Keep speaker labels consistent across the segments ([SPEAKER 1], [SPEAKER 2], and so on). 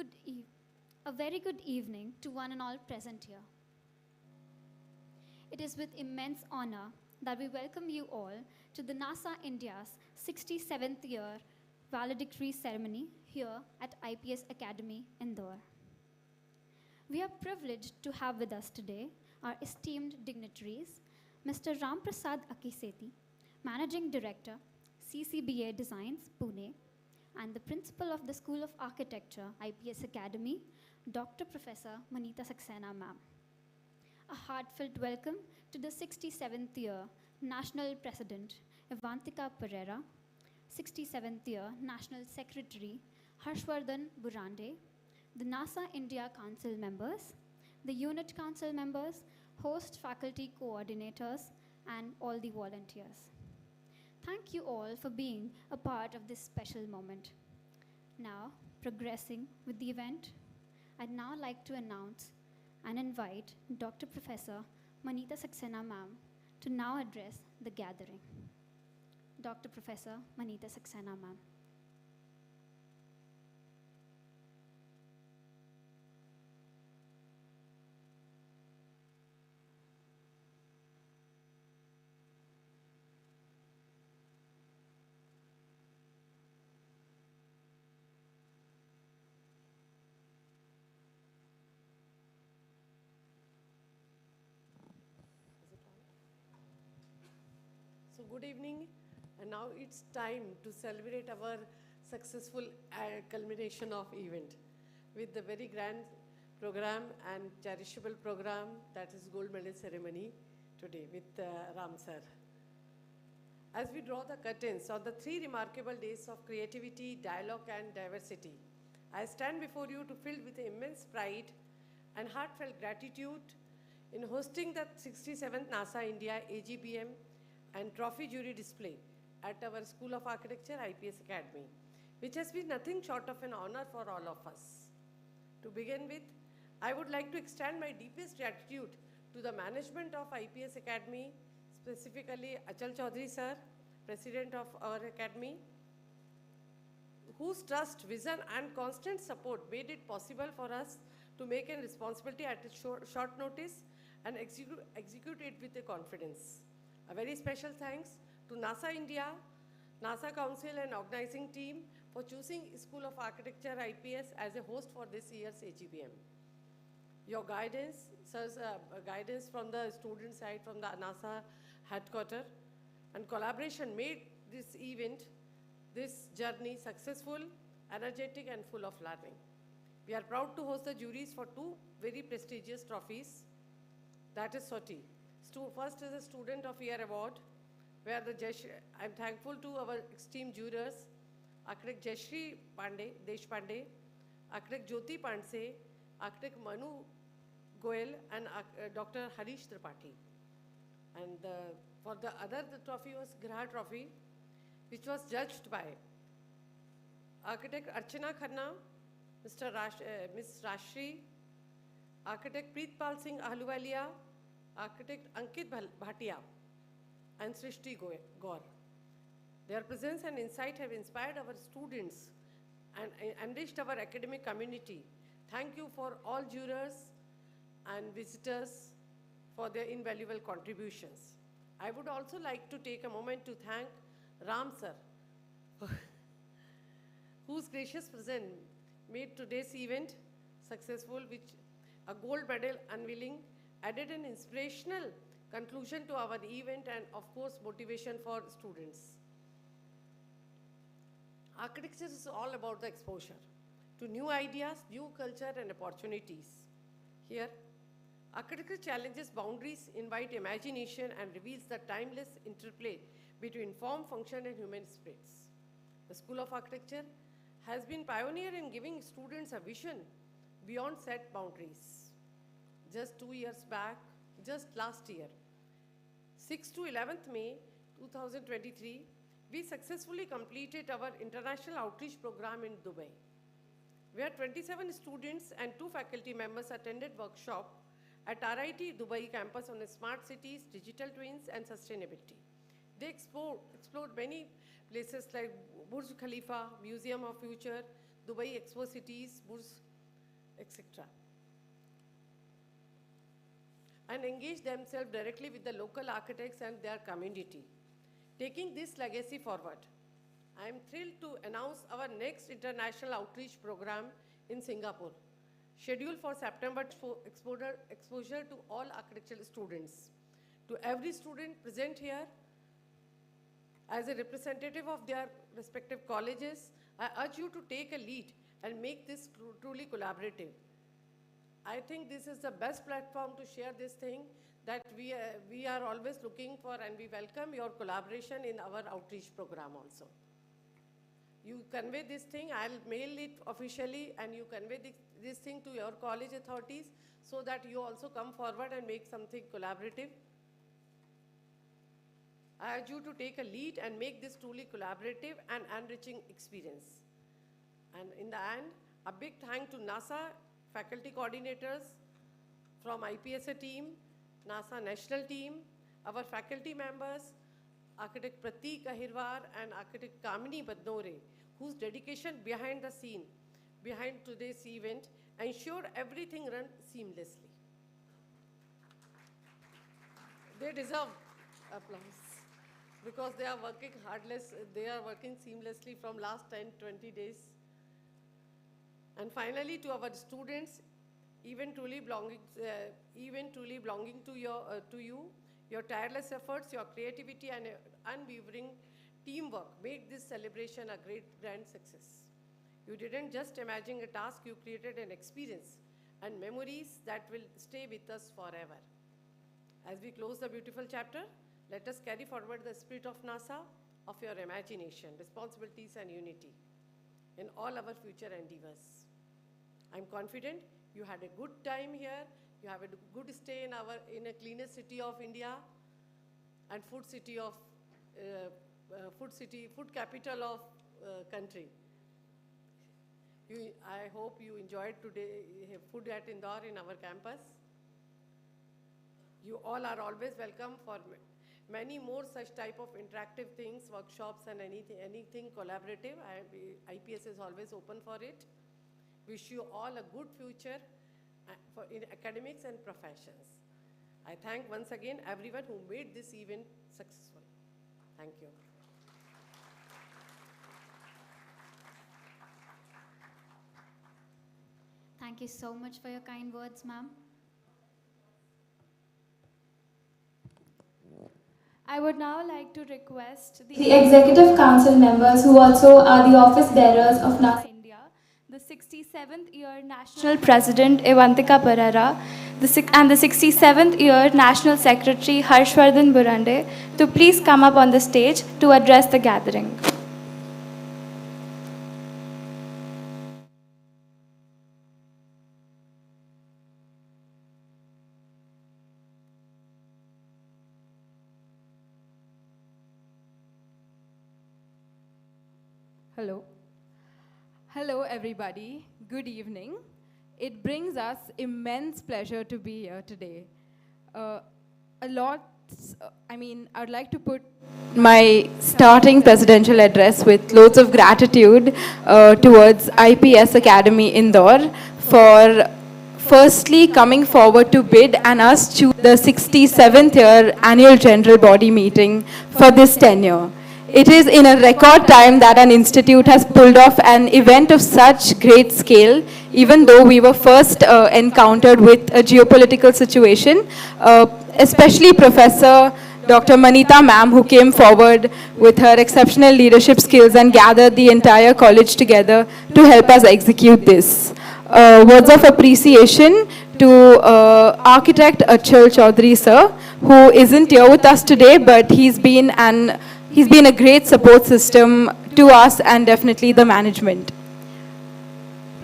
[SPEAKER 1] Good eve- a very good evening to one and all present here. It is with immense honor that we welcome you all to the NASA India's 67th year valedictory ceremony here at IPS Academy, Indore. We are privileged to have with us today our esteemed dignitaries, Mr. Ram Prasad Akiseti, Managing Director, CCBA Designs, Pune, and the Principal of the School of Architecture, IPS Academy, Dr. Professor Manita Saxena, ma'am. A heartfelt welcome to the 67th year National President, Evantika Pereira, 67th year National Secretary, Harshvardhan Burande, the NASA India Council members, the Unit Council members, host faculty coordinators, and all the volunteers. Thank you all for being a part of this special moment. Now, progressing with the event, I'd now like to announce and invite Dr. Professor Manita Saxena ma'am to now address the gathering. Dr. Professor Manita Saxena ma'am.
[SPEAKER 2] So good evening, and now it's time to celebrate our successful culmination of event with the very grand program and cherishable program, that is gold medal ceremony today with Ram sir. As we draw the curtains on the 3 remarkable days of creativity, dialogue and diversity, I stand before you to filled with immense pride and heartfelt gratitude in hosting the 67th NASA India AGBM and trophy jury display at our School of Architecture, IPS Academy, which has been nothing short of an honor for all of us. To begin with, I would like to extend my deepest gratitude to the management of IPS Academy, specifically Achal Chaudhary sir, President of our Academy, whose trust, vision and constant support made it possible for us to make a responsibility at a short notice and execute it with a confidence. A very special thanks to NASA India, NASA Council and organizing team for choosing School of Architecture IPS as a host for this year's AGBM. Your guidance, sir's guidance from the student side, from the NASA headquarters, and collaboration made this event, this journey successful, energetic and full of learning. We are proud to host the juries for 2 very prestigious trophies. That is SOTI. First is a Student of Year Award, where I'm thankful to our esteemed jurors, Architect Jayashree Deshpande, Architect Jyoti Pandse, Architect Manu Goel, and Dr. Harish Tripathi. And for the other, the trophy was Graha Trophy, which was judged by Architect Archana Khanna, Ms. Rashri, Architect Preetpal Singh Ahluwalia, Architect Ankit Bhatia, and Srishti Gaur. Their presence and insight have inspired our students and enriched our academic community. Thank you for all jurors and visitors for their invaluable contributions. I would also like to take a moment to thank Ram sir, whose gracious presence made today's event successful, which a gold medal unveiling added an inspirational conclusion to our event and, of course, motivation for students. Architecture is all about the exposure to new ideas, new culture, and opportunities. Here, architecture challenges boundaries, invite imagination, and reveals the timeless interplay between form, function, and human spirits. The School of Architecture has been pioneer in giving students a vision beyond set boundaries. Just 2 years back, just last year, 6th to 11th May 2023, we successfully completed our international outreach program in Dubai, where 27 students and 2 faculty members attended workshop at RIT Dubai campus on smart cities, digital twins, and sustainability. They explored many places like Burj Khalifa, Museum of Future, Dubai Expo Cities, Burj etc. And engage themselves directly with the local architects and their community. Taking this legacy forward, I am thrilled to announce our next international outreach program in Singapore, scheduled for September for exposure to all architectural students. To every student present here, as a representative of their respective colleges, I urge you to take a lead and make this truly collaborative. I think this is the best platform to share this thing that we are always looking for, and we welcome your collaboration in our outreach program also. You convey this thing, I'll mail it officially, and you convey this thing to your college authorities so that you also come forward and make something collaborative. I urge you to take a lead and make this truly collaborative and enriching experience. And in the end, a big thank to NASA faculty coordinators from IPSA team, NASA national team, our faculty members, Architect Pratik Ahirwar and Architect Kamini Badnore, whose dedication behind the scene, behind today's event, ensured everything ran seamlessly. They deserve applause because they are working they are working seamlessly from last 10-20 days. And finally, to our students, even truly belonging to you, your tireless efforts, your creativity, and unwavering teamwork made this celebration a great grand success. You didn't just imagine a task, you created an experience and memories that will stay with us forever. As we close the beautiful chapter, let us carry forward the spirit of NASA, of your imagination, responsibilities, and unity in all our future endeavors. I'm confident you had a good time here, you have a good stay in a cleanest city of India and food capital of country. I hope you enjoyed today food at Indore in our campus. You all are always welcome for many more such type of interactive things, workshops, and anything collaborative. IPS is always open for it. Wish you all a good future in academics and professions. I thank once again everyone who made this event successful. Thank you.
[SPEAKER 1] Thank you so much for your kind words, ma'am.
[SPEAKER 3] I would now like to request the Executive Council members who also are the office bearers of NASA India, the 67th year National President Evantika Pereira, and the 67th year National Secretary Harshvardhan Burande to please come up on the stage to address the gathering.
[SPEAKER 4] Hello. Hello, everybody. Good evening. It brings us immense pleasure to be here today. I'd like to put my starting presidential address with loads of gratitude towards IPS Academy Indore for firstly coming forward to bid and us choose the 67th year annual general body meeting for this tenure. It is in a record time that an institute has pulled off an event of such great scale, even though we were first encountered with a geopolitical situation, especially Professor Dr. Manita ma'am, who came forward with her exceptional leadership skills and gathered the entire college together to help us execute this. Words of appreciation to architect Achal Chaudhary sir, who isn't here with us today, but he's been a great support system to us and definitely the management.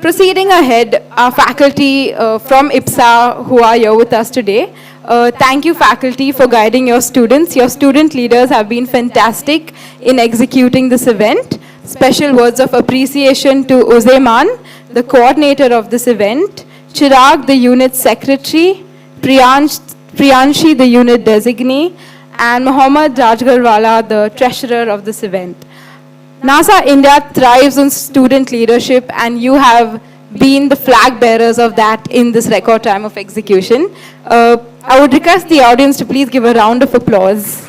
[SPEAKER 4] Proceeding ahead, our faculty from IPSA who are here with us today, thank you faculty for guiding your students. Your student leaders have been fantastic in executing this event. Special words of appreciation to Uzeyman, the coordinator of this event, Chirag, the unit secretary, Priyanshi, the unit designee, and Mohammad Rajgarwala, the treasurer of this event. NASA India thrives on student leadership, and you have been the flag bearers of that in this record time of execution. I would request the audience to please give a round of applause.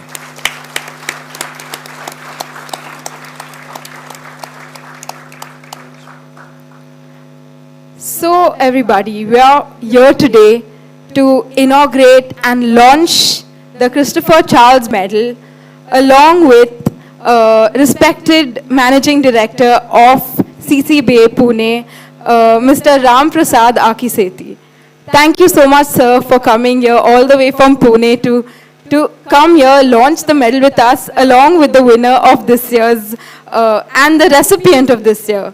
[SPEAKER 4] So everybody, we are here today to inaugurate and launch the Christopher Charles Medal along with respected Managing Director of CCBA Pune, Mr. Ram Prasad Akiseti. Thank you so much, sir, for coming here all the way from Pune to come here, launch the medal with us, along with the winner of this year's and the recipient of this year.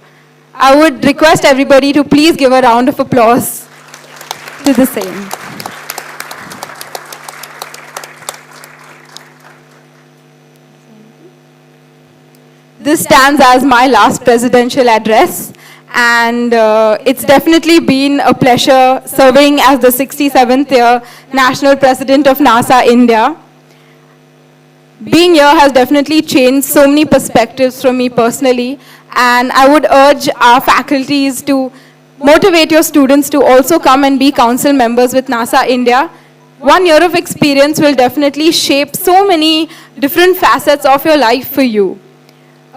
[SPEAKER 4] I would request everybody to please give a round of applause to the same. This stands as my last presidential address, and it's definitely been a pleasure serving as the 67th year National President of NASA India. Being here has definitely changed so many perspectives from me personally, and I would urge our faculties to motivate your students to also come and be council members with NASA India. 1 year of experience will definitely shape so many different facets of your life for you.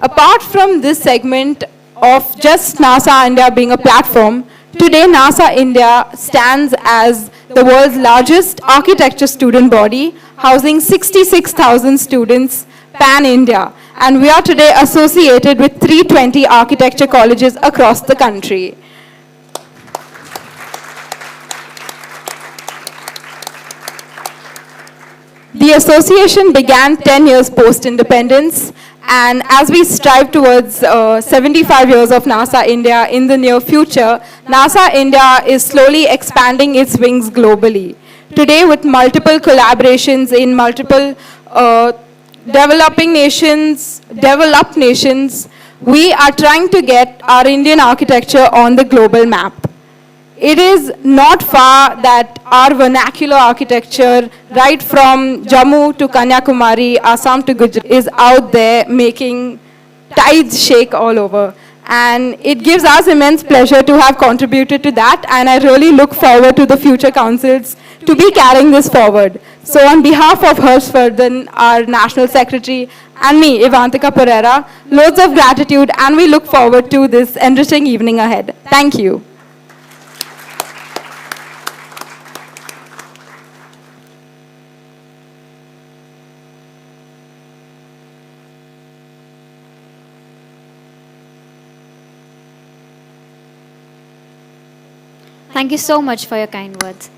[SPEAKER 4] Apart from this segment of just NASA India being a platform, today NASA India stands as the world's largest architecture student body, housing 66,000 students pan-India. And we are today associated with 320 architecture colleges across the country. The association began 10 years post-independence, and as we strive towards 75 years of NASA India in the near future, NASA India is slowly expanding its wings globally. Today, with multiple collaborations in multiple developed nations, we are trying to get our Indian architecture on the global map. It is not far that our vernacular architecture, right from Jammu to Kanyakumari, Assam to Gujarat, is out there making tides shake all over. And it gives us immense pleasure to have contributed to that, and I really look forward to the future councils to be carrying this forward. So on behalf of Harshvardhan, our National Secretary, and me, Ivantika Pereira, loads of gratitude, and we look forward to this enriching evening ahead. Thank you.
[SPEAKER 1] Thank you so much for your kind words.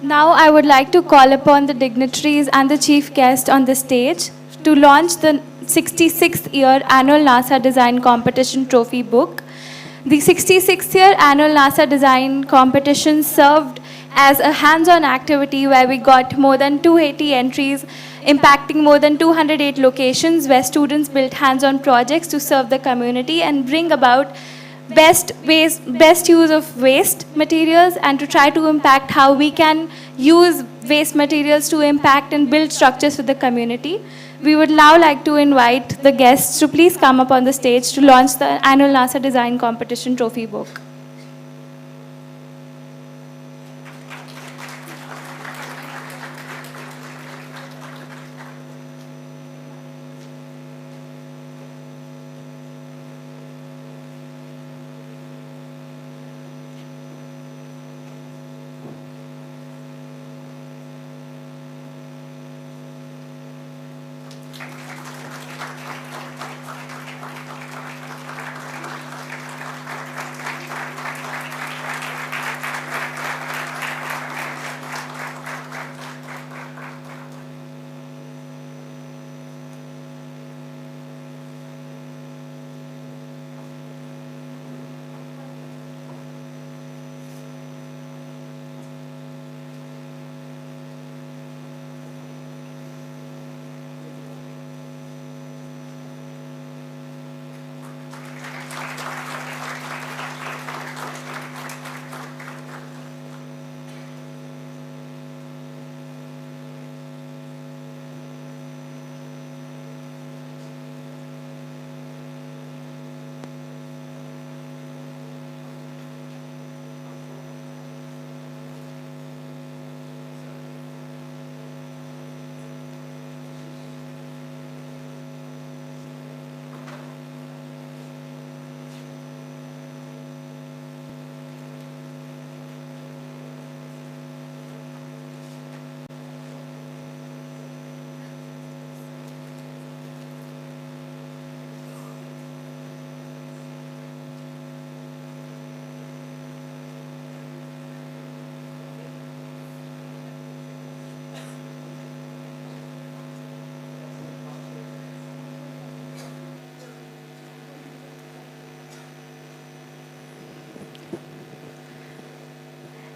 [SPEAKER 3] Now I would like to call upon the dignitaries and the chief guest on the stage to launch the 66th year annual NASA Design Competition Trophy book. The 66th year annual NASA Design Competition served as a hands-on activity where we got more than 280 entries impacting more than 208 locations where students built hands-on projects to serve the community and bring about best use of waste materials and to try to impact how we can use waste materials to impact and build structures for the community. We would now like to invite the guests to please come up on the stage to launch the annual NASA Design Competition Trophy book.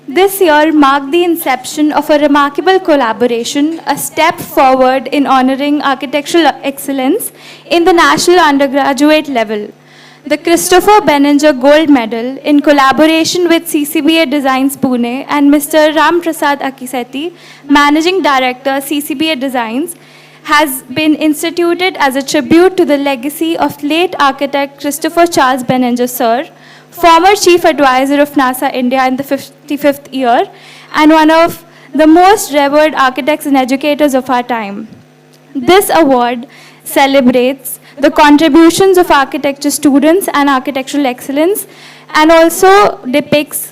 [SPEAKER 3] This year marked the inception of a remarkable collaboration, a step forward in honoring architectural excellence in the national undergraduate level. The Christopher Benninger Gold Medal, in collaboration with CCBA Designs Pune and Mr. Ram Prasad Akiseti, Managing Director, CCBA Designs, has been instituted as a tribute to the legacy of late architect Christopher Charles Benninger, Sir, former Chief Advisor of NASA India in the 55th year, and one of the most revered architects and educators of our time. This award celebrates the contributions of architecture students and architectural excellence, and also depicts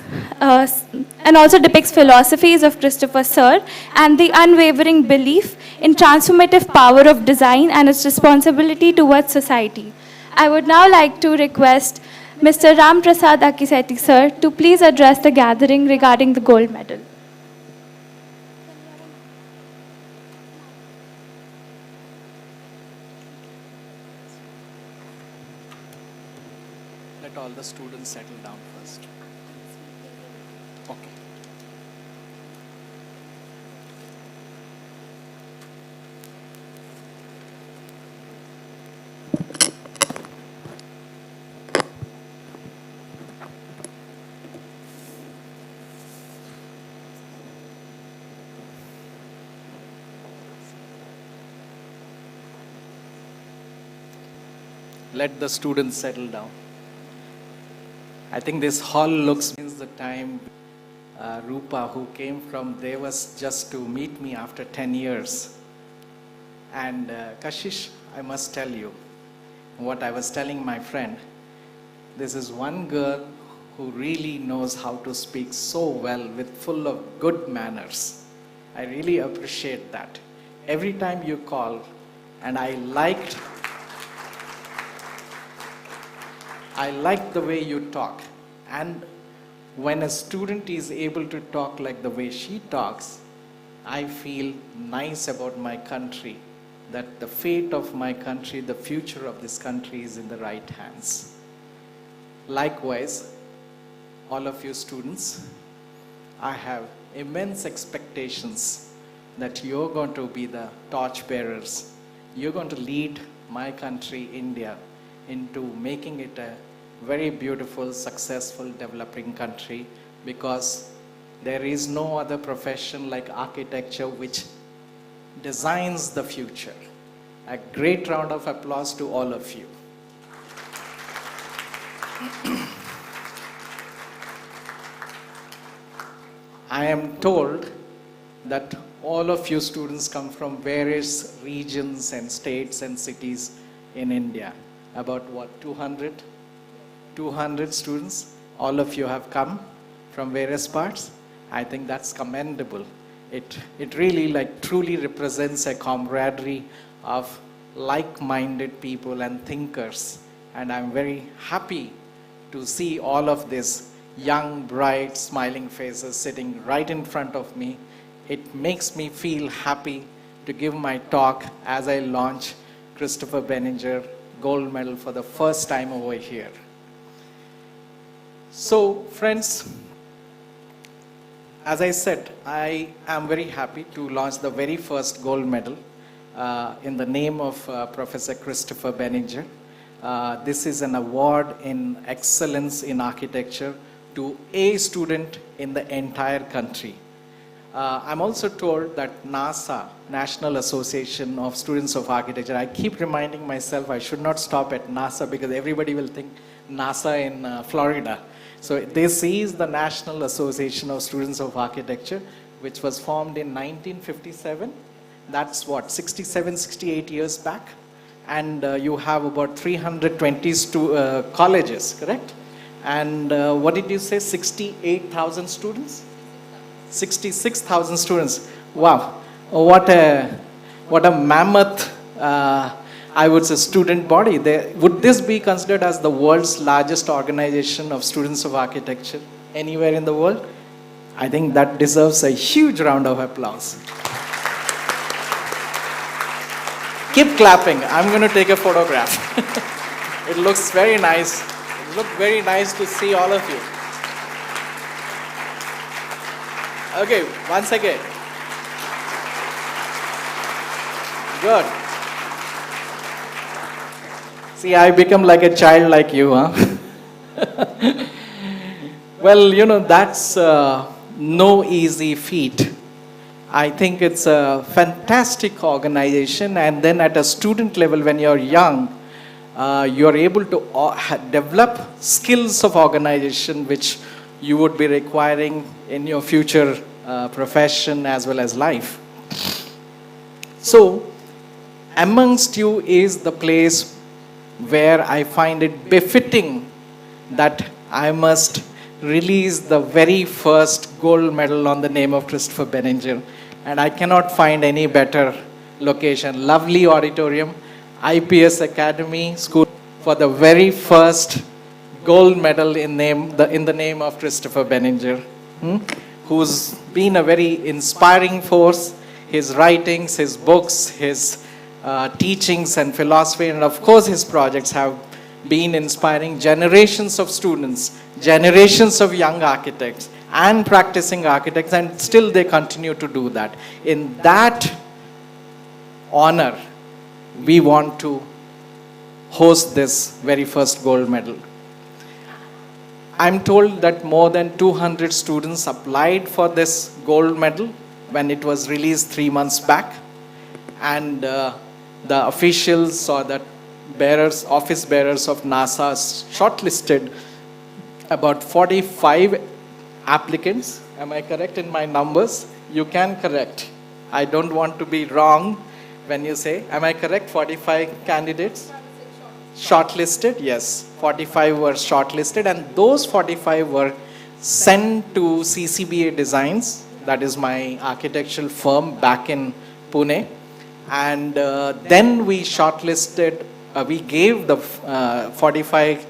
[SPEAKER 3] philosophies of Christopher Sir and the unwavering belief in transformative power of design and its responsibility towards society. I would now like to request Mr. Ram Prasad Akiseti Sir to please address the gathering regarding the gold medal.
[SPEAKER 5] Let all the students settle down first. Okay. Let the students settle down. I think this hall looks since the time Rupa, who came from Devas just to meet me after 10 years. And Kashish, I must tell you what I was telling my friend. This is one girl who really knows how to speak so well with full of good manners. I really appreciate that. Every time you call, and I liked the way you talk. And when a student is able to talk like the way she talks, I feel nice about my country, that the fate of my country, the future of this country is in the right hands. Likewise, all of you students, I have immense expectations that you're going to be the torch bearers. You're going to lead my country, India, into making it a very beautiful, successful, developing country, because there is no other profession like architecture which designs the future. A great round of applause to all of you. I am told that all of you students come from various regions and states and cities in India. About what, 200 students? All of you have come from various parts. I think that's commendable. It really truly represents a camaraderie of like-minded people and thinkers. And I'm very happy to see all of this young, bright, smiling faces sitting right in front of me. It makes me feel happy to give my talk as I launch Christopher Benninger Gold Medal for the first time over here. So, friends, as I said, I am very happy to launch the very first gold medal in the name of Professor Christopher Benninger. This is an award in excellence in architecture to a student in the entire country. I'm also told that NASA, National Association of Students of Architecture, I keep reminding myself I should not stop at NASA because everybody will think NASA in Florida. So this is the National Association of Students of Architecture, which was formed in 1957. That's what, 67, 68 years back. And you have about 320 colleges, correct? And what did you say, 68,000 students? 66,000 students. Wow, what a mammoth, I would say, student body. Would this be considered as the world's largest organization of students of architecture anywhere in the world? I think that deserves a huge round of applause. Keep clapping. I'm going to take a photograph. It looks very nice. It looks very nice to see all of you. Okay, once again. Good. See, I become like a child like you, huh? Well, that's no easy feat. I think it's a fantastic organization, and then at a student level, when you're young, you're able to develop skills of organization which you would be requiring in your future profession as well as life. So, amongst you is the place where I find it befitting that I must release the very first gold medal on the name of Christopher Benninger. And I cannot find any better location. Lovely auditorium, IPS Academy School for the very first gold medal in the name of Christopher Benninger, who's been a very inspiring force. His writings, his books, his teachings and philosophy, and of course his projects have been inspiring generations of students, generations of young architects and practicing architects, and still they continue to do that. In that honor, we want to host this very first gold medal. I'm told that more than 200 students applied for this gold medal when it was released 3 months back, and the officials or the office bearers of NASA shortlisted about 45 applicants. Am I correct in my numbers? You can correct. I don't want to be wrong when you say, am I correct? 45 candidates? Shortlisted, yes. 45 were shortlisted, and those 45 were sent to CCBA Designs, that is my architectural firm back in Pune. And then we shortlisted, we gave the 45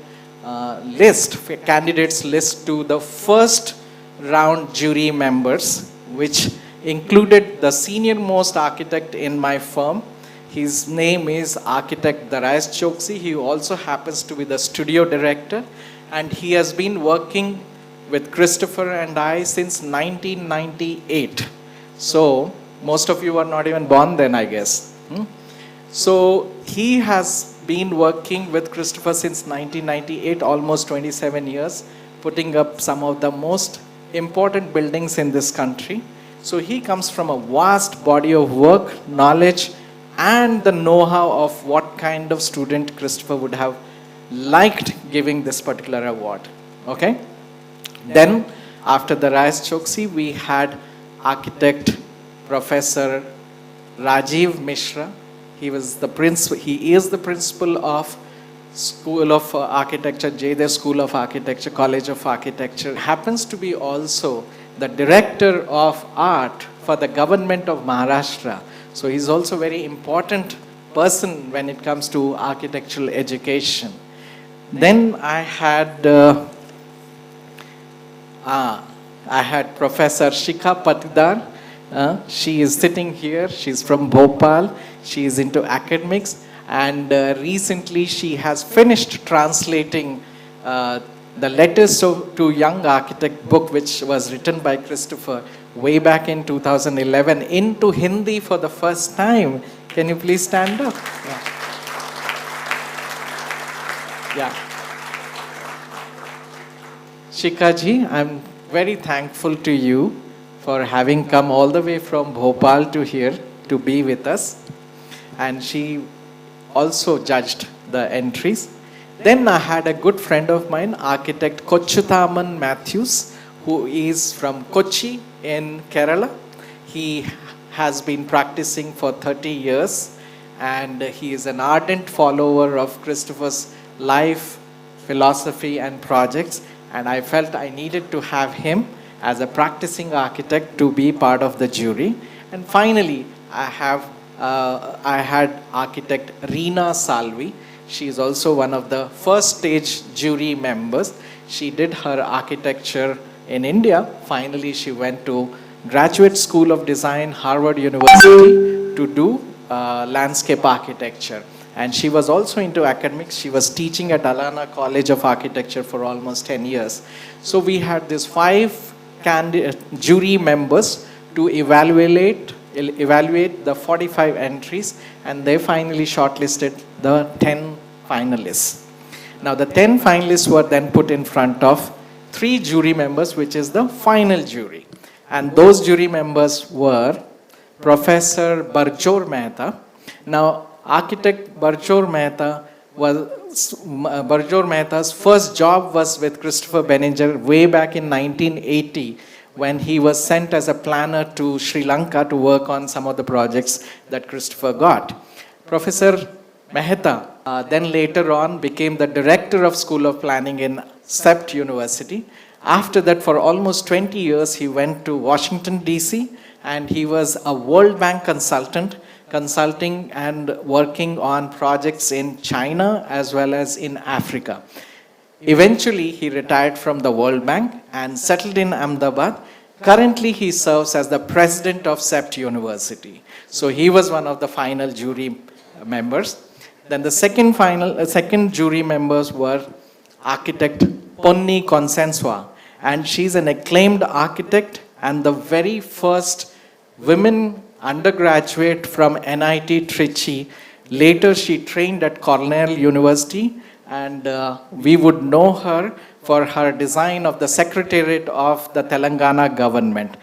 [SPEAKER 5] candidates list to the first round jury members, which included the senior most architect in my firm. His name is Architect Darayas Choksi. He also happens to be the studio director, and he has been working with Christopher and I since 1998. So most of you are not even born then, I guess. So he has been working with Christopher since 1998, almost 27 years, putting up some of the most important buildings in this country. So he comes from a vast body of work, knowledge, and the know-how of what kind of student Christopher would have liked giving this particular award. Okay? Then, after the Darayas Choksi, we had architect Professor Rajiv Mishra. He is the principal of School of Architecture, Jaydev School of Architecture, College of Architecture. Happens to be also the director of art for the government of Maharashtra. So he's also a very important person when it comes to architectural education. Then I had Professor Shikha Patidar. She is sitting here. She's from Bhopal. She is into academics, and recently she has finished translating the Letters to Young Architect book, which was written by Christopher way back in 2011 into Hindi for the first time. Can you please stand up? Yeah. Shikha ji, I'm very thankful to you for having come all the way from Bhopal to here to be with us. And she also judged the entries. Then I had a good friend of mine, architect Kochutaman Matthews, who is from Kochi in Kerala. He has been practicing for 30 years, and he is an ardent follower of Christopher's life, philosophy, and projects. And I felt I needed to have him as a practicing architect to be part of the jury. And finally, I had architect Reena Salvi. She is also one of the first stage jury members. She did her architecture in India. Finally, she went to Graduate School of Design, Harvard University, to do landscape architecture. And she was also into academics. She was teaching at Alana College of Architecture for almost 10 years. So we had these 5 jury members to evaluate the 45 entries, and they finally shortlisted the 10 finalists. Now the 10 finalists were then put in front of 3 jury members, which is the final jury. And those jury members were Professor Barjor Mehta. Now, architect Barjor Mehta's first job was with Christopher Benninger way back in 1980, when he was sent as a planner to Sri Lanka to work on some of the projects that Christopher got. Professor Mehta then later on became the director of School of Planning in CEPT University. After that, for almost 20 years, he went to Washington, D.C., and he was a World Bank consultant, consulting and working on projects in China as well as in Africa. Eventually, he retired from the World Bank and settled in Ahmedabad. Currently, he serves as the president of CEPT University. So he was one of the final jury members. Then the second jury members were architect Ponni Consenswa, and she's an acclaimed architect and the very first women undergraduate from NIT Trichy. Later, she trained at Cornell University, and we would know her for her design of the Secretariat of the Telangana government.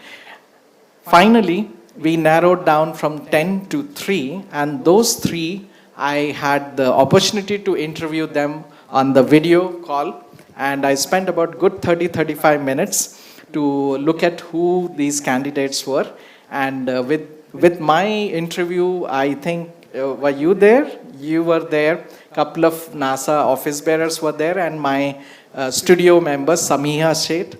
[SPEAKER 5] Finally, we narrowed down from 10 to 3, and those 3, I had the opportunity to interview them on the video call, and I spent about good 30-35 minutes to look at who these candidates were. And with my interview, I think, were you there? You were there. A couple of NASA office bearers were there, and my studio member, Samiha Sheth.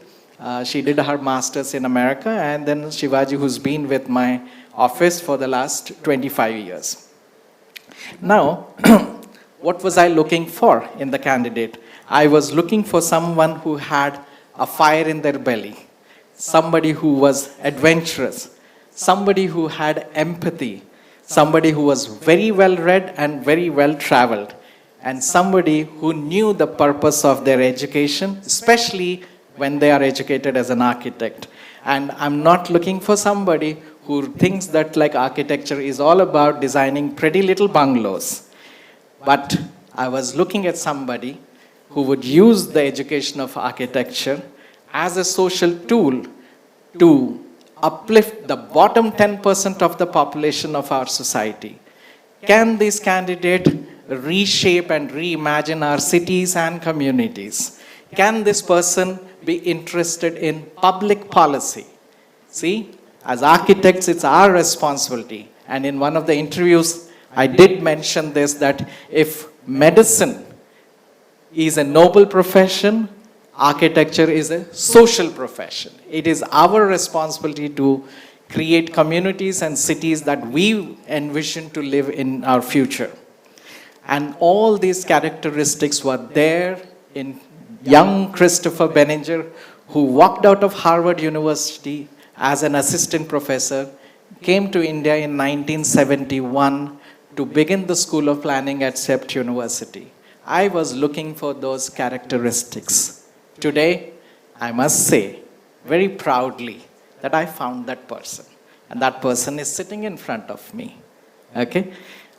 [SPEAKER 5] She did her master's in America, and then Shivaji, who's been with my office for the last 25 years. Now, what was I looking for in the candidate? I was looking for someone who had a fire in their belly, somebody who was adventurous, somebody who had empathy, somebody who was very well read and very well traveled, and somebody who knew the purpose of their education, especially when they are educated as an architect. And I'm not looking for somebody who thinks that like architecture is all about designing pretty little bungalows. But I was looking at somebody who would use the education of architecture as a social tool to uplift the bottom 10% of the population of our society. Can this candidate reshape and reimagine our cities and communities? Can this person be interested in public policy? See, as architects, it's our responsibility. And in one of the interviews, I did mention this, that if medicine is a noble profession, architecture is a social profession. It is our responsibility to create communities and cities that we envision to live in our future. And all these characteristics were there in young Christopher Benninger, who walked out of Harvard University as an assistant professor, came to India in 1971 to begin the School of Planning at CEPT University. I was looking for those characteristics. Today, I must say very proudly that I found that person. And that person is sitting in front of me. Okay?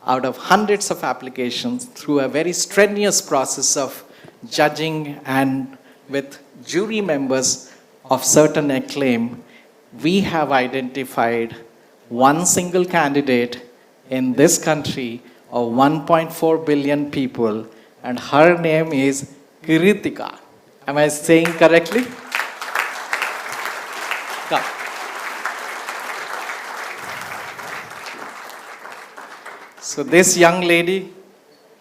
[SPEAKER 5] Out of hundreds of applications, through a very strenuous process of judging and with jury members of certain acclaim, we have identified one single candidate in this country of 1.4 billion people, and her name is Kiritika. Am I saying correctly? Come. So this young lady,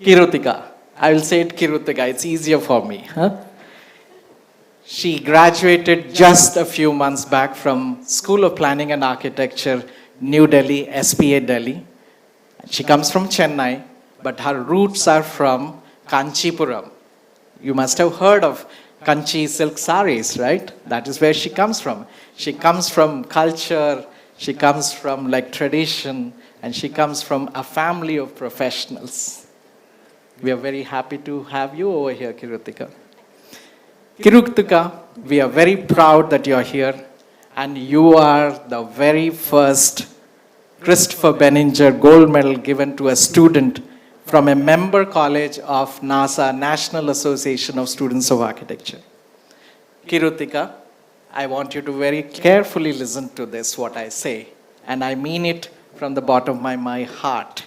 [SPEAKER 5] Kirutika, I will say it Kirutika, it's easier for me. Huh? She graduated just a few months back from School of Planning and Architecture, New Delhi, SPA Delhi. She comes from Chennai, but her roots are from Kanchipuram. You must have heard of Kanchi silk saris, right? That is where she comes from. She comes from culture, she comes from like tradition, and she comes from a family of professionals. We are very happy to have you over here, Kirutika. Kirutika, we are very proud that you are here. and you are the very first Christopher Benninger Gold Medal given to a student from a member college of NASA, National Association of Students of Architecture. Kirutika, I want you to very carefully listen to this, what I say, and I mean it from the bottom of my heart.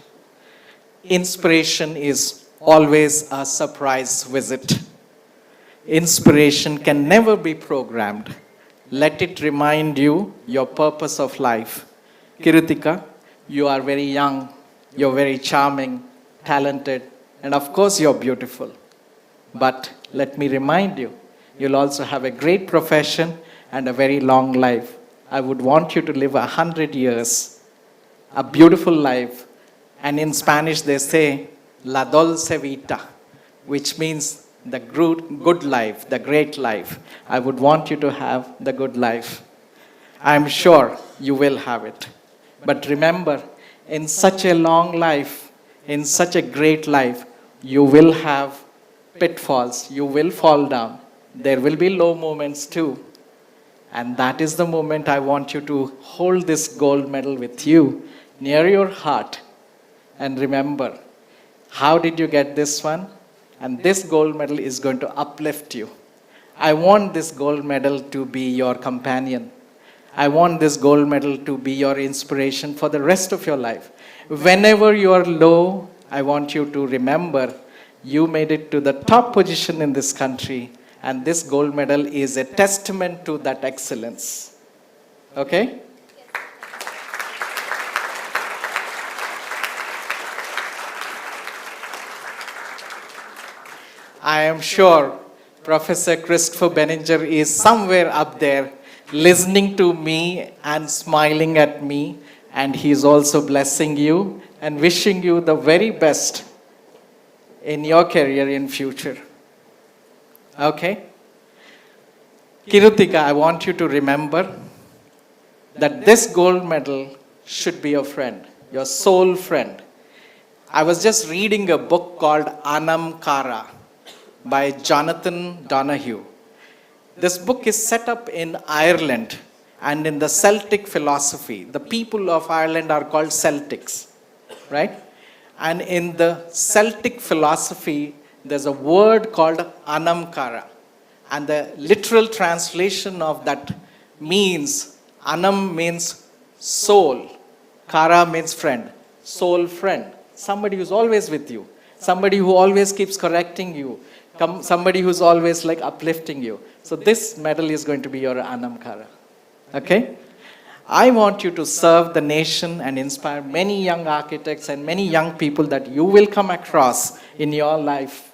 [SPEAKER 5] Inspiration is always a surprise visit. Inspiration can never be programmed. Let it remind you your purpose of life. Kirutika, you are very young, you're very charming, talented, and of course you're beautiful. But let me remind you, you'll also have a great profession and a very long life. I would want you to live 100 years, a beautiful life, and in Spanish they say, la dulce vita, which means the good life, the great life. I would want you to have the good life. I'm sure you will have it. But remember, in such a long life, in such a great life, you will have pitfalls, you will fall down. There will be low moments too. And that is the moment I want you to hold this gold medal with you near your heart. And remember, how did you get this one? And this gold medal is going to uplift you. I want this gold medal to be your companion. I want this gold medal to be your inspiration for the rest of your life. Whenever you are low, I want you to remember you made it to the top position in this country, and this gold medal is a testament to that excellence. Okay? I am sure Professor Christopher Benninger is somewhere up there listening to me and smiling at me, and he is also blessing you and wishing you the very best in your career in future. Okay? Kirutika, I want you to remember that this gold medal should be your friend, your soul friend. I was just reading a book called Anam Cara by Jonathan Donahue. This book is set up in Ireland and in the Celtic philosophy. The people of Ireland are called Celtics, right? And in the Celtic philosophy, there's a word called Anam Cara. And the literal translation of that means, Anam means soul, Kara means friend, soul friend. Somebody who's always with you, somebody who always keeps correcting you, somebody who's always like uplifting you. So this medal is going to be your Anam Cara. Okay? I want you to serve the nation and inspire many young architects and many young people that you will come across in your life.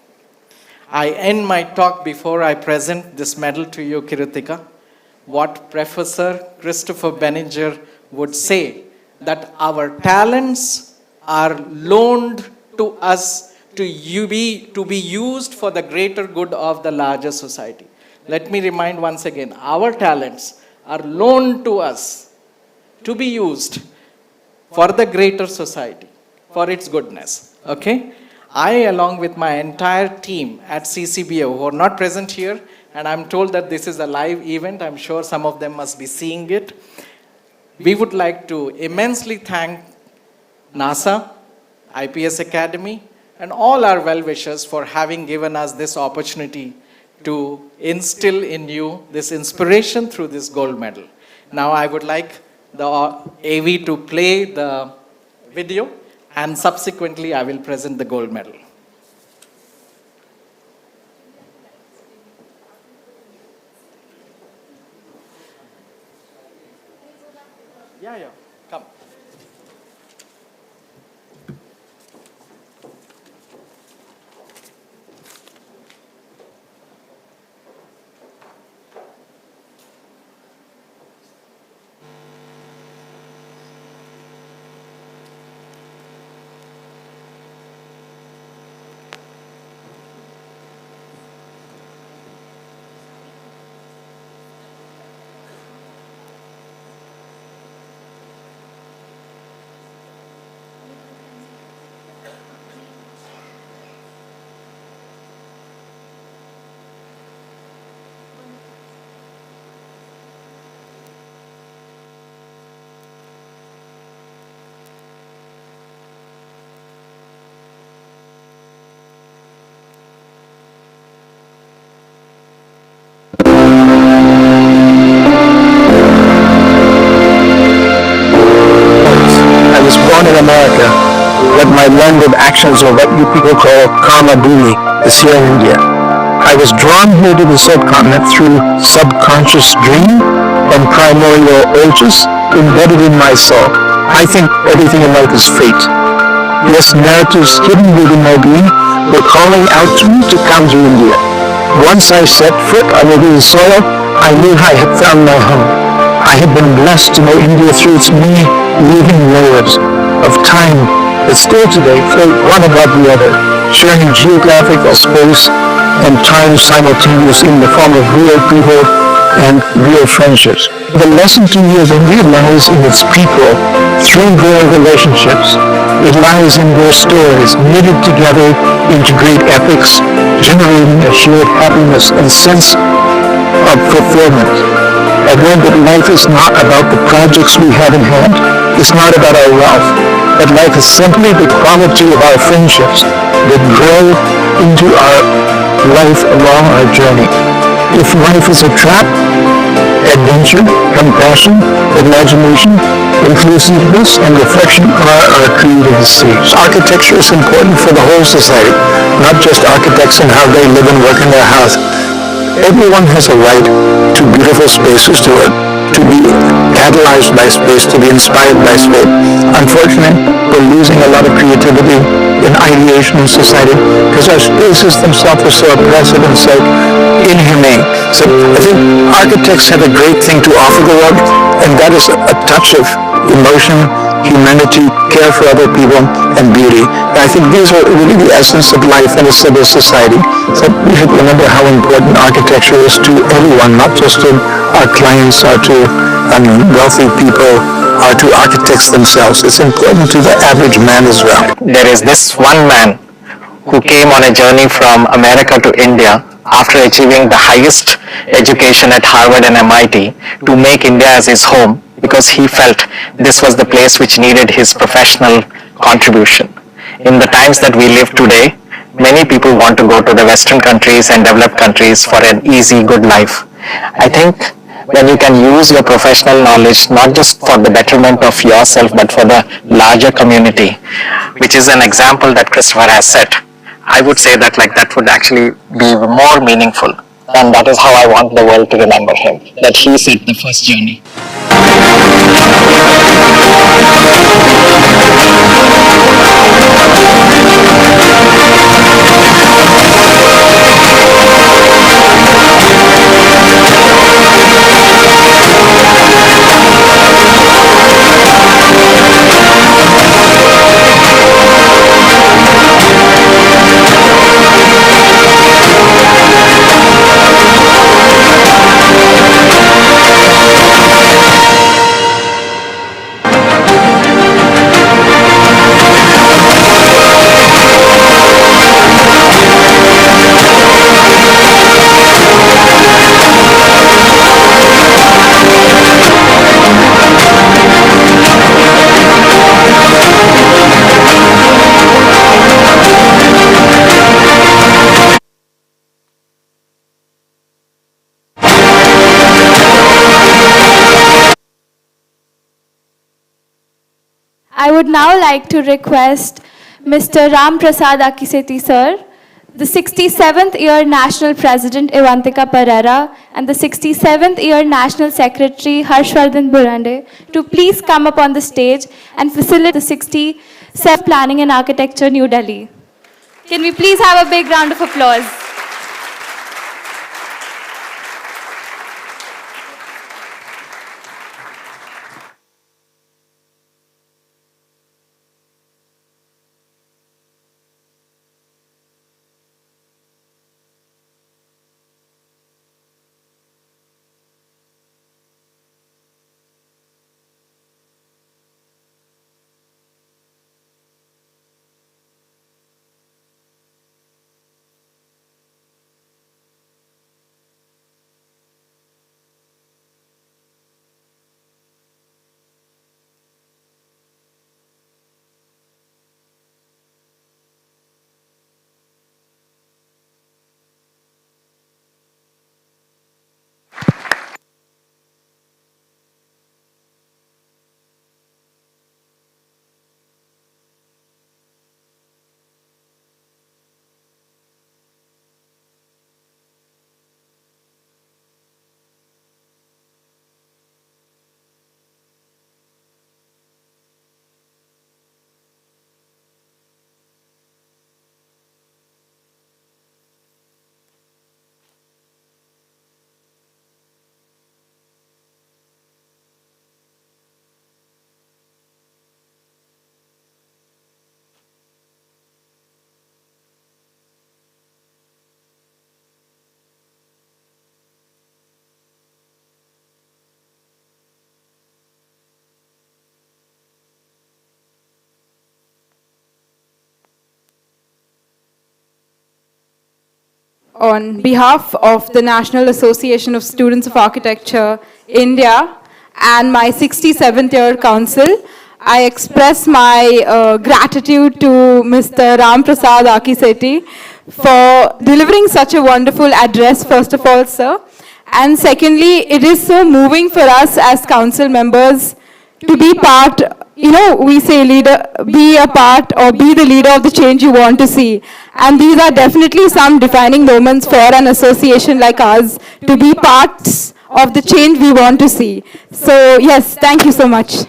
[SPEAKER 5] I end my talk before I present this medal to you, Kirutika. What Professor Christopher Benninger would say, that our talents are loaned to us to be used for the greater good of the larger society. Let me remind once again, our talents are loaned to us to be used for the greater society, for its goodness. Okay? I, along with my entire team at CCBO, who are not present here, and I'm told that this is a live event, I'm sure some of them must be seeing it. We would like to immensely thank NASA, IPS Academy, and all our well-wishers for having given us this opportunity to instill in you this inspiration through this gold medal. Now I would like the AV to play the video, and subsequently I will present the gold medal. Yeah, come.
[SPEAKER 6] I learned that actions, or what you people call karma bhumi, is here in India. I was drawn here to the subcontinent through subconscious dream and primordial urges embedded in my soul. I think everything in life is fate. Yes, narratives hidden within my being were calling out to me to come to India. Once I set foot under the soil, I knew I had found my home. I had been blessed to know India through its many living layers of time that still today float one above the other, sharing geographical space and time simultaneous in the form of real people and real friendships. The lesson to me of India lies in its people through their relationships. It lies in their stories knitted together into great epics, generating a shared happiness and sense of fulfillment. I learned that life is not about the projects we have in hand. It's not about our wealth. But life is simply the quality of our friendships that grow into our life along our journey. If life is a trap, adventure, compassion, imagination, inclusiveness, and reflection are our creative seeds. Architecture is important for the whole society, not just architects and how they live and work in their house. Everyone has a right to beautiful spaces, to be catalyzed by space, to be inspired by space. Unfortunately, we're losing a lot of creativity in ideation in society because our spaces themselves are so oppressive and so inhumane. So I think architects have a great thing to offer the world, and that is a touch of emotion, humanity, care for other people, and beauty. And I think these are really the essence of life in a civil society. So we should remember how important architecture is to everyone, not just to our clients or to wealthy people or to architects themselves. It's important to the average man as well. There is this one man who came on a journey from America to India after achieving the highest education at Harvard and MIT to make India as his home because he felt this was the place which needed his professional contribution. In the times that we live today, many people want to go to the Western countries and developed countries for an easy, good life. I think when you can use your professional knowledge not just for the betterment of yourself but for the larger community, which is an example that Christopher has set, I would say that that would actually be more meaningful. And that is how I want the world to remember him, that he set the first journey.
[SPEAKER 3] I would now like to request Mr. Ram Prasad Akiseti sir, the 67th year National President Evantika Pereira, and the 67th year National Secretary Harshvardhan Burande to please come up on the stage and facilitate the 67th Planning and Architecture, New Delhi. Can we please have a big round of applause?
[SPEAKER 4] on behalf of the National Association of Students of Architecture, India, and my 67th year council, I express my gratitude to Mr. Ram Prasad Akiseti for delivering such a wonderful address, first of all, sir. And secondly, it is so moving for us as council members to be part, we say leader, be a part or be the leader of the change you want to see. And these are definitely some defining moments for an association like ours to be parts of the change we want to see. So yes, thank you so much.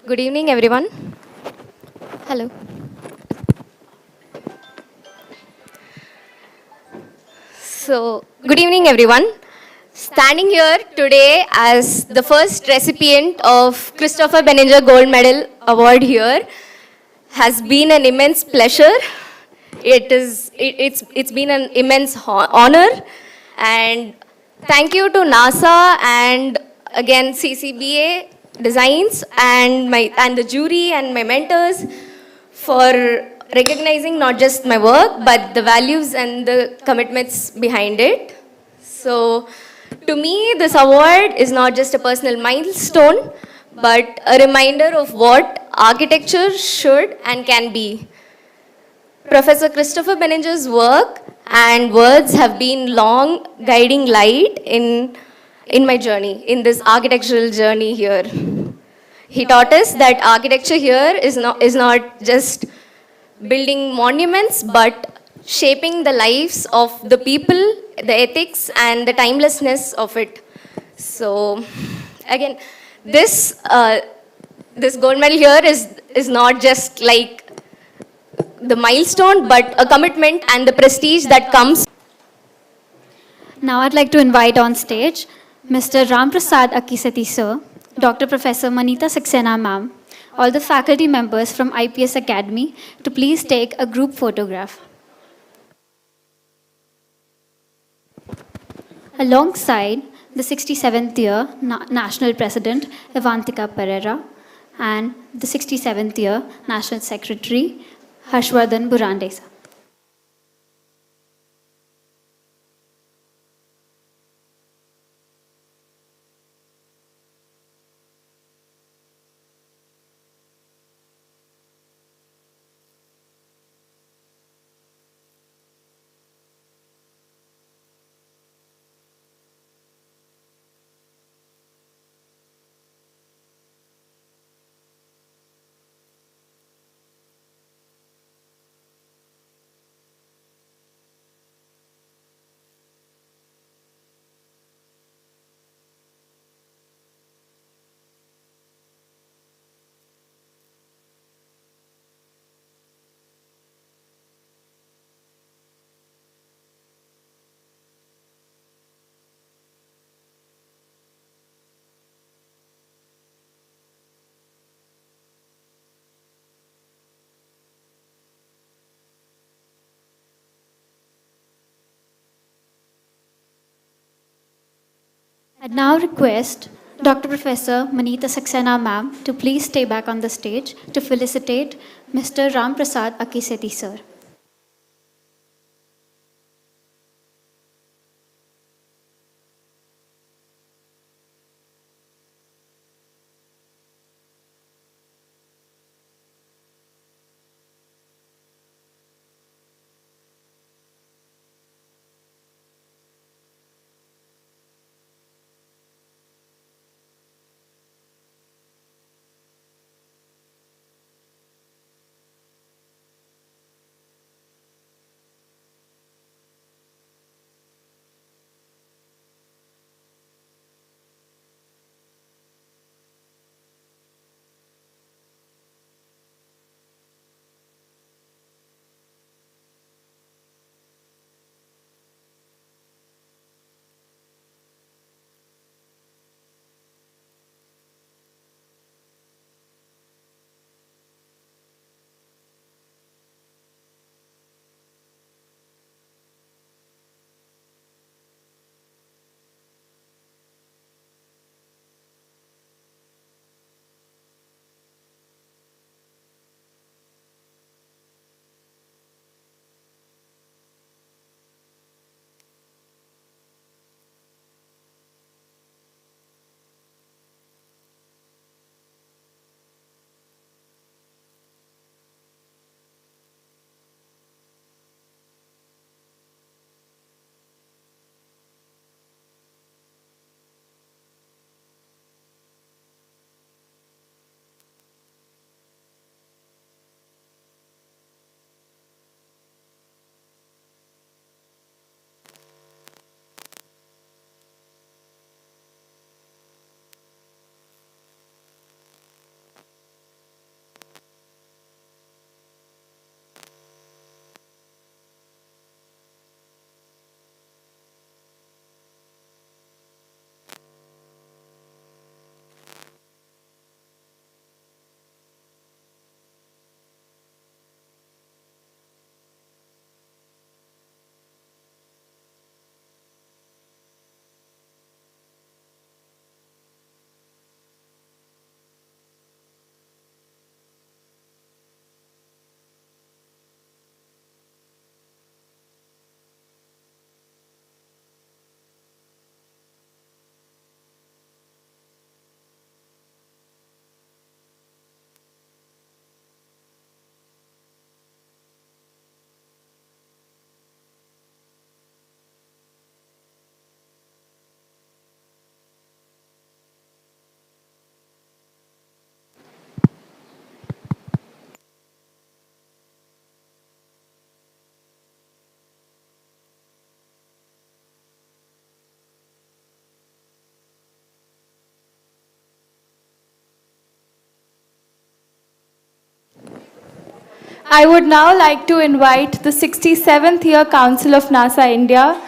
[SPEAKER 7] Good evening, everyone.
[SPEAKER 1] Hello.
[SPEAKER 7] So, good evening, everyone. Standing here today as the first recipient of Christopher Benninger Gold Medal Award here has been an immense pleasure. It's been an immense honor, and thank you to NASA and again CCBA Designs and the jury and my mentors for recognizing not just my work but the values and the commitments behind it. So, to me, this award is not just a personal milestone but a reminder of what architecture should and can be. Professor Christopher Benninger's work and words have been long guiding light in my journey, in this architectural journey here. He taught us that architecture here is not just building monuments, but shaping the lives of the people, the ethics, and the timelessness of it. So, again, this gold medal here is not just like the milestone, but a commitment and the prestige that comes.
[SPEAKER 1] Now I'd like to invite on stage Mr. Ram Prasad Akiseti sir, Dr. Professor Manita Saxena ma'am, all the faculty members from IPS Academy to please take a group photograph. Alongside the 67th year National President Evantika Pereira and the 67th year National Secretary Harshvardhan Burandesa. I'd now request Dr. Professor Manita Saxena ma'am to please stay back on the stage to felicitate Mr. Ram Prasad Akiseti sir.
[SPEAKER 3] I would now like to invite the 67th Year Council of NASA India,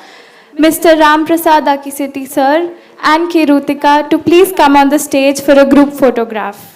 [SPEAKER 3] Mr. Ram Prasad Akiseti sir and K. Rutika to please come on the stage for a group photograph.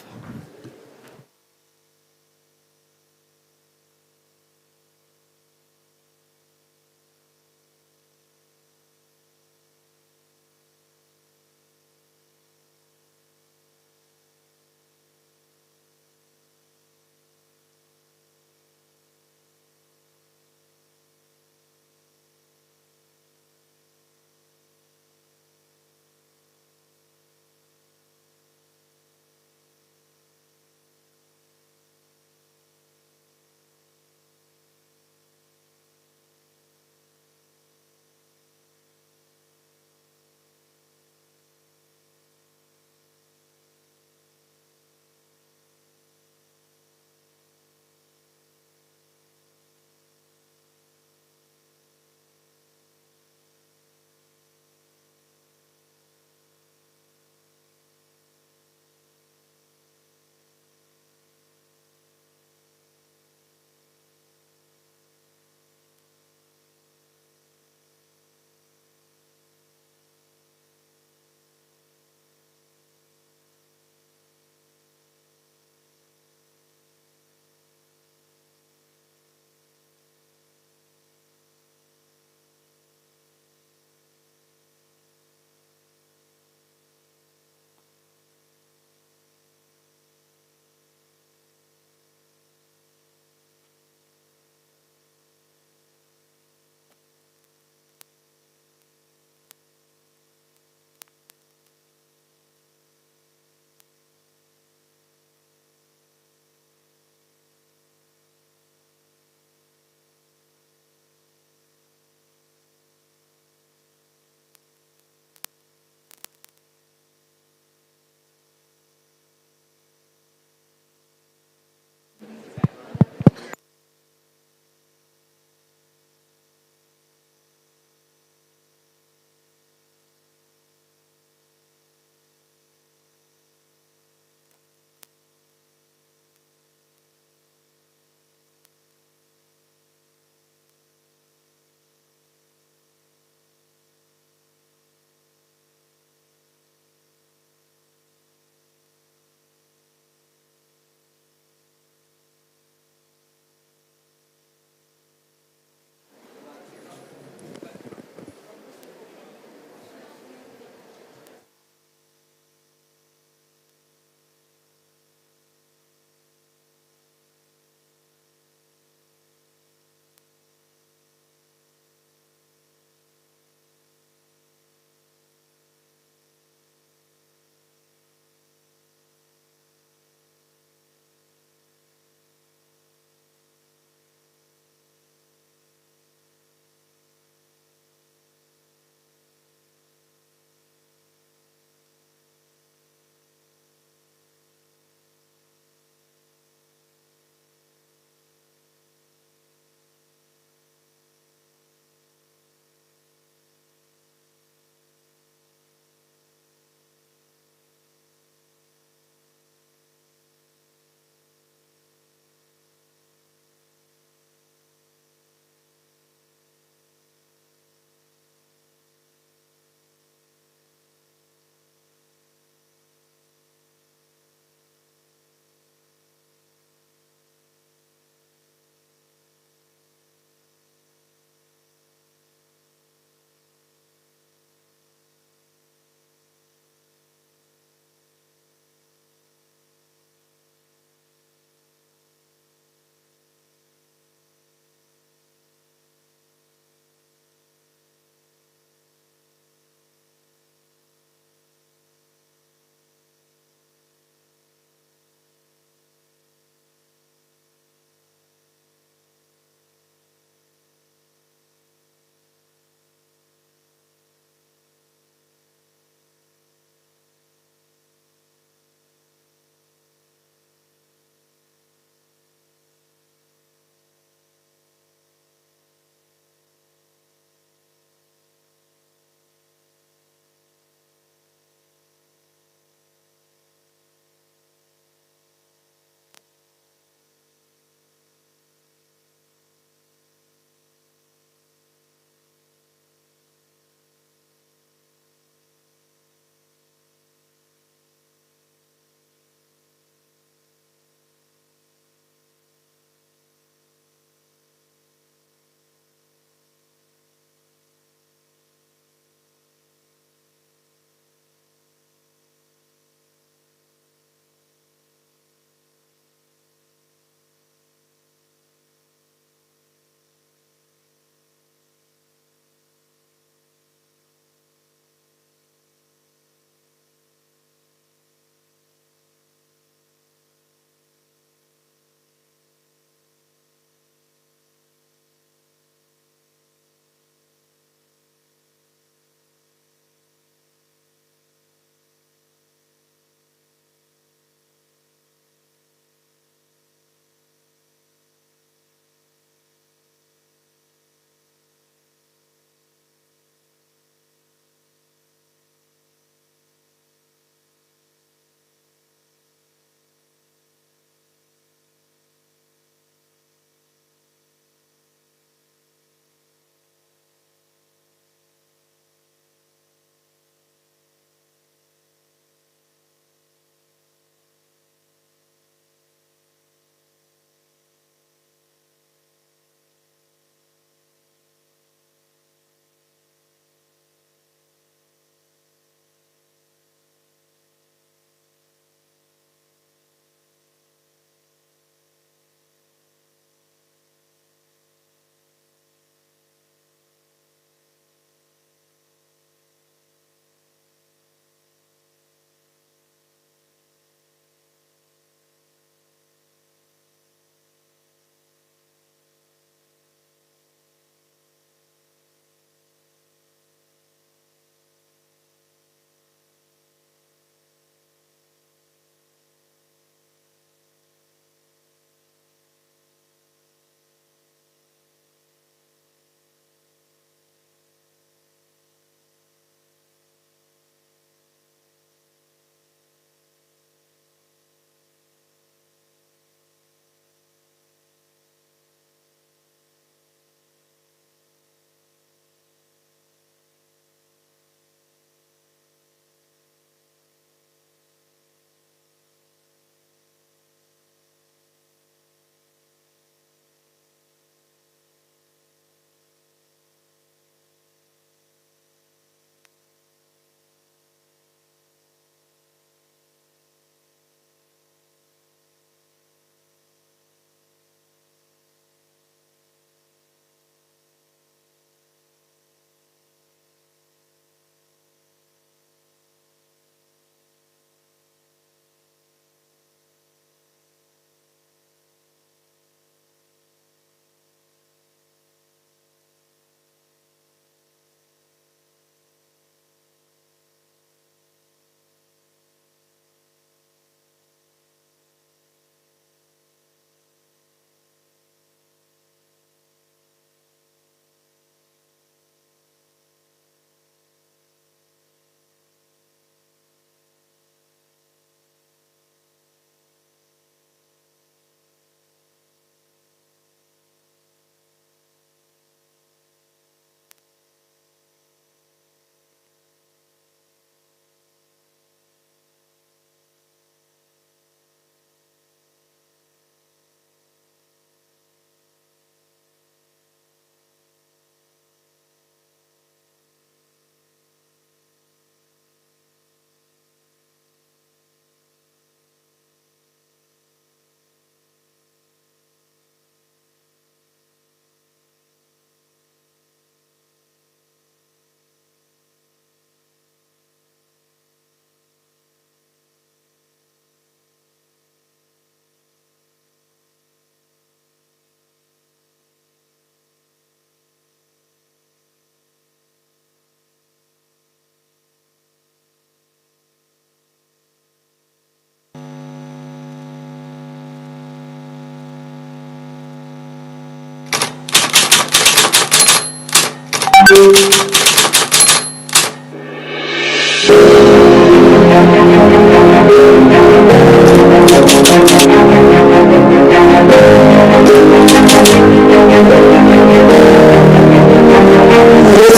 [SPEAKER 6] This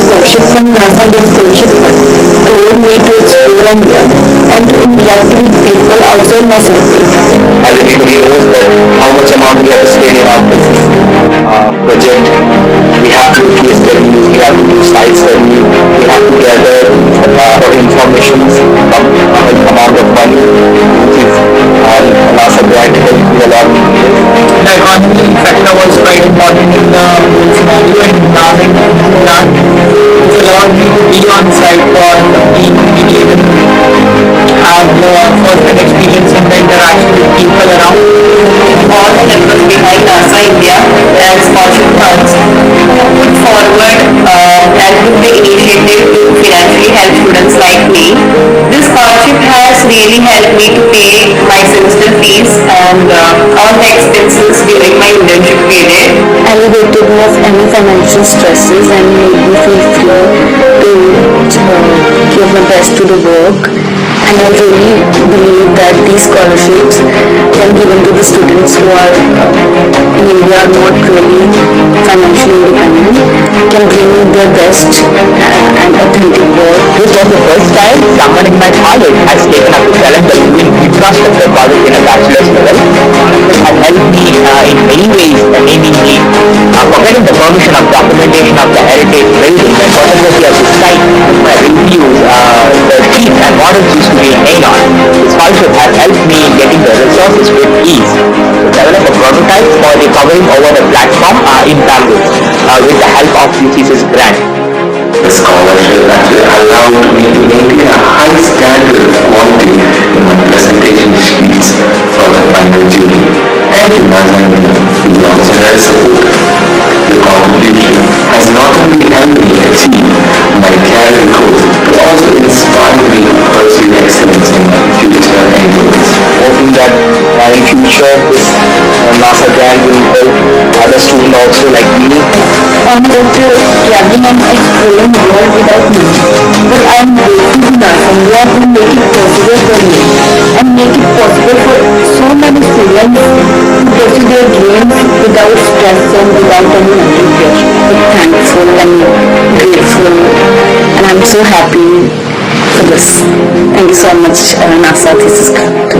[SPEAKER 6] worship from NASA dedication told me to explore and learn and to interact with people outside my circle. As everybody knows that how much amount we have to spend in our project, we have to do case studies, we have to do site studies, we have to gather information from amount of money, which is NASA grant helped me a lot. The economy factor was quite important in the whole scenario, and planning that which allowed me to be on site for being immediate and have first-hand experience in the interaction with people around. All the members behind NASA India and scholarship funds put forward and took the initiative to financially help students like me. This scholarship has really helped me to pay my semester fees and all the expenses during my internship period. Alleviated me of any financial stresses and made me feel free to give my best to the work. And I really believe that these scholarships, when given to the students who are in India not really financially independent, can bring their best and authentic work. This was the first time someone in my college has taken up the challenge of doing infrastructure project in a bachelor's level. This has helped me in many ways, namely forgetting the permission of documentation of the heritage building and photography of the site. My reviews, the teeth and models used to be made on. This scholarship has helped me in getting the resources with ease to develop a prototype for the covering over the platform in Bangalore with the help of UCC's grant. The scholarship actually allowed me to maintain a high standard of quality in my presentation sheets for the final jury. And to NASA beyond their support, the contribution has not only helped me achieve my career goals, but also inspired me to pursue excellence in my future endeavors. Hoping that in future this NASA grant will help other students also like me. I'm going to traveling and exploring the world without me. But I'm grateful to NASA India to make it possible for me and make it possible for so many students to pursue their dreams without stress and without any mental pressure. I'm thankful and grateful, and I'm so happy for this. Thank you so much, NASA Thesis Grant.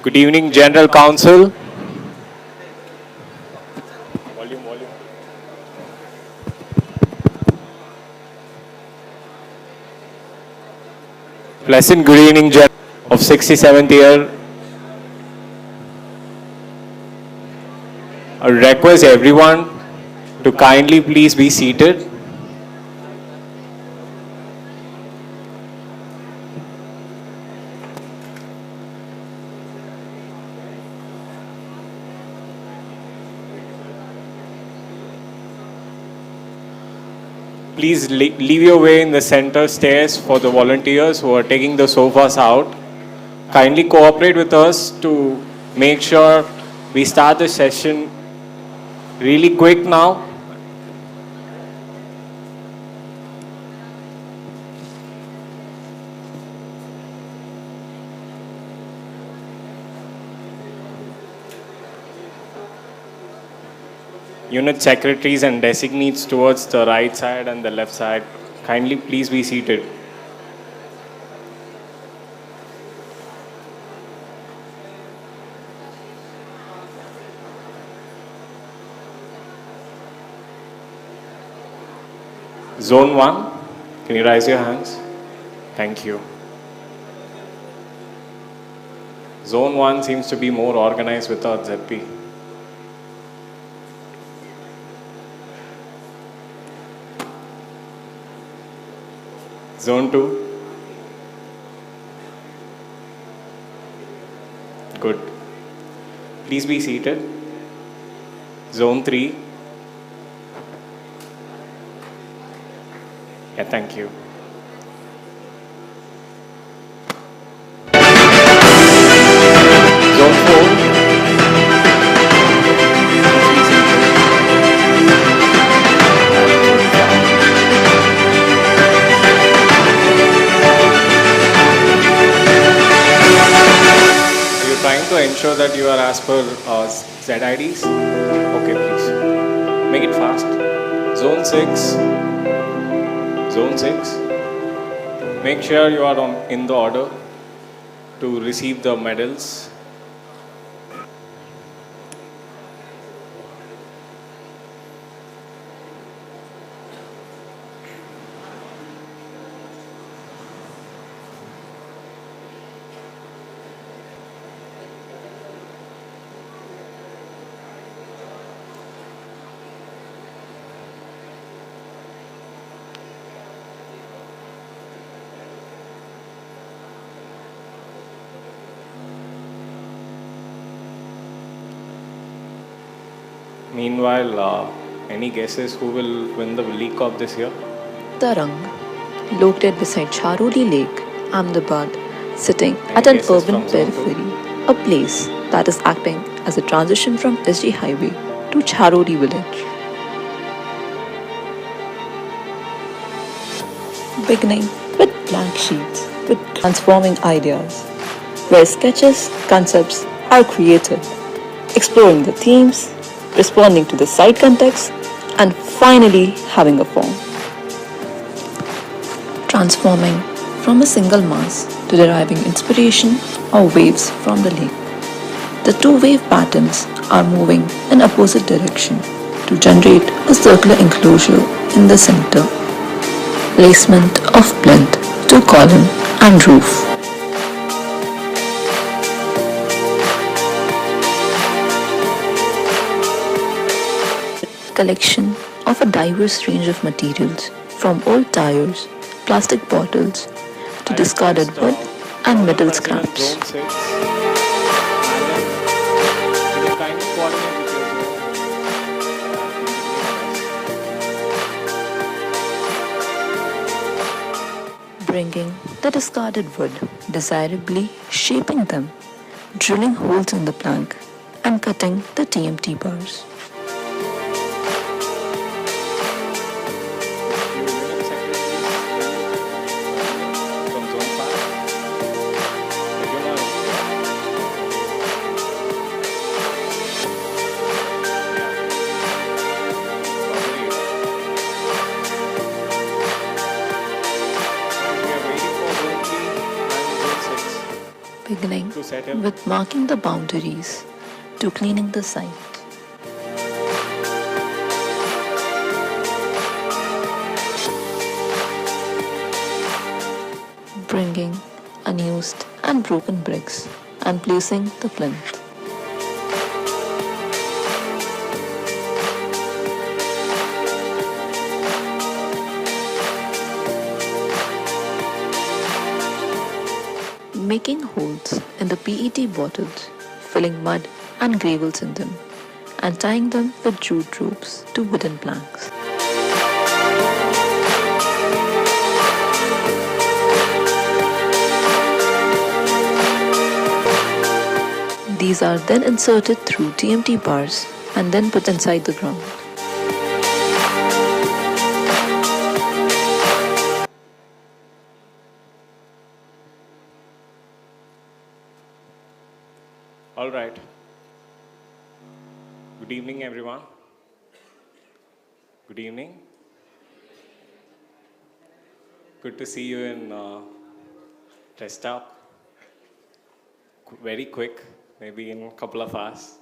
[SPEAKER 8] Good evening, General Council. Pleasant good evening, General of 67th year. I request everyone to kindly please be seated. please leave your way in the center stairs for the volunteers who are taking the sofas out. Kindly cooperate with us to make sure we start the session really quick now. Unit secretaries and designees towards the right side and the left side, kindly please be seated. Zone 1, can you raise your hands? Thank you. Zone 1 seems to be more organized without ZP. Zone 2. Good. Please be seated. Zone 3. Yeah, thank you. Zone 4. Trying to ensure that you are as per ZIDs? Okay, please. Make it fast. Zone 6. Zone 6. Make sure you are in the order to receive the medals. Meanwhile, any guesses who will win the league cup this year?
[SPEAKER 9] Tarang, located beside Charoli Lake, Ahmedabad, sitting
[SPEAKER 8] Any
[SPEAKER 9] at an
[SPEAKER 8] guesses
[SPEAKER 9] urban
[SPEAKER 8] from Zone
[SPEAKER 9] periphery, a place that is acting as a transition from SG Highway to Charoli village. Beginning with blank sheets, with transforming ideas, where sketches, concepts are created, exploring the themes, responding to the site context, and finally having a form. Transforming from a single mass to deriving inspiration or waves from the lake. The two wave patterns are moving in opposite direction to generate a circular enclosure in the center. Placement of plinth to column and roof. Collection of a diverse range of materials from old tires, plastic bottles to discarded wood and metal scraps.
[SPEAKER 8] Zone 6. Alan, will you kindly coordinate with your zone?
[SPEAKER 9] Bringing the discarded wood, desirably shaping them, drilling holes in the plank, and cutting the TMT bars.
[SPEAKER 8] From Zone 5. Regular.
[SPEAKER 9] Beginning
[SPEAKER 8] To settle.
[SPEAKER 9] with marking the boundaries to cleaning the site. Bringing unused and broken bricks and placing the plinth. Making holes in the PET bottles, filling mud and gravels in them, and tying them with jute ropes to wooden planks. These are then inserted through TMT bars and then put inside the ground.
[SPEAKER 8] All right. Good evening, everyone. Good evening. Good to see you in dressed up. Very quick, maybe in a couple of hours.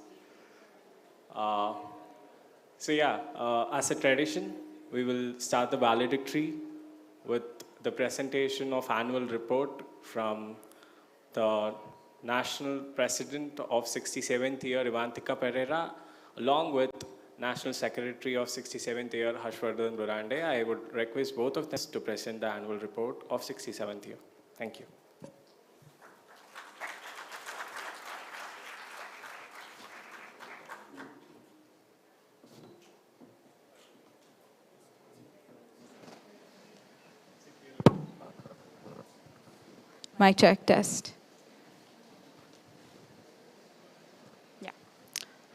[SPEAKER 8] As a tradition, we will start the valedictory with the presentation of annual report from the National President of 67th year, Ivantika Pereira, along with National Secretary of 67th year, Harshvardhan Burande. I would request both of them to present the annual report of 67th year. Thank you.
[SPEAKER 4] Mic check test.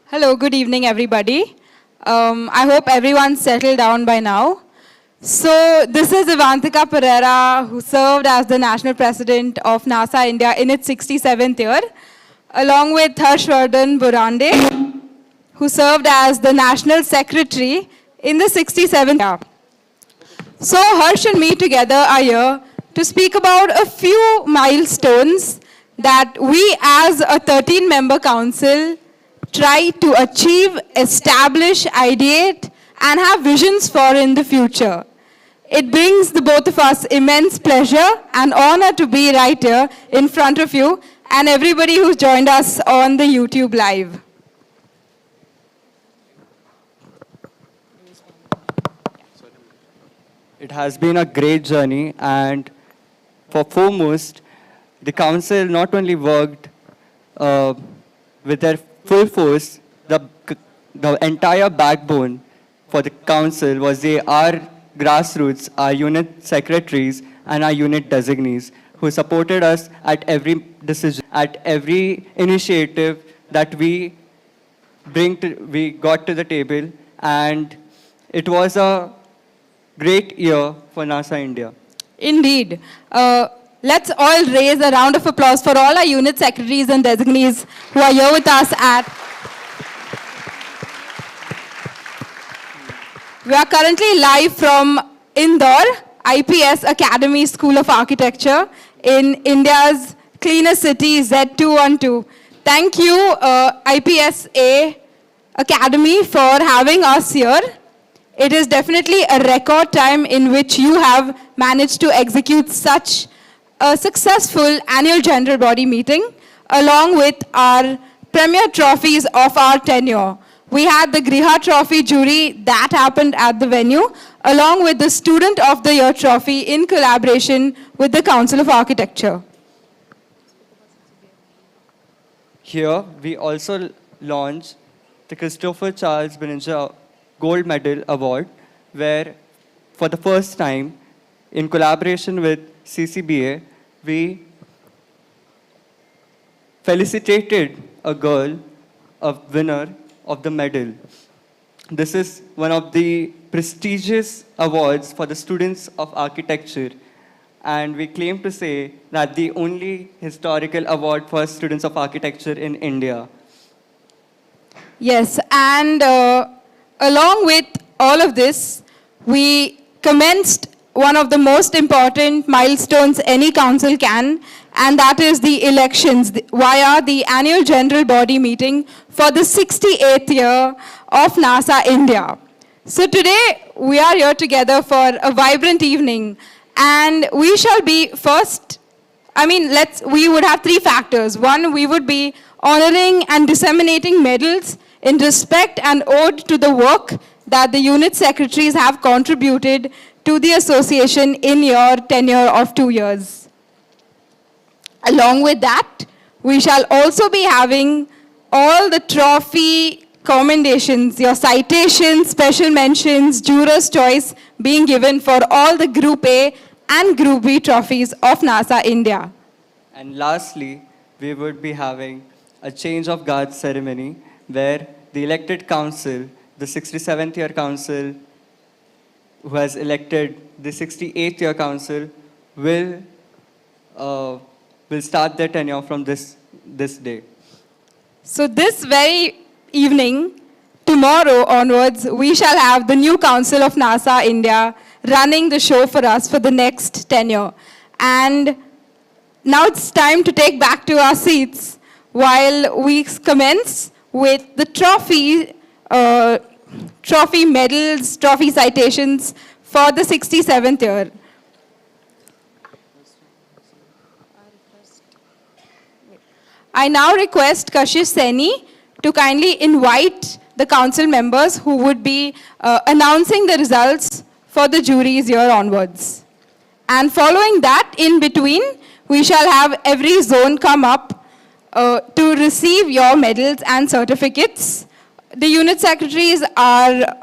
[SPEAKER 4] Hello, good evening, everybody. I hope everyone's settled down by now. So this is Ivantika Pereira, who served as the National President of NASA India in its 67th year, along with Harshvardhan Burande, who served as the National Secretary in the 67th year. So Harsh and me together are here to speak about a few milestones that we as a 13-member council try to achieve, establish, ideate, and have visions for in the future. It brings the both of us immense pleasure and honor to be right here in front of you and everybody who's joined us on the YouTube Live.
[SPEAKER 10] It has been a great journey, and for foremost, the council not only worked with their full force. The entire backbone for the council was our grassroots, our unit secretaries, and our unit designees, who supported us at every decision, at every initiative that we got to the table, and it was a great year for NASA India.
[SPEAKER 4] Indeed. Let's all raise a round of applause for all our unit secretaries and designees who are here with us at. We are currently live from Indore, IPS Academy School of Architecture in India's cleanest city, Z212. Thank you, IPSA Academy, for having us here. It is definitely a record time in which you have managed to execute such a successful annual general body meeting, along with our premier trophies of our tenure. We had the Griha Trophy jury that happened at the venue, along with the Student of the Year trophy in collaboration with the Council of Architecture.
[SPEAKER 10] Here, we also launched the Christopher Charles Benninger Gold Medal Award, where for the first time, in collaboration with CCBA, we felicitated a girl, a winner of the medal. This is one of the prestigious awards for the students of architecture, and we claim to say that the only historical award for students of architecture in India.
[SPEAKER 4] Yes, and along with all of this, we commenced one of the most important milestones any council can, and that is the elections via the annual general body meeting for the 68th year of NASA India. So today, we are here together for a vibrant evening, and we shall be first, we would have three factors. One, we would be honoring and disseminating medals in respect and ode to the work that the unit secretaries have contributed to the association in your tenure of 2 years. Along with that, we shall also be having all the trophy commendations, your citations, special mentions, juror's choice being given for all the Group A and Group B trophies of NASA India.
[SPEAKER 10] And lastly, we would be having a change of guard ceremony where the elected council, the 67th year council, who has elected the 68th year council, will uh, will start their tenure from this day.
[SPEAKER 4] So this very evening, tomorrow onwards, we shall have the new Council of NASA India running the show for us for the next tenure. And now it's time to take back to our seats while we commence with the trophy medals, trophy citations for the 67th year. I now request Kashish Seni to kindly invite the council members who would be announcing the results for the juries year onwards. And following that, in between, we shall have every zone come up to receive your medals and certificates. The unit secretaries are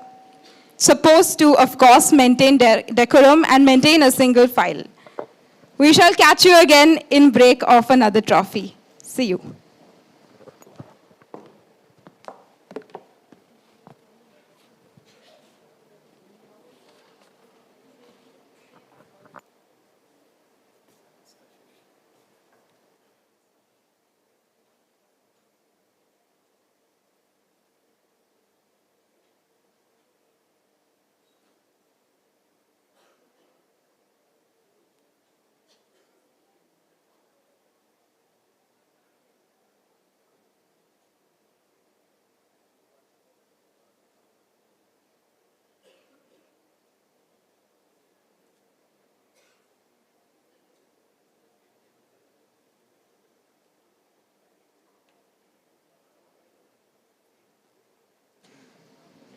[SPEAKER 4] supposed to, of course, maintain decorum and maintain a single file. We shall catch you again in break of another trophy. See you.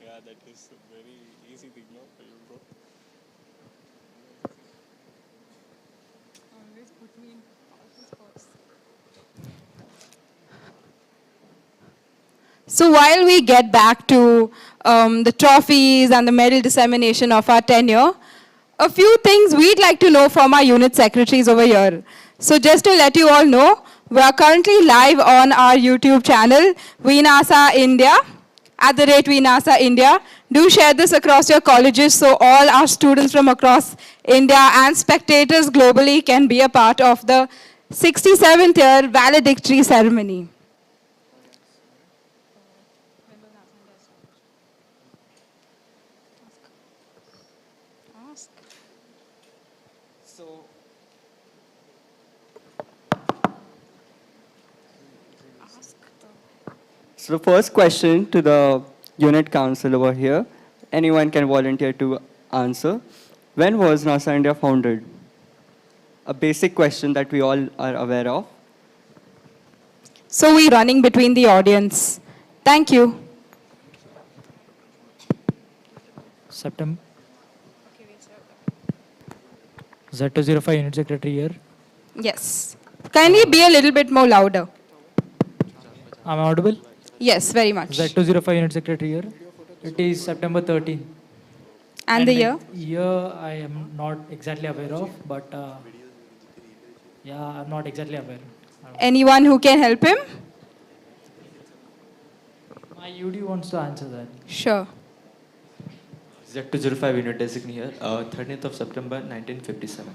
[SPEAKER 8] Yeah, that is a very easy thing, no, for you, bro. Always put me in powerful spots.
[SPEAKER 4] So while we get back to the trophies and the medal dissemination of our tenure, a few things we'd like to know from our unit secretaries over here. So just to let you all know, we are currently live on our YouTube channel, VNASA India, @VNASA India. Do share this across your colleges so all our students from across India and spectators globally can be a part of the 67th year valedictory ceremony.
[SPEAKER 10] So the first question to the unit council over here, anyone can volunteer to answer. When was NASA India founded? A basic question that we all are aware of.
[SPEAKER 4] So we're running between the audience. Thank you.
[SPEAKER 11] September. Z205 Unit Secretary here.
[SPEAKER 4] Yes. Kindly be a little bit more louder.
[SPEAKER 11] Am I audible?
[SPEAKER 4] Yes, very much.
[SPEAKER 11] Z205 Unit Secretary here. It is September 13.
[SPEAKER 4] And the year?
[SPEAKER 11] Year I am not exactly aware of, but yeah, I'm not exactly aware.
[SPEAKER 4] Anyone who can help him?
[SPEAKER 11] My UD wants to answer that.
[SPEAKER 4] Sure.
[SPEAKER 12] Z205 unit designee here, 13th of September 1957.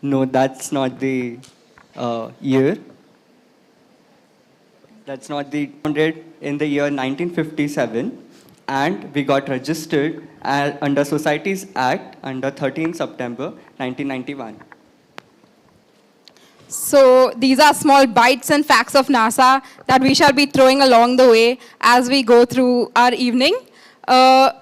[SPEAKER 10] No, that's not the year. That's not the founded in the year 1957, and we got registered under Societies Act under 13 September 1991.
[SPEAKER 4] So these are small bites and facts of NASA that we shall be throwing along the way as we go through our evening.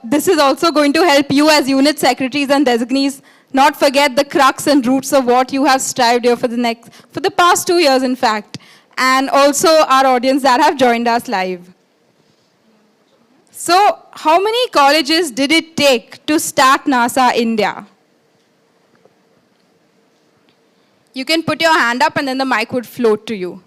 [SPEAKER 4] This is also going to help you as unit secretaries and designees not forget the crux and roots of what you have strived here for the past 2 years, in fact, and also our audience that have joined us live. So, how many colleges did it take to start NASA India? You can put your hand up and then the mic would float to you.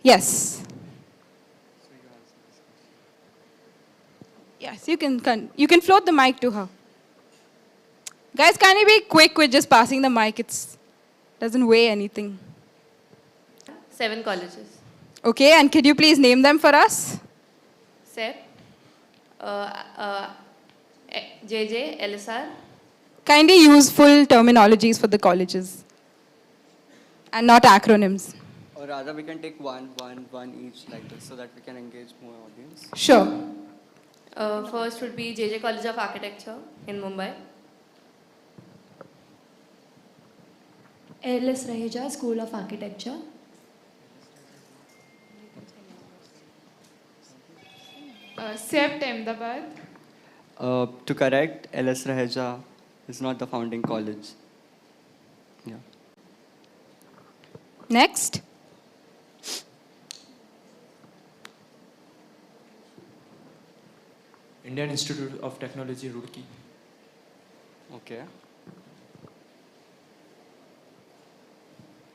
[SPEAKER 4] Yes. Yes, you can float the mic to her. Guys, can you be quick with just passing the mic? It doesn't weigh anything.
[SPEAKER 7] 7 colleges.
[SPEAKER 4] Okay, and could you please name them for us?
[SPEAKER 7] SEP, JJ, LSR.
[SPEAKER 4] Kindly use full terminologies for the colleges and not acronyms.
[SPEAKER 10] Or rather, we can take one each like this so that we can engage more audience.
[SPEAKER 4] Sure.
[SPEAKER 7] First would be JJ College of Architecture in Mumbai.
[SPEAKER 13] ALS Raheja School of Architecture.
[SPEAKER 3] SEPT Ahmedabad.
[SPEAKER 10] To correct, LS Raheja is not the founding college. Yeah.
[SPEAKER 4] Next.
[SPEAKER 12] Indian Institute of Technology, Roorkee.
[SPEAKER 10] Okay.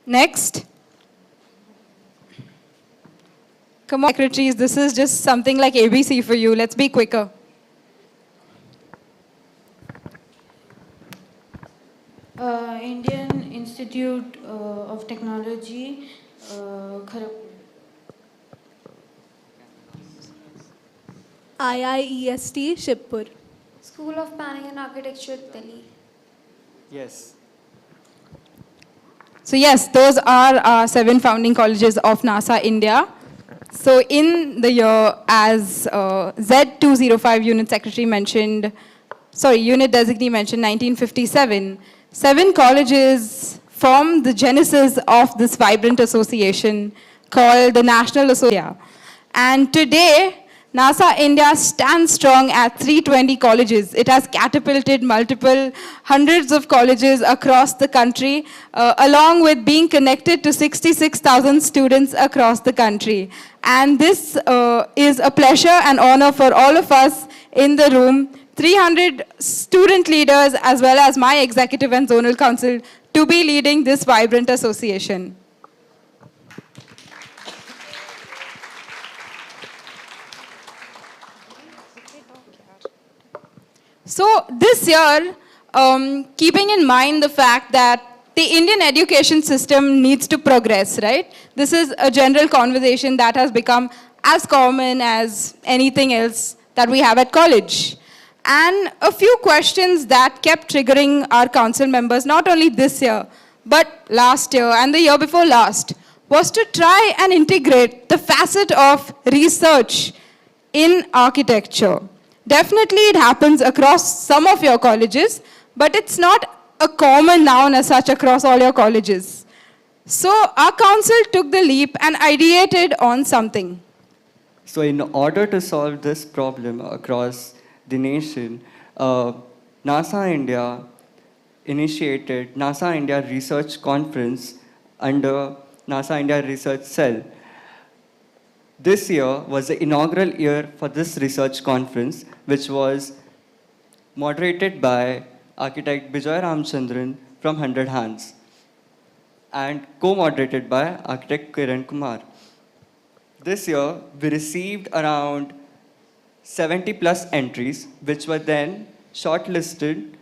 [SPEAKER 4] Next. Come on, secretaries, this is just something like ABC for you. Let's be quicker.
[SPEAKER 13] Indian Institute of Technology, Kharagpur.
[SPEAKER 3] IIEST, Shibpur.
[SPEAKER 13] School of Planning and Architecture, Delhi.
[SPEAKER 10] Yes.
[SPEAKER 4] So yes, those are our 7 founding colleges of NASA India. So in the year, as Z205 Unit Secretary mentioned, Unit Designee mentioned 1957, 7 colleges formed the genesis of this vibrant association called the National Association. And today, NASA India stands strong at 320 colleges. It has catapulted multiple hundreds of colleges across the country, along with being connected to 66,000 students across the country. And this is a pleasure and honor for all of us in the room, 300 student leaders as well as my executive and zonal council to be leading this vibrant association. So this year, keeping in mind the fact that the Indian education system needs to progress, right? This is a general conversation that has become as common as anything else that we have at college. And a few questions that kept triggering our council members, not only this year, but last year and the year before last, was to try and integrate the facet of research in architecture. Definitely it happens across some of your colleges, but it's not a common noun as such across all your colleges. So our council took the leap and ideated on something.
[SPEAKER 10] So in order to solve this problem across the nation, NASA India initiated NASA India Research Conference under NASA India Research Cell. This year was the inaugural year for this research conference, which was moderated by architect Bijoy Ramchandran from 100 Hands and co-moderated by architect Kiran Kumar. This year, we received around 70 plus entries, which were then shortlisted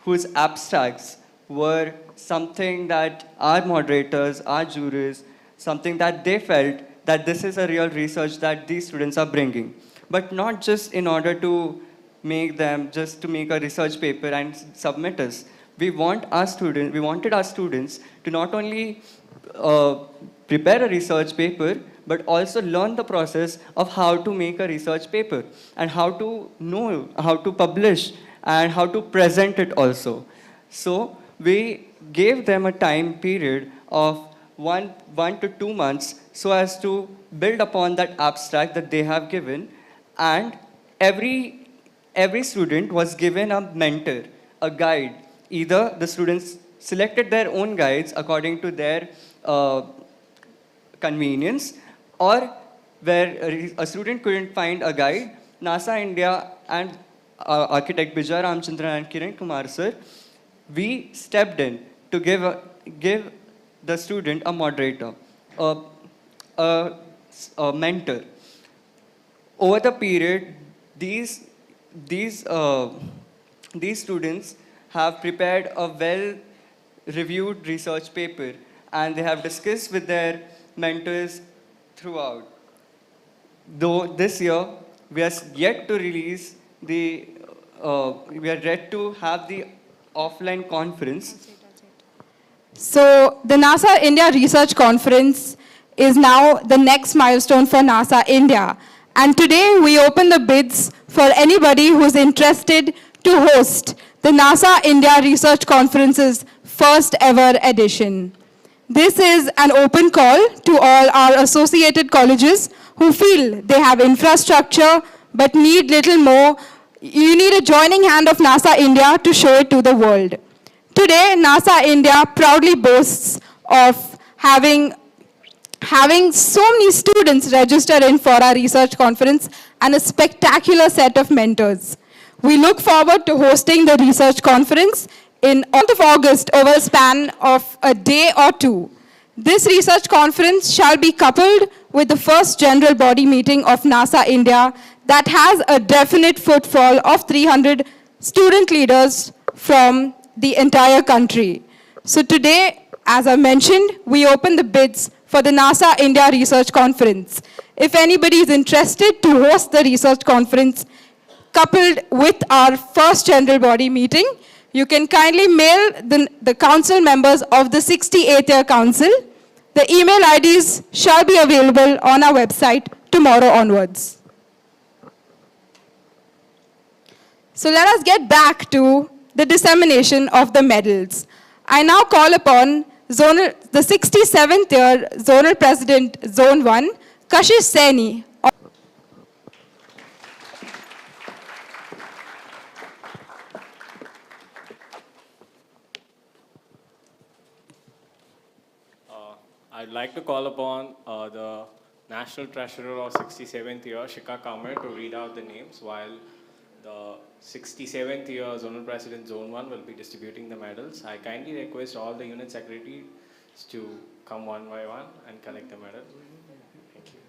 [SPEAKER 10] whose abstracts were something that our moderators, our jurors, something that they felt that this is a real research that these students are bringing. But not just in order to make them, just to make a research paper and submit us. We wanted our students to not only prepare a research paper, but also learn the process of how to make a research paper and how to know how to publish and how to present it also. So we gave them a time period of one to 2 months so as to build upon that abstract that they have given, and every student was given a mentor, a guide. Either the students selected their own guides according to their convenience, or where a student couldn't find a guide, NASA India and architect Bijoy Ramchandran and Kiran Kumar sir, we stepped in to give the student a moderator, a mentor. Over the period, these, these, uh, these students have prepared a well-reviewed research paper, and they have discussed with their mentors throughout. Though this year, we are yet to release we are yet to have the offline conference.
[SPEAKER 4] So the NASA India Research Conference is now the next milestone for NASA India. And today we open the bids for anybody who's interested to host the NASA India Research Conference's first ever edition. This is an open call to all our associated colleges who feel they have infrastructure but need little more. You need a joining hand of NASA India to show it to the world. Today, NASA India proudly boasts of having so many students register in for our research conference and a spectacular set of mentors. We look forward to hosting the research conference in month of August over a span of a day or two. This research conference shall be coupled with the first general body meeting of NASA India that has a definite footfall of 300 student leaders from the entire country. So today, as I mentioned, we open the bids for the NASA India Research Conference. If anybody is interested to host the research conference coupled with our first general body meeting, you can kindly mail the council members of the 68th year council. The email IDs shall be available on our website tomorrow onwards. So let us get back to the dissemination of the medals. I now call upon the 67th year Zonal President, Zone 1, Kashish Saini.
[SPEAKER 8] I'd like to call upon the National Treasurer of 67th year, Shika Kamer, to read out the names while the 67th year Zonal President Zone 1 will be distributing the medals. I kindly request all the unit secretaries to come one by one and collect the medal. Thank you.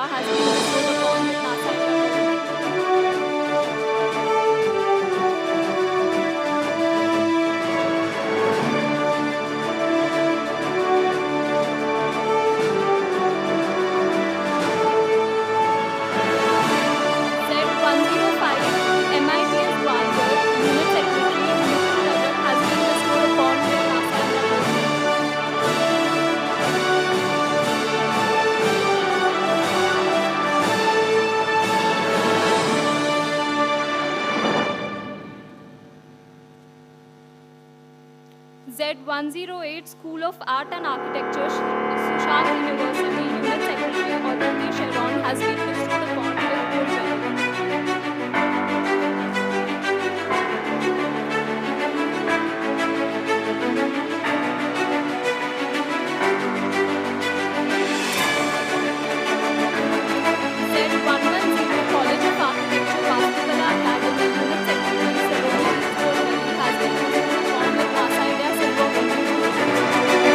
[SPEAKER 3] has been bestowed upon with NASA India. Z105 MITS Gwalior Unit Secretary Mukul Rajat has been bestowed upon with NASA India. Z108 School of Art and Architecture Sushant University Unit Secretary Audrey Sharon has been bestowed upon with gold medal. Z110 College of Architecture Vastukala Academy Unit Secretary Ceremony gold medal has been bestowed upon with NASA India silver medal.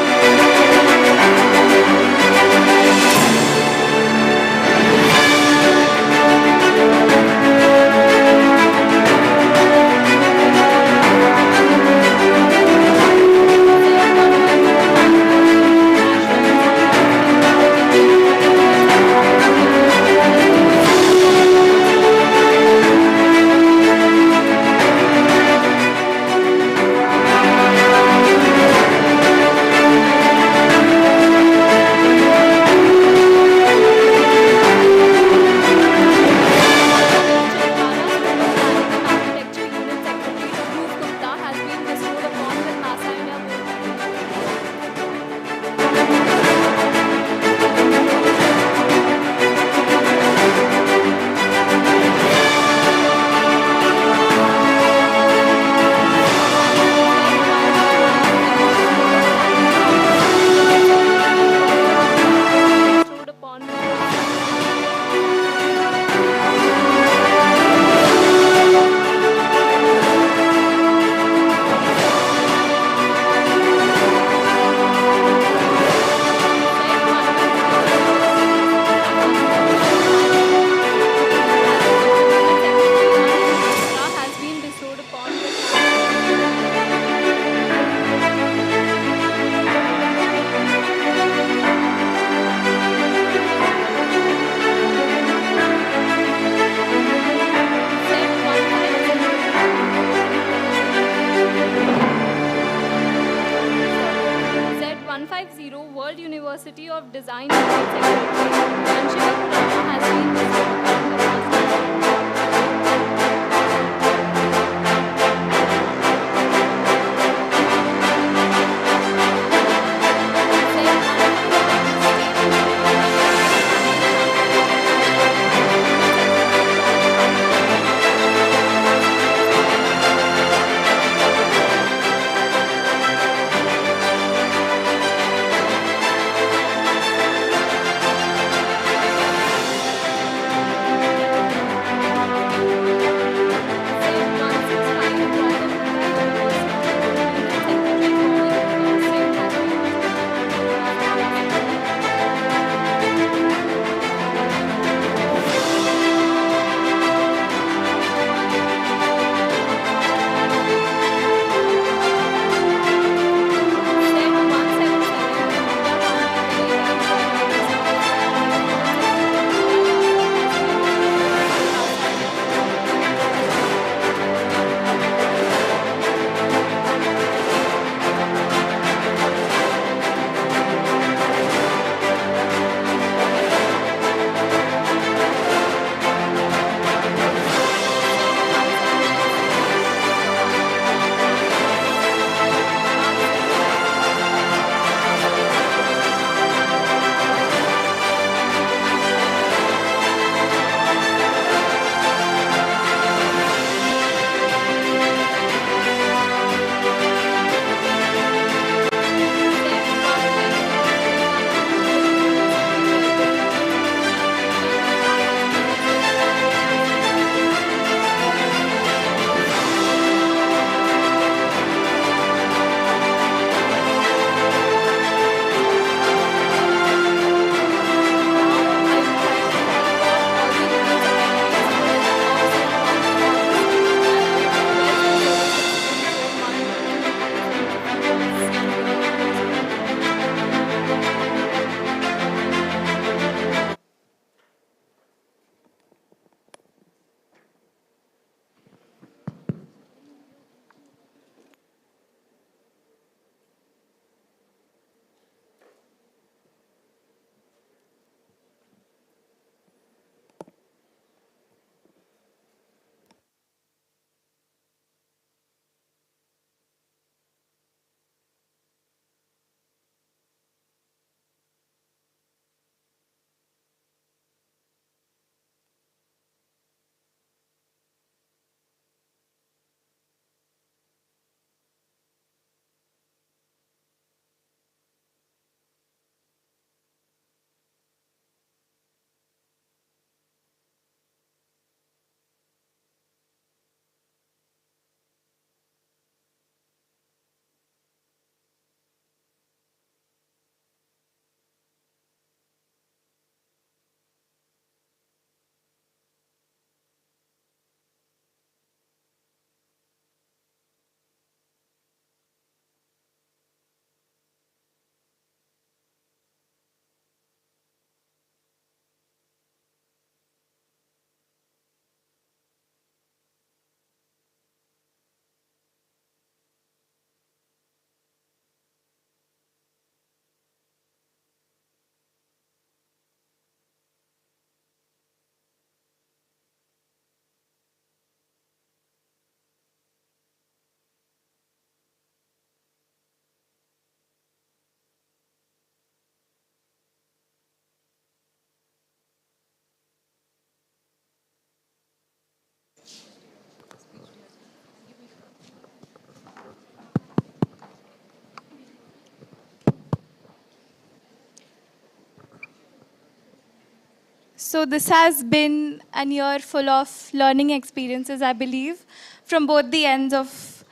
[SPEAKER 3] So this has been a year full of learning experiences, I believe, from both the ends of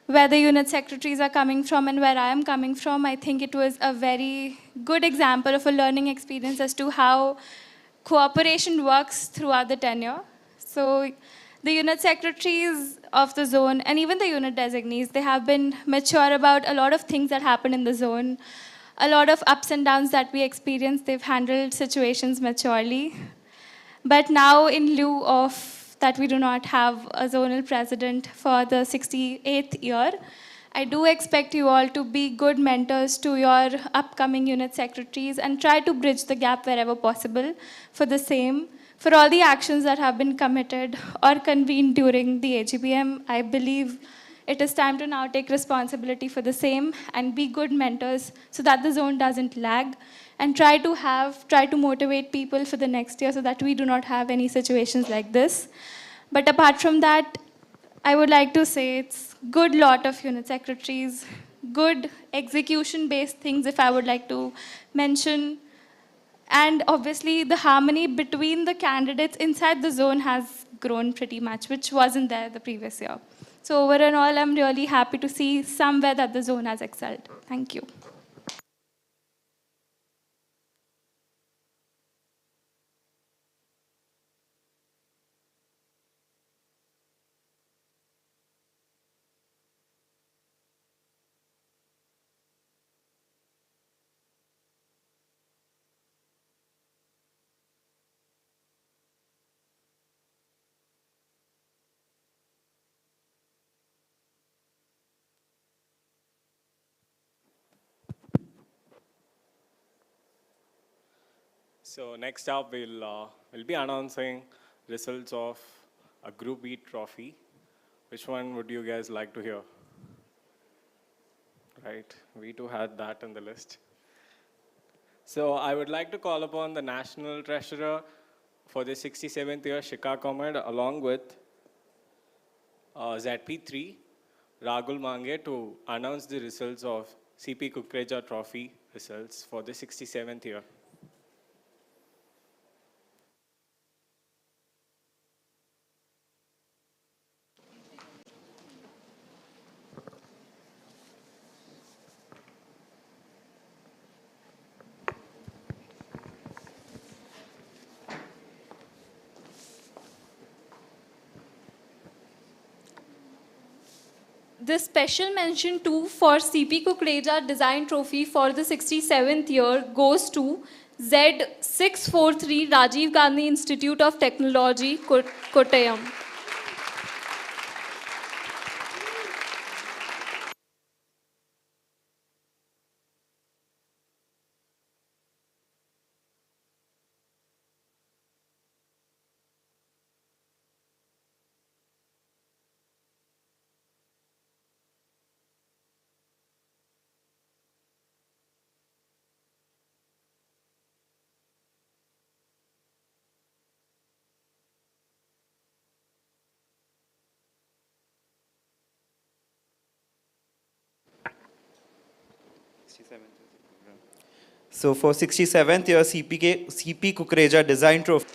[SPEAKER 3] where the unit secretaries are coming from and where I am coming from. I think it was a very good example of a learning experience as to how cooperation works throughout the tenure. So the unit secretaries of the zone and even the unit designees, they have been mature about a lot of things that happen in the zone, a lot of ups and downs that we experience. They've handled situations maturely. But now, in lieu of that, we do not have a zonal president for the 68th year. I do expect you all to be good mentors to your upcoming unit secretaries and try to bridge the gap wherever possible for the same. For all the actions that have been committed or convened during the AGBM, I believe it is time to now take responsibility for the same and be good mentors so that the zone doesn't lag, and try to motivate people for the next year so that we do not have any situations like this. But apart from that, I would like to say it's good lot of unit secretaries, good execution-based things if I would like to mention. And obviously the harmony between the candidates inside the zone has grown pretty much, which wasn't there the previous year. So overall, I'm really happy to see somewhere that the zone has excelled. Thank you.
[SPEAKER 8] So next up, we'll be announcing results of a Group B trophy. Which one would you guys like to hear? Right, we too had that in the list. So I would like to call upon the National Treasurer for the 67th year, Shikha Ahmed, along with ZP3, Ragul Mange, to announce the results of CP Kukreja Trophy results for the 67th year.
[SPEAKER 14] This special mention too for CP Kukreja Design Trophy for the 67th year goes to Z643 Rajiv Gandhi Institute of Technology, Kottayam.
[SPEAKER 15] So for 67th year CP Kukreja Design Trophy.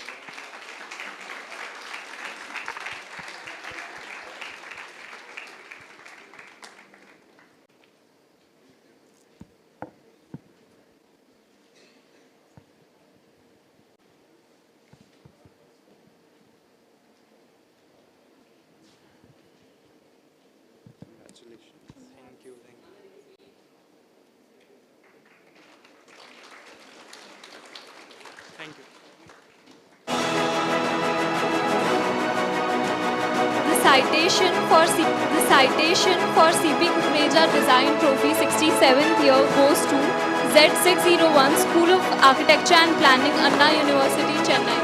[SPEAKER 14] The citation for CP Kukreja Design Trophy 67th year goes to Z601 School of Architecture and Planning, Anna University, Chennai.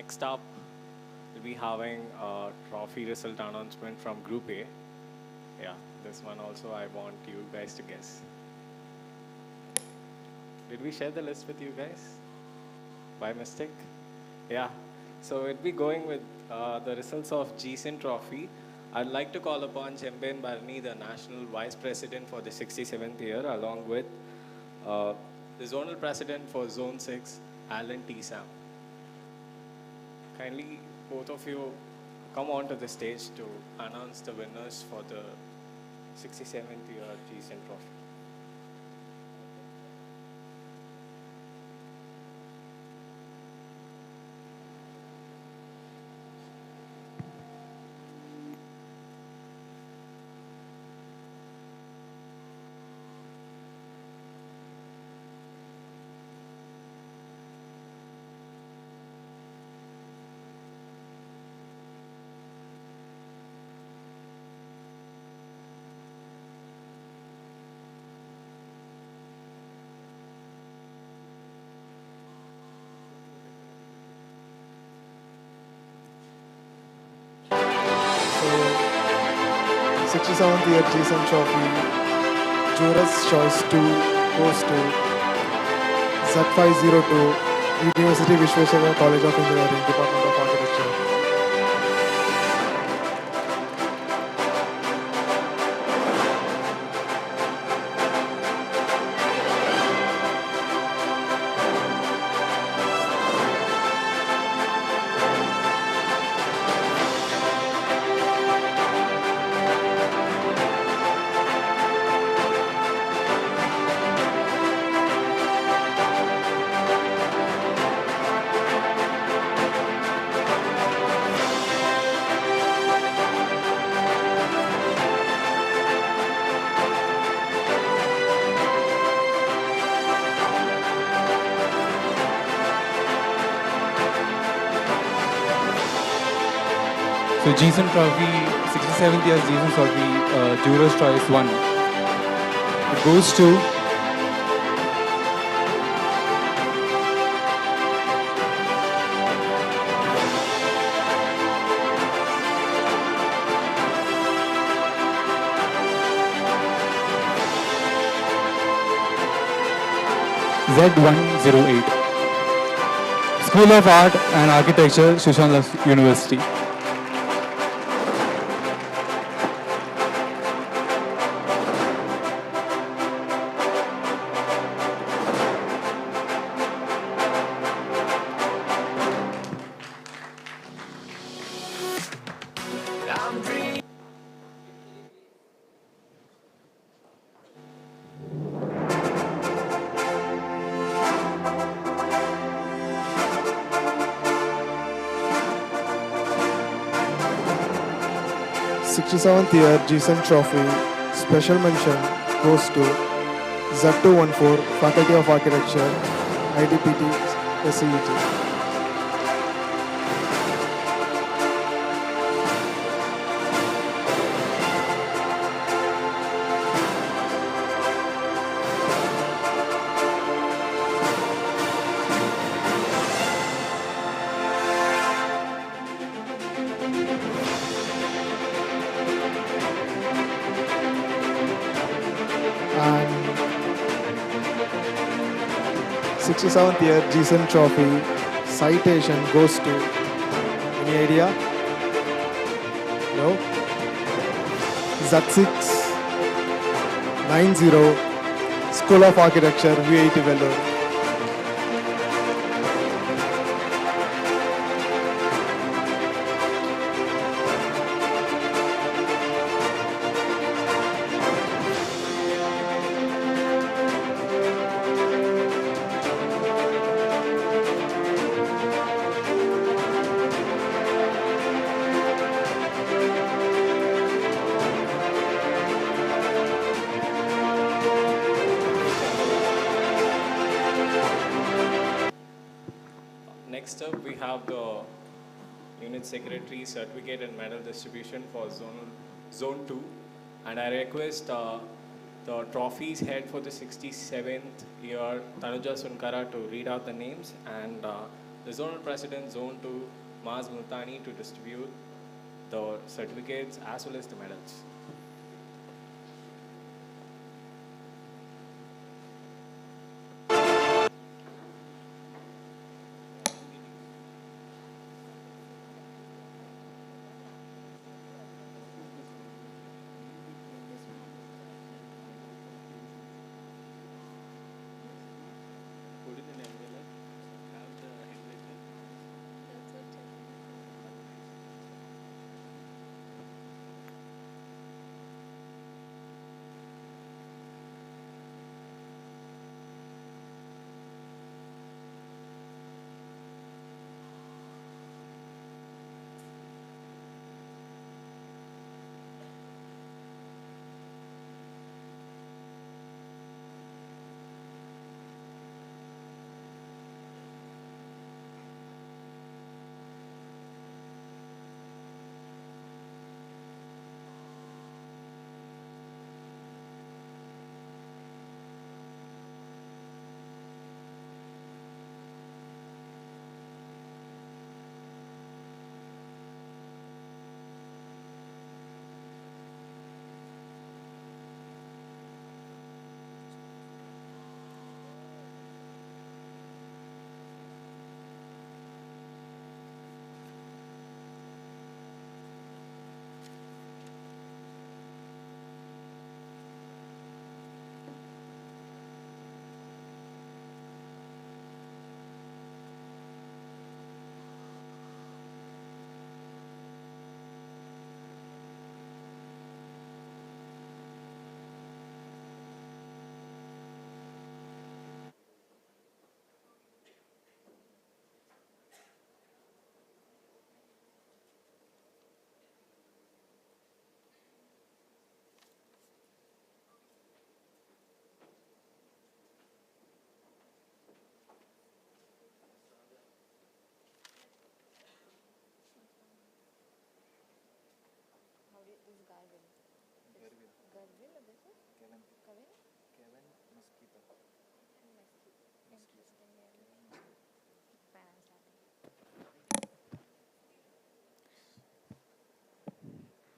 [SPEAKER 8] Next up, we'll be having a trophy result announcement from Group A. Yeah, this one also I want you guys to guess. Did we share the list with you guys? By mistake? Yeah. So we'll be going with the results of GSIN Trophy. I'd like to call upon Jemben Barni, the National Vice President for the 67th year, along with the Zonal President for Zone 6, Alan T. Sam. Kindly, both of you come onto the stage to announce the winners for the 67th year GSIN Trophy.
[SPEAKER 16] So, 67th year GSIN Trophy, Jurors Choice 2 goes to Z502, University Vishweshwara College of Engineering, Department of Architecture.
[SPEAKER 17] So GSIN Trophy, 67th year GSIN Trophy, Jurors Choice 1. It goes to Z108. School of Art and Architecture, Shushanla University.
[SPEAKER 16] th year GSIN Trophy, special mention goes to Z214, Faculty of Architecture, IDPT, SCET. And 67th year GSIN Trophy citation goes to, any idea? No? Z690, School of Architecture, VIT Vellore.
[SPEAKER 8] Next up, we have the Unit Secretary Certificate and Medal Distribution for Zone 2. And I request the trophies head for the 67th year, Tanuja Sunkara, to read out the names and the Zonal President, Zone 2, Maz Multani, to distribute the certificates as well as the medals.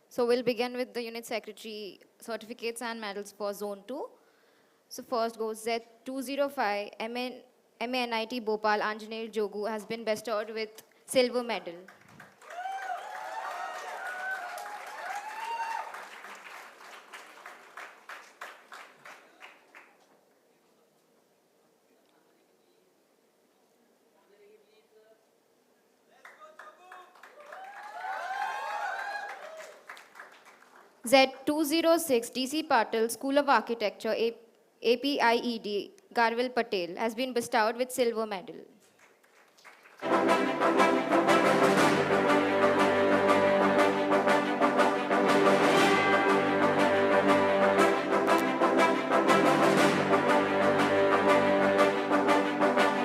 [SPEAKER 18] So we'll begin with the unit secretary certificates and medals for zone 2. So first goes Z205 MANIT Bhopal Anjanil Jogu has been bestowed with silver medal. Z206 DC Patil School of Architecture APIED Garvil Patel has been bestowed with silver medal.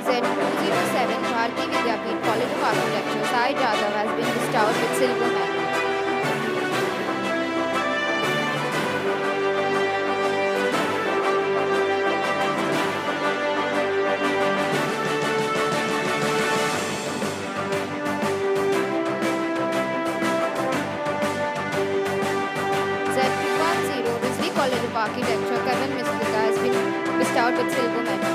[SPEAKER 18] Z207 Bharati Vidyapeeth College of Architecture Sai Jadhav has been bestowed with silver medal. College of Architecture, Kevin Mistika has been bestowed with silver medal.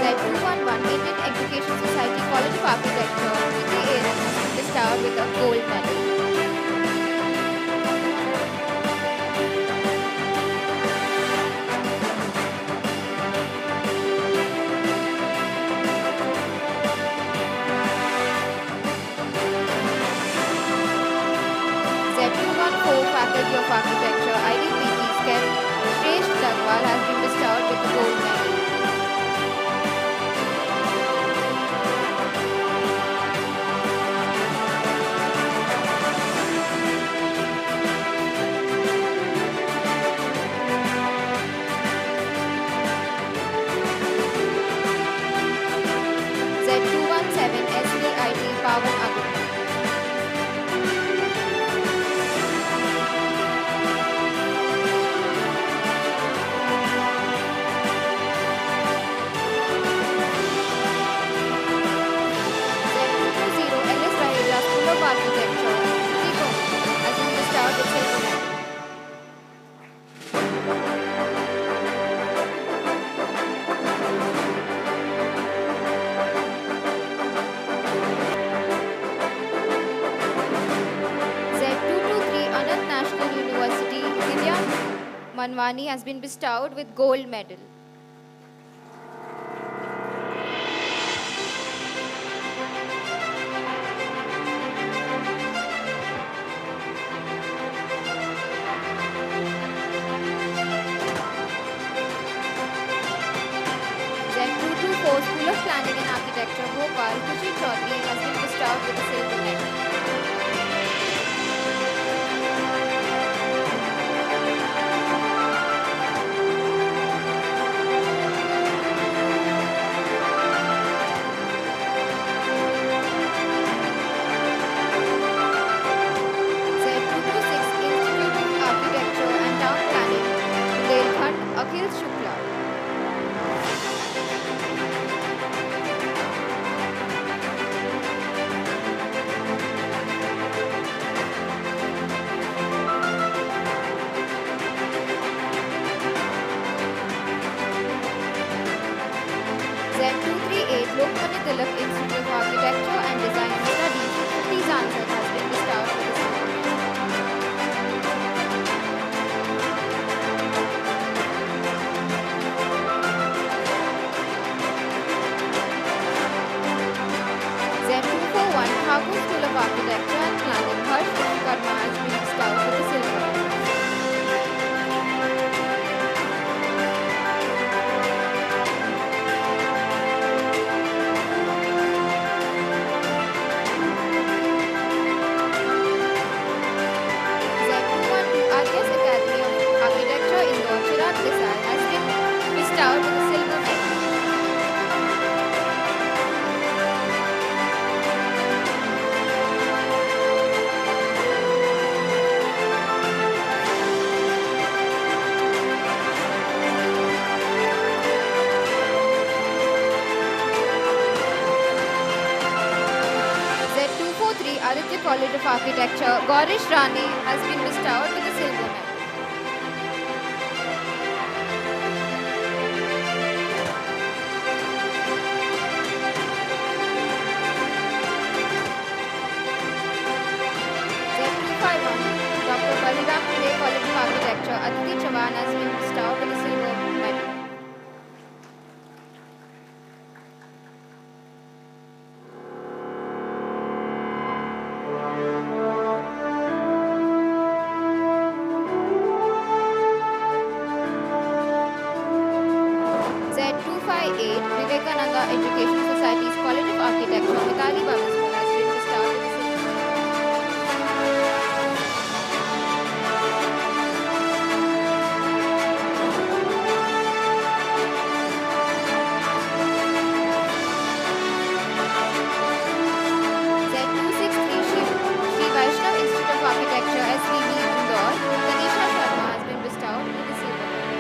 [SPEAKER 18] Z211 Indian Education Society College of Architecture, PKA has been bestowed with a gold medal. Faculty of Architecture, IDPT's Shresh Dagwal has been bestowed with the gold medal. Pawan Agam. Z220 LS Raheja School of Architecture, Tikon, has been bestowed with silver medal. Z223 Anant National University, Divya Manwani has been bestowed with gold medal. Z224 School of Planning and Architecture, Bhopal, Khushi Chaudhary has been bestowed with a silver medal. Z226 Institute of Architecture and Town Planning, Bundelkhand, Akhil Shukla. Z238 Lokmanya Tilak Institute of Architecture and Design Studies, Shruti Zansad has been bestowed with a silver medal. Z241 Thakur School of Architecture and Planning, Harsh Vishwakarma has been bestowed with a silver medal. Z212 RS Academy of Architecture, Indore, Chirag Desai has been bestowed with a silver medal. Z243 Aditya College of Architecture, Gaurish Rane has been bestowed with a silver medal. Z251 Dr. Baliram Pillai College of Architecture, Aditi Chavan has been bestowed with a silver medal. Z258 Vivekananda Education Society's College of Architecture, Mitali Babaswal has been bestowed with a silver medal. Z263 Shri Vaishnav Institute of Architecture, SVB, Indore, Tanisha Sharma has been bestowed with a silver medal.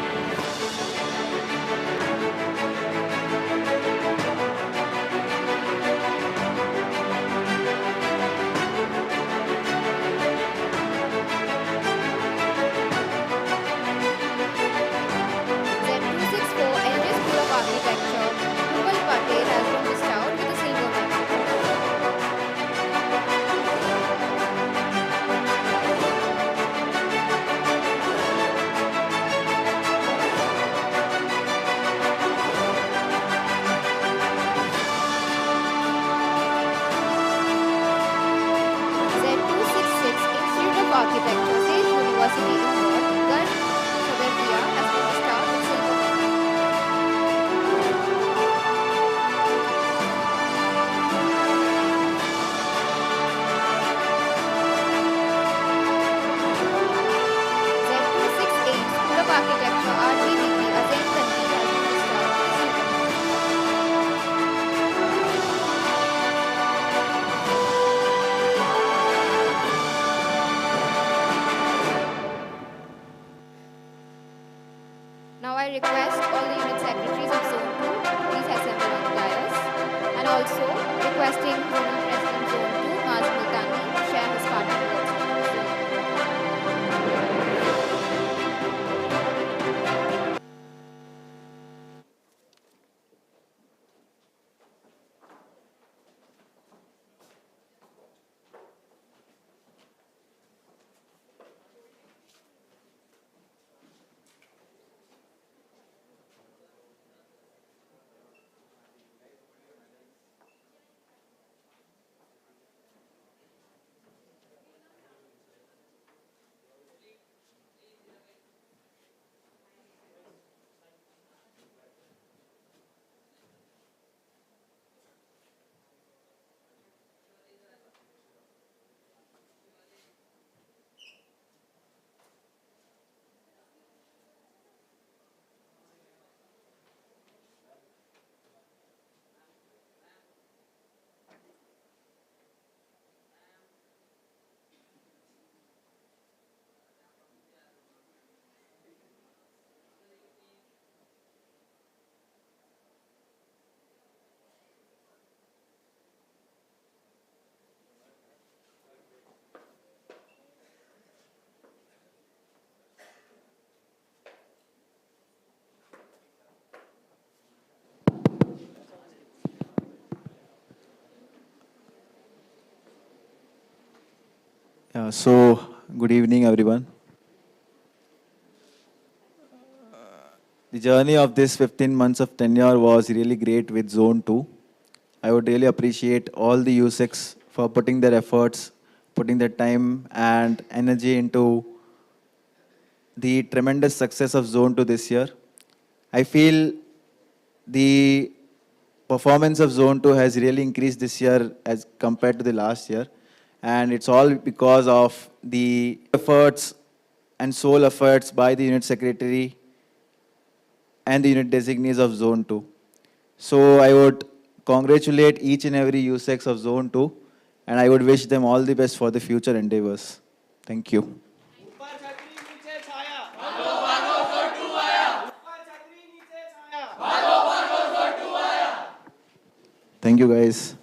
[SPEAKER 19] Good evening, everyone. The journey of this 15 months of tenure was really great with Zone 2. I would really appreciate all the USECs for putting their efforts, putting their time and energy into the tremendous success of Zone 2 this year. I feel the performance of Zone 2 has really increased this year as compared to the last year. And it's all because of the efforts and sole efforts by the unit secretary and the unit designees of Zone 2. So I would congratulate each and every USEX of Zone 2, and I would wish them all the best for the future endeavors. Thank you. Thank you, guys.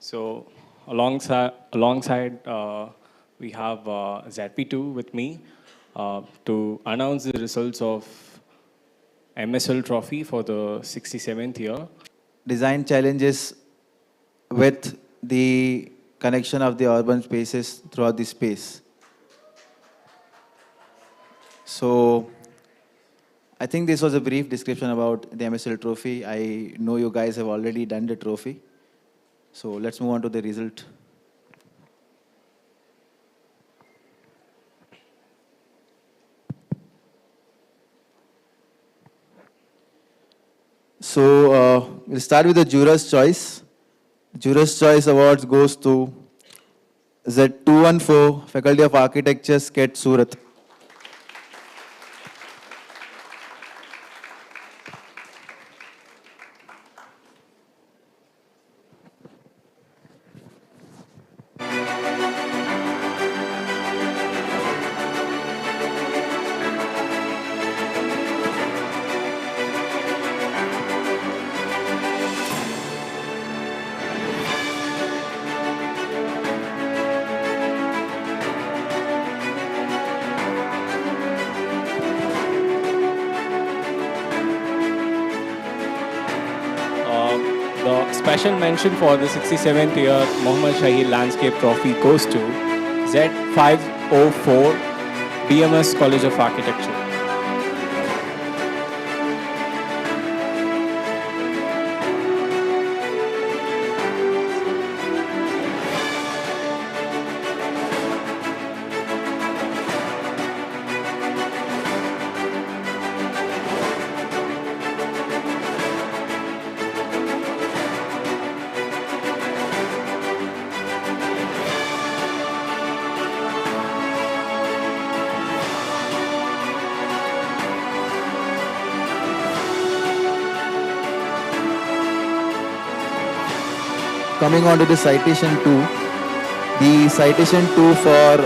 [SPEAKER 8] So alongside we have ZP2 with me to announce the results of MSL Trophy for the 67th year.
[SPEAKER 19] Design challenges with the connection of the urban spaces throughout the space. So I think this was a brief description about the MSL Trophy. I know you guys have already done the trophy. So let's move on to the result. So we'll start with the Juror's Choice. Juror's Choice Awards goes to Z214, Faculty of Architecture, SCET, Surat.
[SPEAKER 8] The special mention for the 67th year Mohammad Shahid Landscape Trophy goes to Z504 BMS College of Architecture.
[SPEAKER 19] Coming on to the citation 2. The citation 2 for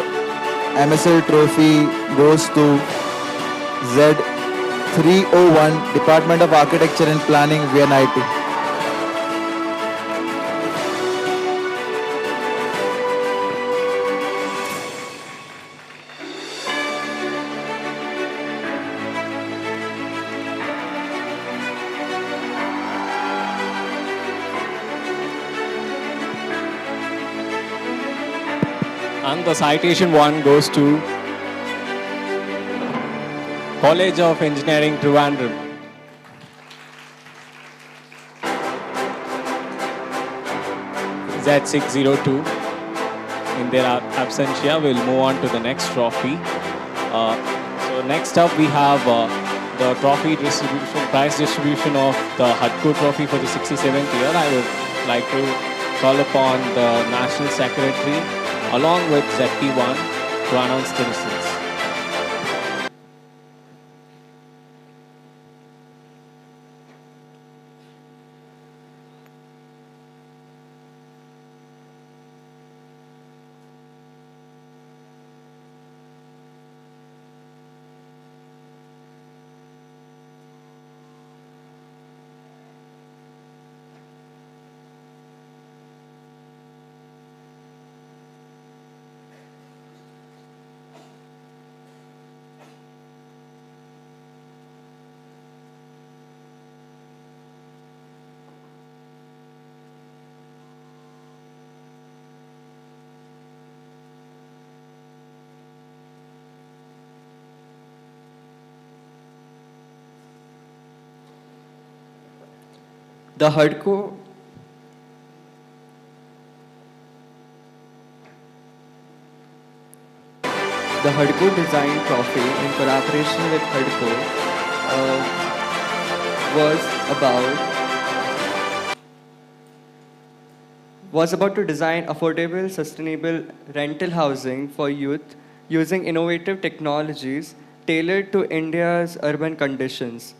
[SPEAKER 19] MSL Trophy goes to Z301, Department of Architecture and Planning, VNIT.
[SPEAKER 8] And the citation 1 goes to College of Engineering, Trivandrum. Z602. In their absentia, we'll move on to the next trophy. So next up we have the trophy distribution, prize distribution of the Hudko Trophy for the 67th year. I would like to call upon the National Secretary along with ZP1 to announce the results.
[SPEAKER 10] The Hudko Design Trophy in collaboration with Hudko was about to design affordable, sustainable rental housing for youth using innovative technologies tailored to India's urban conditions.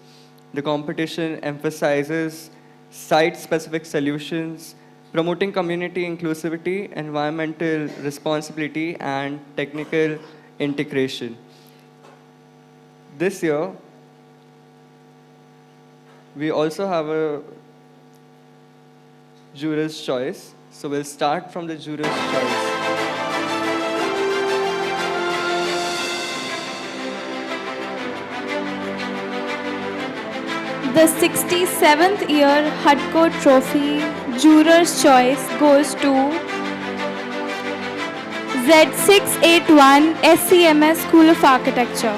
[SPEAKER 10] The competition emphasizes site-specific solutions, promoting community inclusivity, environmental responsibility, and technical integration. This year, we also have a juror's choice. So we'll start from the juror's choice.
[SPEAKER 3] The 67th year Hudko Trophy Juror's Choice goes to Z681 SCMS School of Architecture.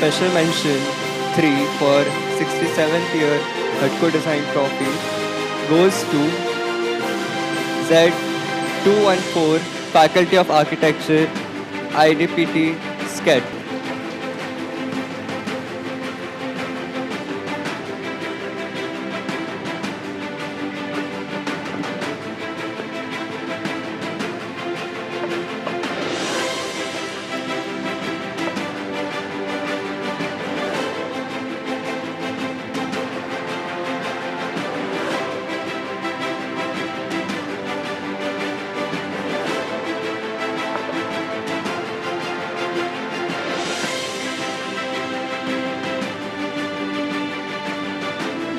[SPEAKER 10] Special mention 3 for 67th year Hudko Design Trophy goes to Z214 Faculty of Architecture IDPT SCET.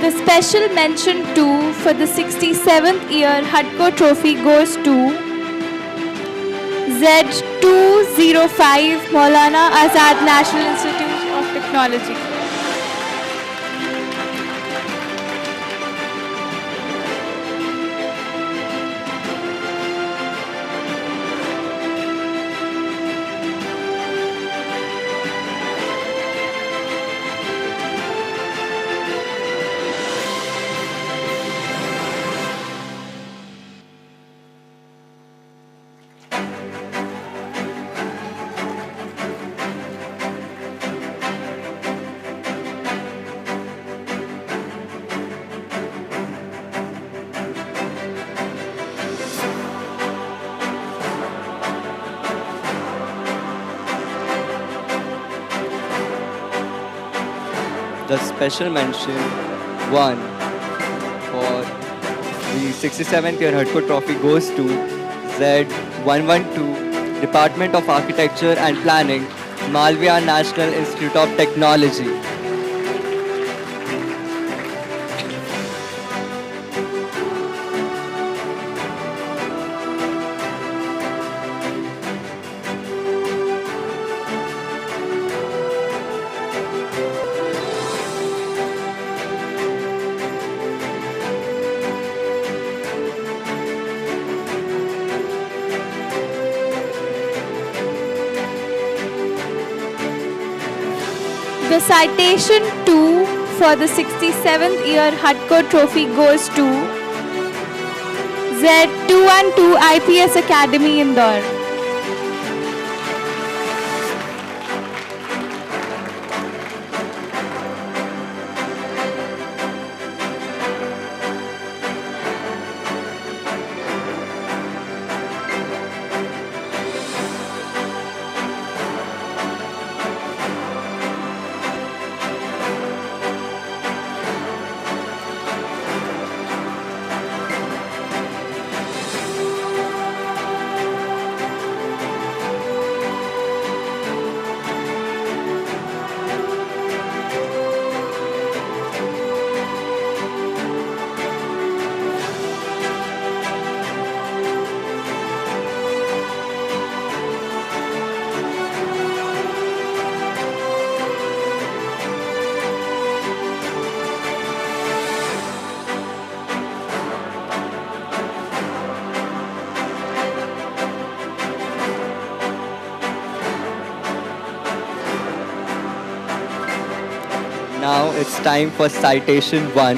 [SPEAKER 3] The special mention 2 for the 67th year Hudko Trophy goes to Z205 Maulana Azad National Institute of Technology.
[SPEAKER 10] The special mention 1 for the 67th year Hudko Trophy goes to Z112, Department of Architecture and Planning, Malviya National Institute of Technology.
[SPEAKER 3] The citation 2 for the 67th year Hudko Trophy goes to Z212 IPS Academy, Indore.
[SPEAKER 10] Now it's time for citation 1.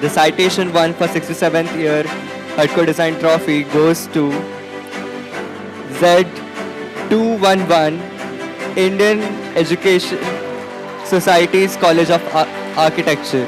[SPEAKER 10] The citation 1 for 67th year Hudko Design Trophy goes to Z211, Indian Education Society's College of Architecture.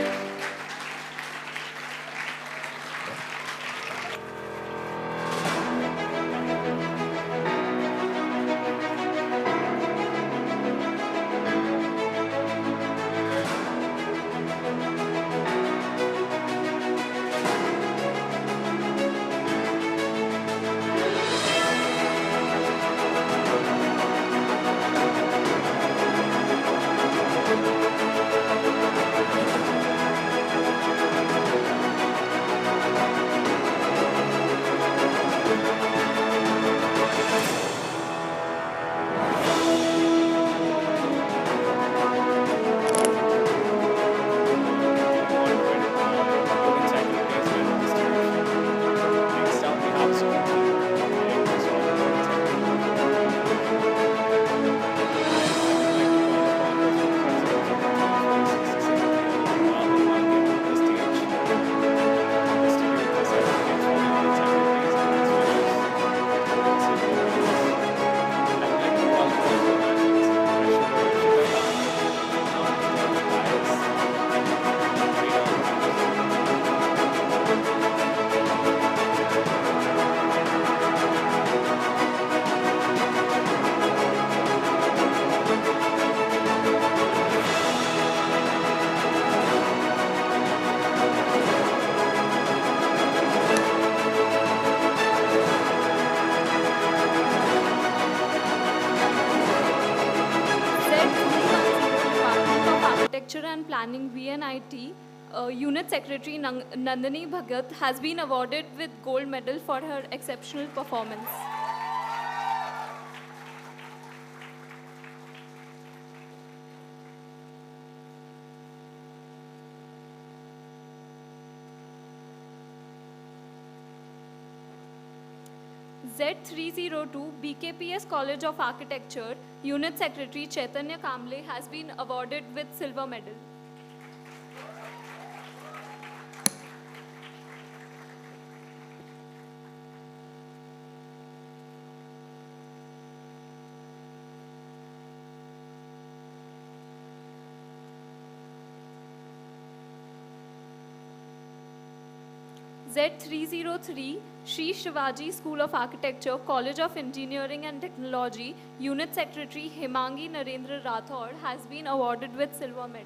[SPEAKER 14] Architecture and Planning VNIT, Unit Secretary Nandini Bhagat has been awarded with gold medal for her exceptional performance. Z302 BKPS College of Architecture, Unit Secretary Chaitanya Kamble has been awarded with silver medal. Z303 Shri Shivaji School of Architecture, College of Engineering and Technology, Unit Secretary Himangi Narendra Rathod has been awarded with silver medal.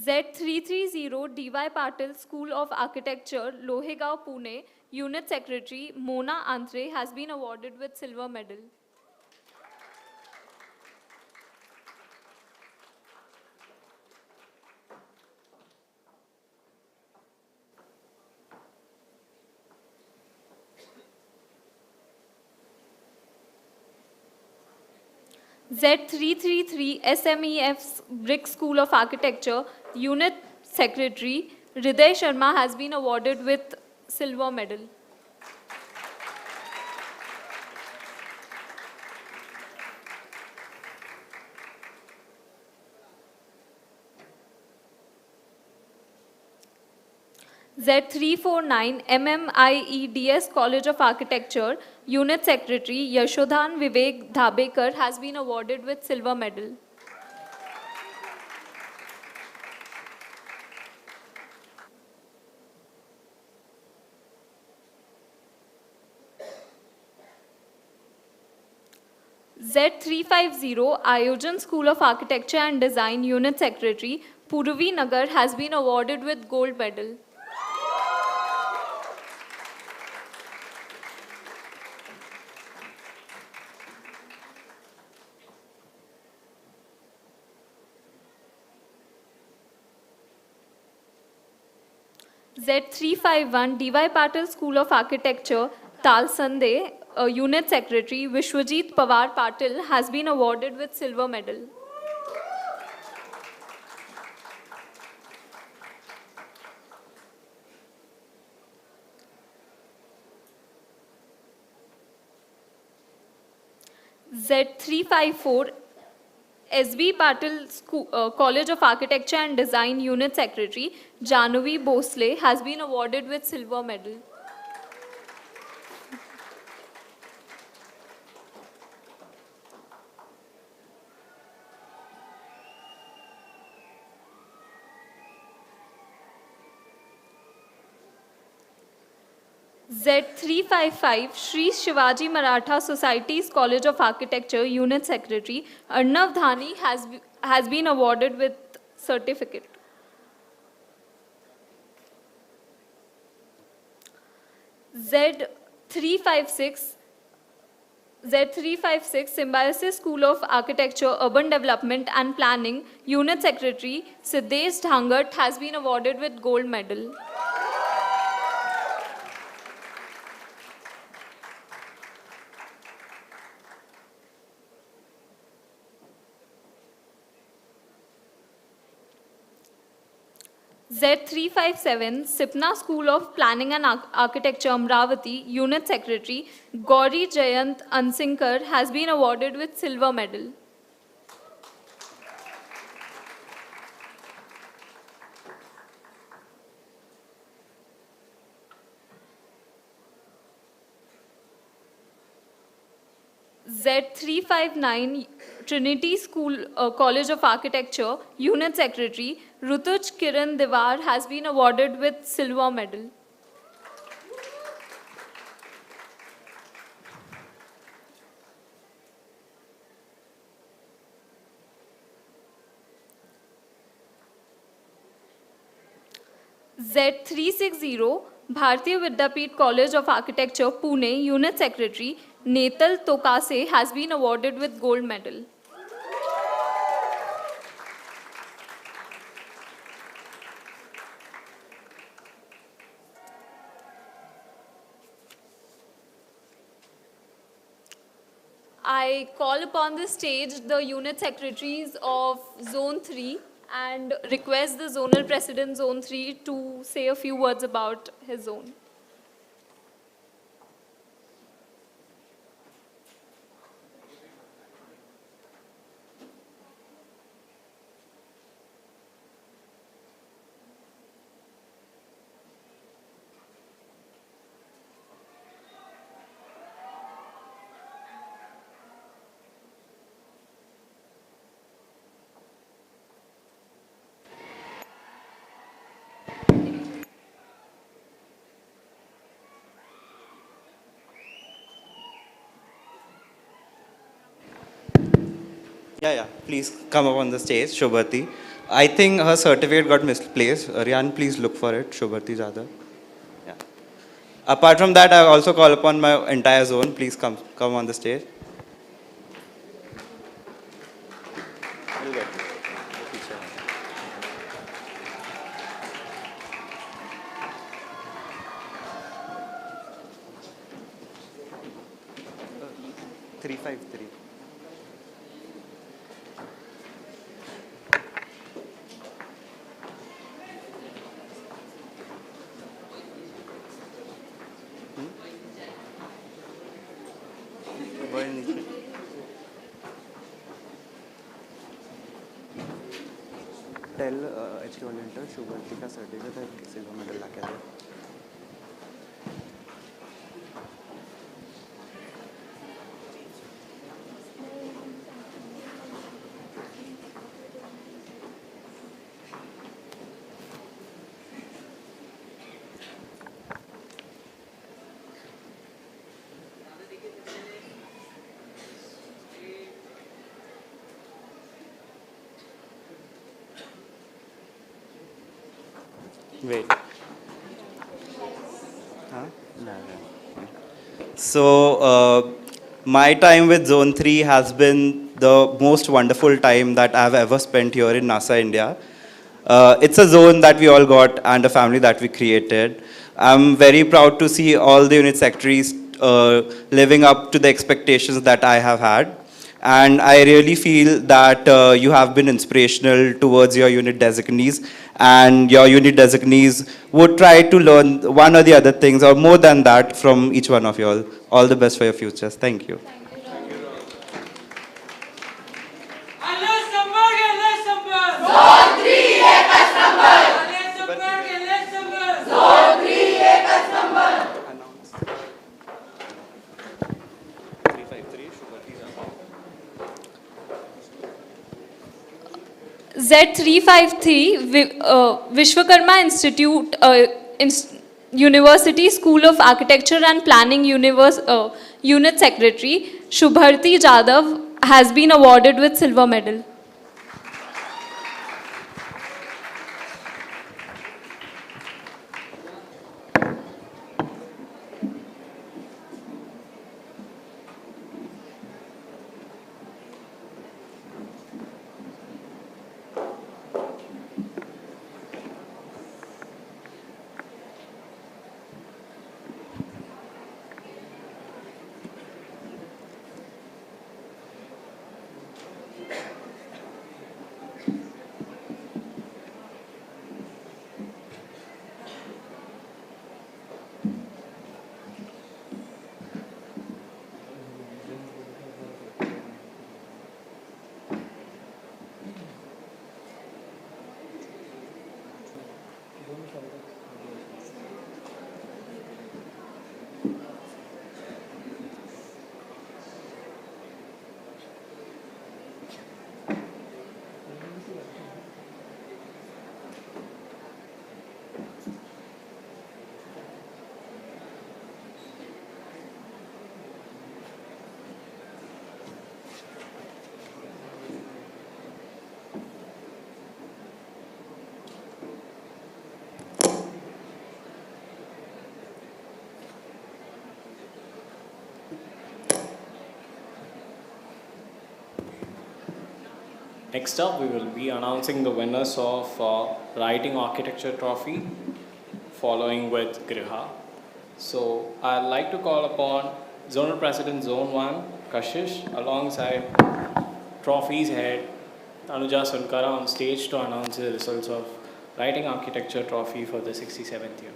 [SPEAKER 14] Z330 DY Patil School of Architecture, Lohegaon, Pune, Unit Secretary Mona Antre has been awarded with silver medal. Z333 SMEF's Brick School of Architecture, Unit Secretary Hriday Sharma has been awarded with silver medal. Z349 MMIEDS College of Architecture, Unit Secretary Yashodhan Vivek Dhabekar has been awarded with silver medal. Z350 Ayojan School of Architecture and Design, Unit Secretary Purvi Nagar has been awarded with gold medal. Z351 DY Patil School of Architecture, Talsande, Unit Secretary Vishwajit Pawar Patil has been awarded with silver medal. Z354 SB Patil College of Architecture and Design, Unit Secretary Jahnavi Bosle has been awarded with silver medal. Z355 Shri Shivaji Maratha Society's College of Architecture, Unit Secretary Arnav Dhani has been awarded with certificate. Z356 Symbiosis School of Architecture, Urban Development and Planning, Unit Secretary Siddesh Dhangat has been awarded with gold medal. Z357 Sipna School of Planning and Architecture, Amravati, Unit Secretary Gauri Jayant Ansinkar has been awarded with silver medal. Z359 Trinity School College of Architecture, Unit Secretary Rutuj Kiran Diwar has been awarded with silver medal. Z360 Bharatiya Vidyapeeth College of Architecture, Pune, Unit Secretary Netal Tokase has been awarded with gold medal. I call upon the stage the unit secretaries of Zone 3 and request the zonal president Zone 3 to say a few words about his zone.
[SPEAKER 15] Yeah, please come up on the stage, Shobhati. I think her certificate got misplaced. Rian, please look for it. Shubharti Jadhav. Yeah. Apart from that, I also call upon my entire zone. Please come on the stage. We'll get it. The picture. 353. Tell HK volunteer Shubharti का certificate है silver medal ला के दे. Wait. Huh? No. So, my time with Zone 3 has been the most wonderful time that I've ever spent here in NASA India. It's a zone that we all got and a family that we created. I'm very proud to see all the unit secretaries living up to the expectations that I have had. And I really feel that you have been inspirational towards your unit designees, and your unit designees would try to learn one or the other things or more than that from each one of you all. All the best for your futures. Thank you.
[SPEAKER 14] Z353 Vishwakarma Institute University School of Architecture and Planning Unit Secretary Shubharti Jadhav has been awarded with silver medal.
[SPEAKER 8] Next up, we will be announcing the winners of Writing Architecture Trophy, following with Griha. So I'd like to call upon Zonal President Zone 1, Kashish, alongside Trophies Head Anuja Sunkara on stage to announce the results of Writing Architecture Trophy for the 67th year.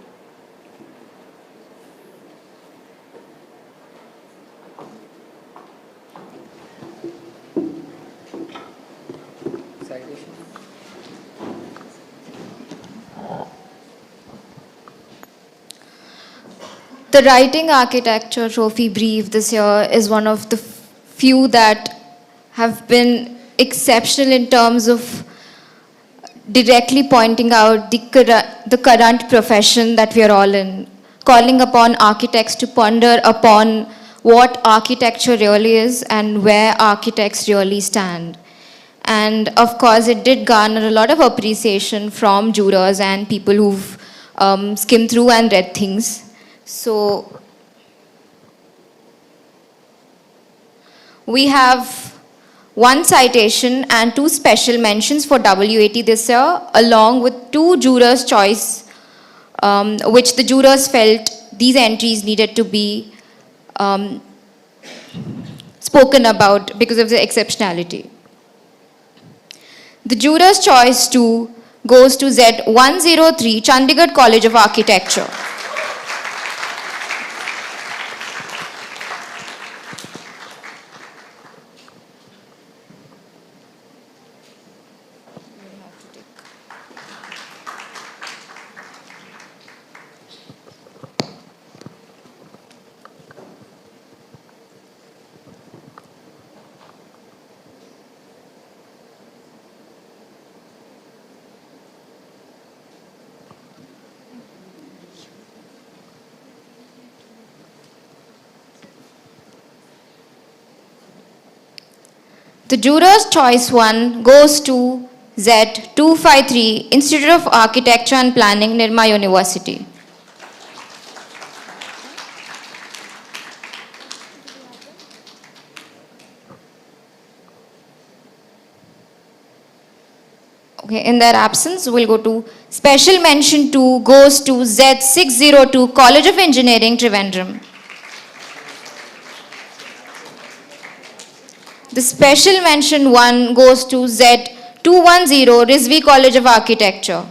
[SPEAKER 18] The Writing Architecture Trophy brief this year is one of the few that have been exceptional in terms of directly pointing out the current profession that we are all in, calling upon architects to ponder upon what architecture really is and where architects really stand. And of course, it did garner a lot of appreciation from jurors and people who've skimmed through and read things. So we have one citation and two special mentions for WAT this year, along with two jurors' choice, which the jurors felt these entries needed to be spoken about because of their exceptionality. The jurors' choice 2 goes to Z103, Chandigarh College of Architecture. The jurors' choice 1 goes to Z253, Institute of Architecture and Planning, Nirma University. Okay, in their absence, we'll go to special mention 2 goes to Z602, College of Engineering, Trivandrum. The special mention 1 goes to Z210, Rizvi College of Architecture.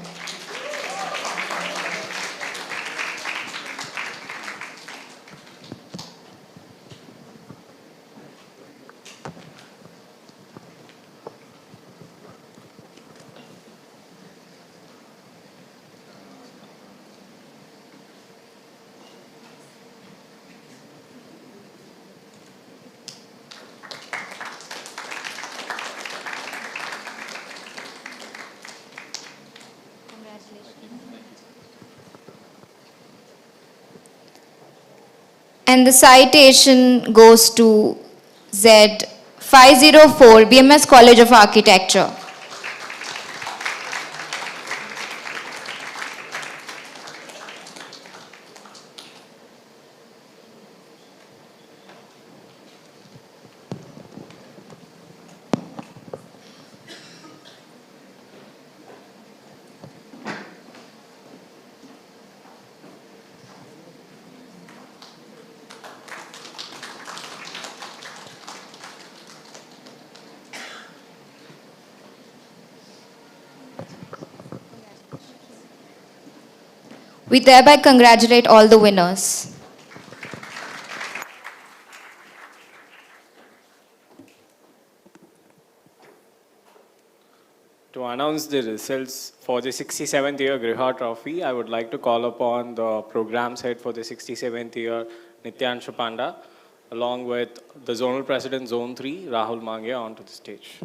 [SPEAKER 18] And the citation goes to Z504, BMS College of Architecture. We thereby congratulate all the winners.
[SPEAKER 8] To announce the results for the 67th year Griha Trophy, I would like to call upon the programs head for the 67th year, Nityanshu Panda, along with the Zonal President, Zone 3, Rahul Mangia, onto the stage.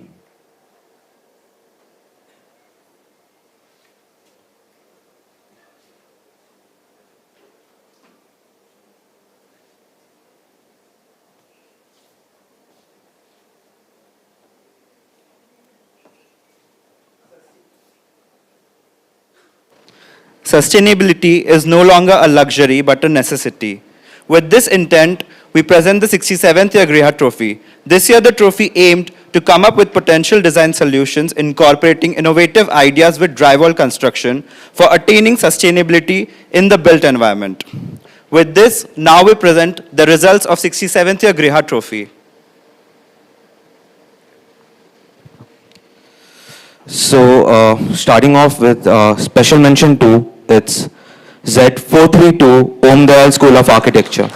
[SPEAKER 15] Sustainability is no longer a luxury but a necessity. With this intent, we present the 67th year Griha Trophy. This year, the trophy aimed to come up with potential design solutions incorporating innovative ideas with drywall construction for attaining sustainability in the built environment. With this, now we present the results of 67th year Griha Trophy.
[SPEAKER 12] So, starting off with special mention 2, it's Z432, Om Dayal School of Architecture.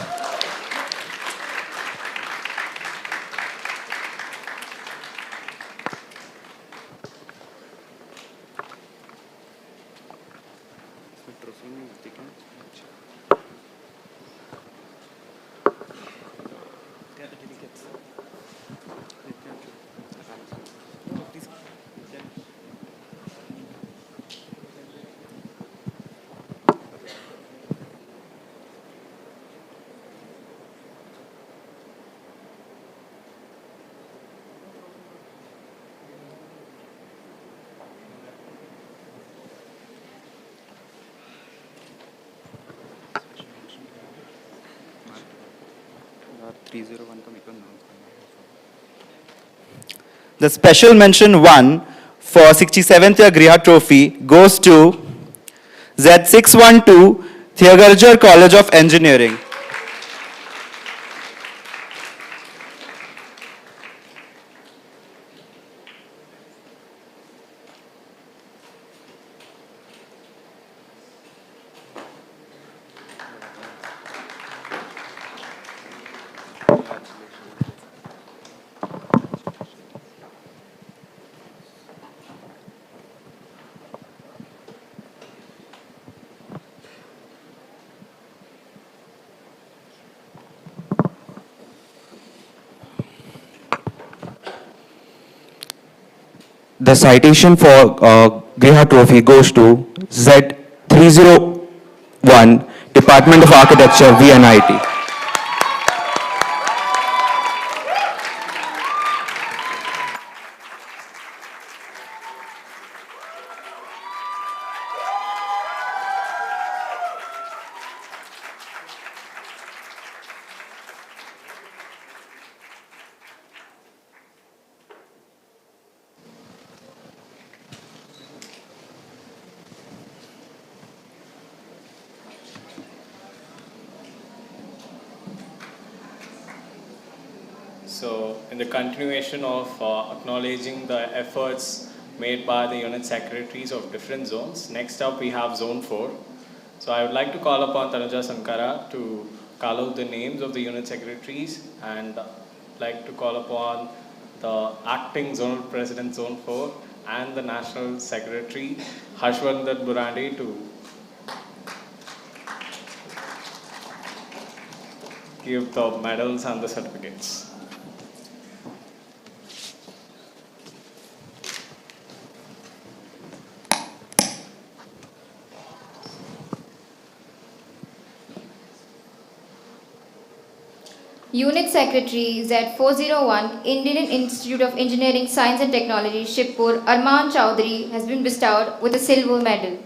[SPEAKER 15] The special mention 1 for 67th year Griha Trophy goes to Z612, Thiagarjar College of Engineering.
[SPEAKER 12] The citation for Griha Trophy goes to Z301, Department of Architecture, VNIT.
[SPEAKER 8] So, in the continuation of acknowledging the efforts made by the unit secretaries of different zones, next up we have Zone 4. So, I would like to call upon Tanuja Sankara to call out the names of the unit secretaries and like to call upon the acting zonal president Zone 4 and the national secretary Harshvardhan Burandi to give the medals and the certificates.
[SPEAKER 18] Unit Secretary Z401, Indian Institute of Engineering, Science and Technology, Shibpur, Arman Chowdhury has been bestowed with a silver medal.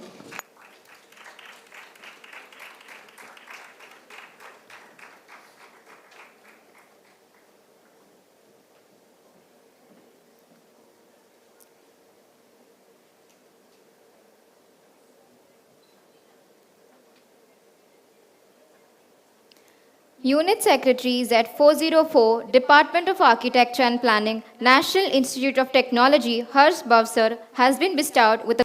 [SPEAKER 18] Unit Secretary Z404, Department of Architecture and Planning, National Institute of Technology, Harsh Bhavsar has been bestowed with a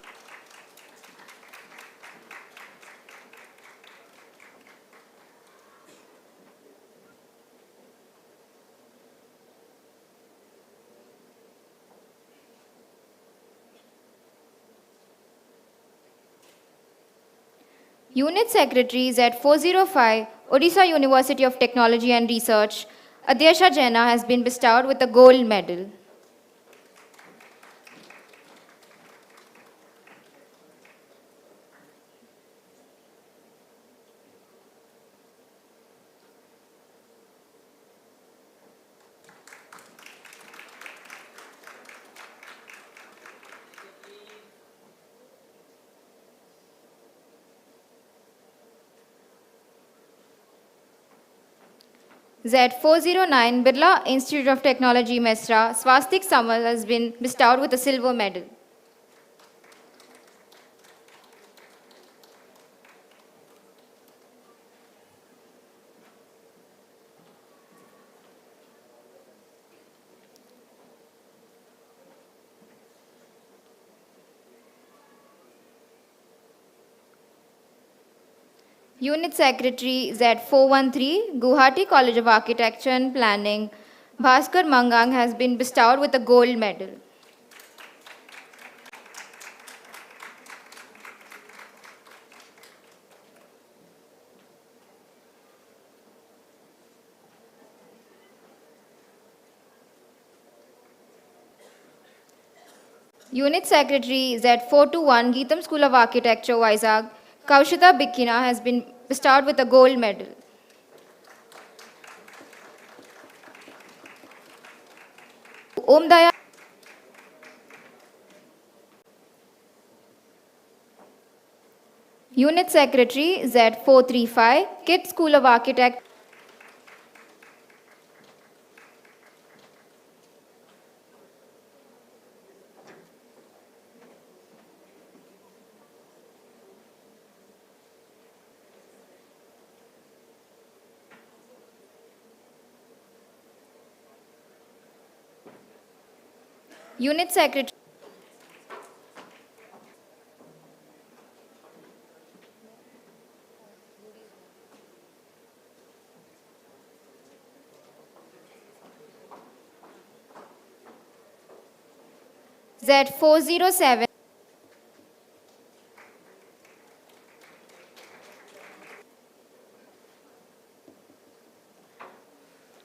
[SPEAKER 18] Unit Secretary Z405, Odisha University of Technology and Research, Adyasha Jaina has been bestowed with a gold medal. Z409, Birla Institute of Technology, Mesra, Swastik Samal has been bestowed with a silver medal. Unit Secretary Z413, Guwahati College of Architecture and Planning, Bhaskar Mangang has been bestowed with a gold medal. Unit Secretary Z421, Geetam School of Architecture, Vizag, Kaushita Bikina has been bestowed with a gold medal. Om Daya Unit Secretary Z435, Kit School of Architecture, Unit Secretary. Z407.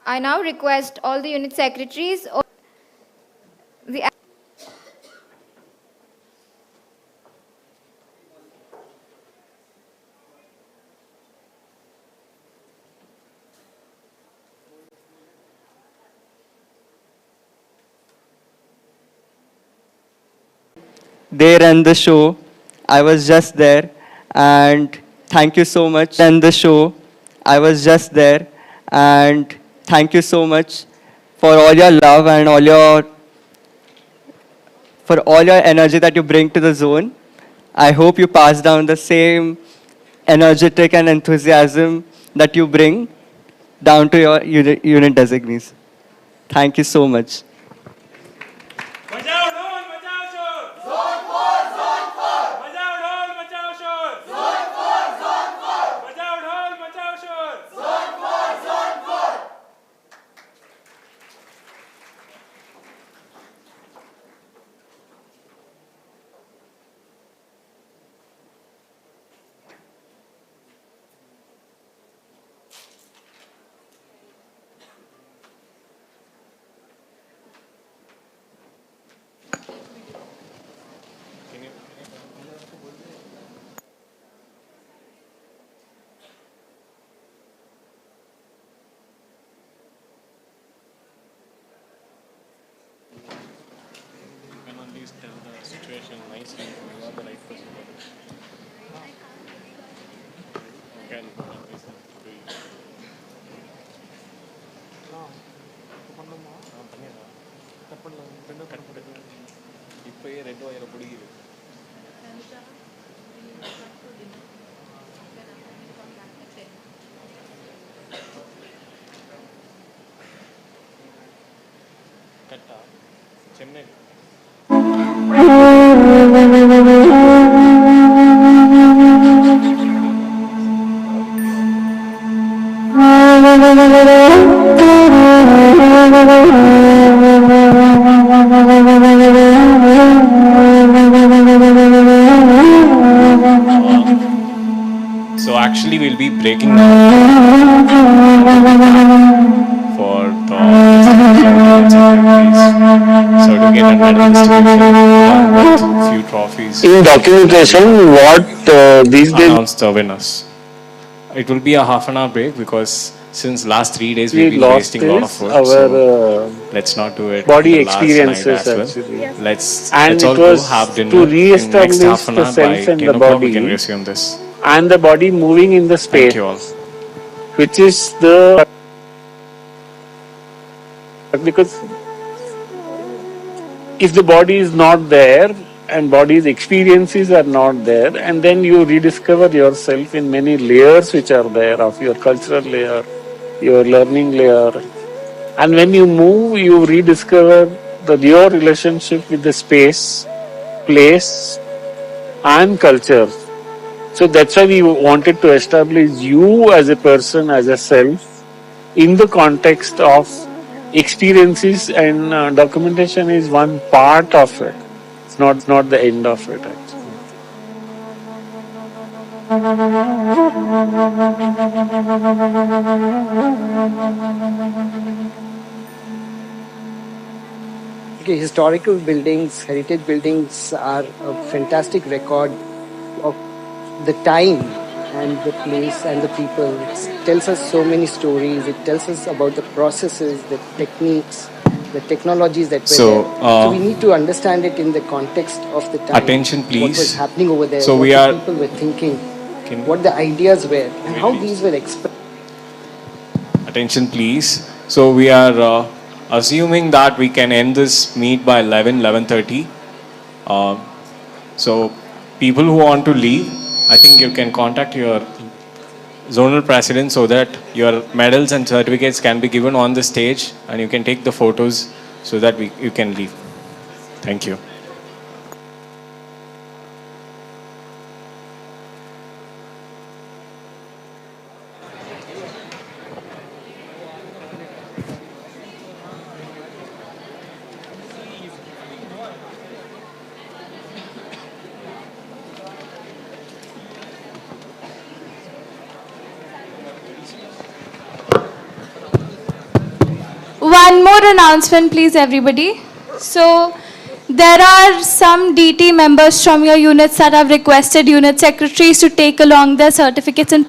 [SPEAKER 18] I now request all the unit secretaries or the
[SPEAKER 10] They ran the show. I was just there. And thank you so much. And the show. I was just there. And thank you so much for all your love and for all your energy that you bring to the zone. I hope you pass down the same energetic and enthusiasm that you bring down to your unit designees. Thank you so much.
[SPEAKER 8] So actually we'll be breaking now for the certificate and medal distribution along with few trophies.
[SPEAKER 6] In documentation, what these days
[SPEAKER 8] Announce the winners. It will be a half an hour break because since last 3 days
[SPEAKER 6] we
[SPEAKER 8] we've been
[SPEAKER 6] lost
[SPEAKER 8] wasting a lot of
[SPEAKER 6] is
[SPEAKER 8] work.
[SPEAKER 6] our
[SPEAKER 8] So let's not do it
[SPEAKER 6] body
[SPEAKER 8] the last night
[SPEAKER 6] experiences
[SPEAKER 8] as well.
[SPEAKER 6] actually. Yes.
[SPEAKER 8] Let's
[SPEAKER 6] And
[SPEAKER 8] all
[SPEAKER 6] it
[SPEAKER 8] go
[SPEAKER 6] was
[SPEAKER 8] have dinner.
[SPEAKER 6] to
[SPEAKER 8] In next
[SPEAKER 6] re-establish
[SPEAKER 8] half an
[SPEAKER 6] the
[SPEAKER 8] hour
[SPEAKER 6] self
[SPEAKER 8] by
[SPEAKER 6] and
[SPEAKER 8] 10
[SPEAKER 6] the
[SPEAKER 8] o'clock we can
[SPEAKER 6] body
[SPEAKER 8] resume this.
[SPEAKER 6] and the body moving in the space,
[SPEAKER 8] Thank you all.
[SPEAKER 6] which is the because if the body is not there and body's experiences are not there, and then you rediscover yourself in many layers which are there of your cultural layer, your learning layer, and when you move, you rediscover your relationship with the space, place, and culture. So that's why we wanted to establish you as a person, as a self, in the context of experiences, and documentation is one part of it. It's not the end of it, actually.
[SPEAKER 20] Okay, historical buildings, heritage buildings are a fantastic record of the time and the place and the people. It tells us so many stories. It tells us about the processes, the techniques, the technologies that were
[SPEAKER 8] So,
[SPEAKER 20] there. So we need to understand it in the context of the time.
[SPEAKER 8] Attention,
[SPEAKER 20] What
[SPEAKER 8] please.
[SPEAKER 20] was happening over there,
[SPEAKER 8] So
[SPEAKER 20] what
[SPEAKER 8] we
[SPEAKER 20] the
[SPEAKER 8] are-
[SPEAKER 20] people were thinking, what the ideas were, and how these were expressed.
[SPEAKER 8] Attention please. So we are assuming that we can end this meet by 11:30. So people who want to leave, I think you can contact your zonal president so that your medals and certificates can be given on the stage and you can take the photos so that you can leave. Thank you.
[SPEAKER 3] One more announcement, please, everybody. So, there are some DT members from your units that have requested unit secretaries to take along their certificates and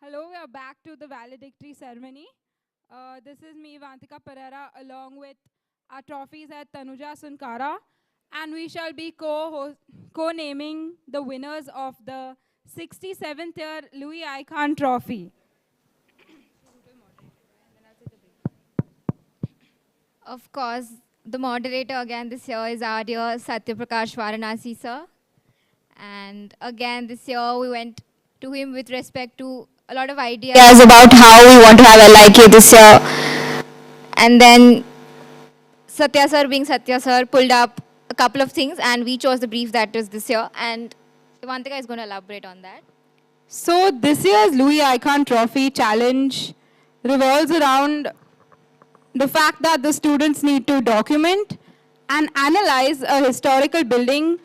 [SPEAKER 4] Hello, we are back to the valedictory ceremony. This is me, Vantika Pereira, along with our trophies at Tanuja Sunkara, and we shall be co-naming the winners of the 67th year Louis Icahn Trophy.
[SPEAKER 18] Of course, the moderator again this year is our dear Satyaprakash Varanasi sir. And again this year we went to him with respect to a lot of ideas about how we want to have LIK this year. And then Satya sir being Satya sir pulled up a couple of things and we chose the brief that is this year. And Ivantika is going to elaborate on that.
[SPEAKER 4] So this year's Louis Icahn Trophy challenge revolves around the fact that the students need to document and analyze a historical building,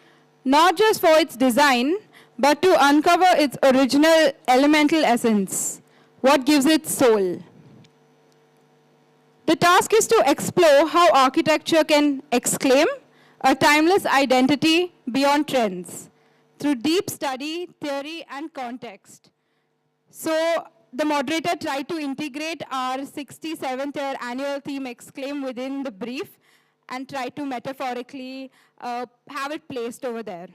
[SPEAKER 4] not just for its design, but to uncover its original elemental essence, what gives it soul. The task is to explore how architecture can exclaim a timeless identity beyond trends through deep study, theory, and context. So the moderator tried to integrate our 67th year annual theme exclaim within the brief and tried to metaphorically have it placed over there.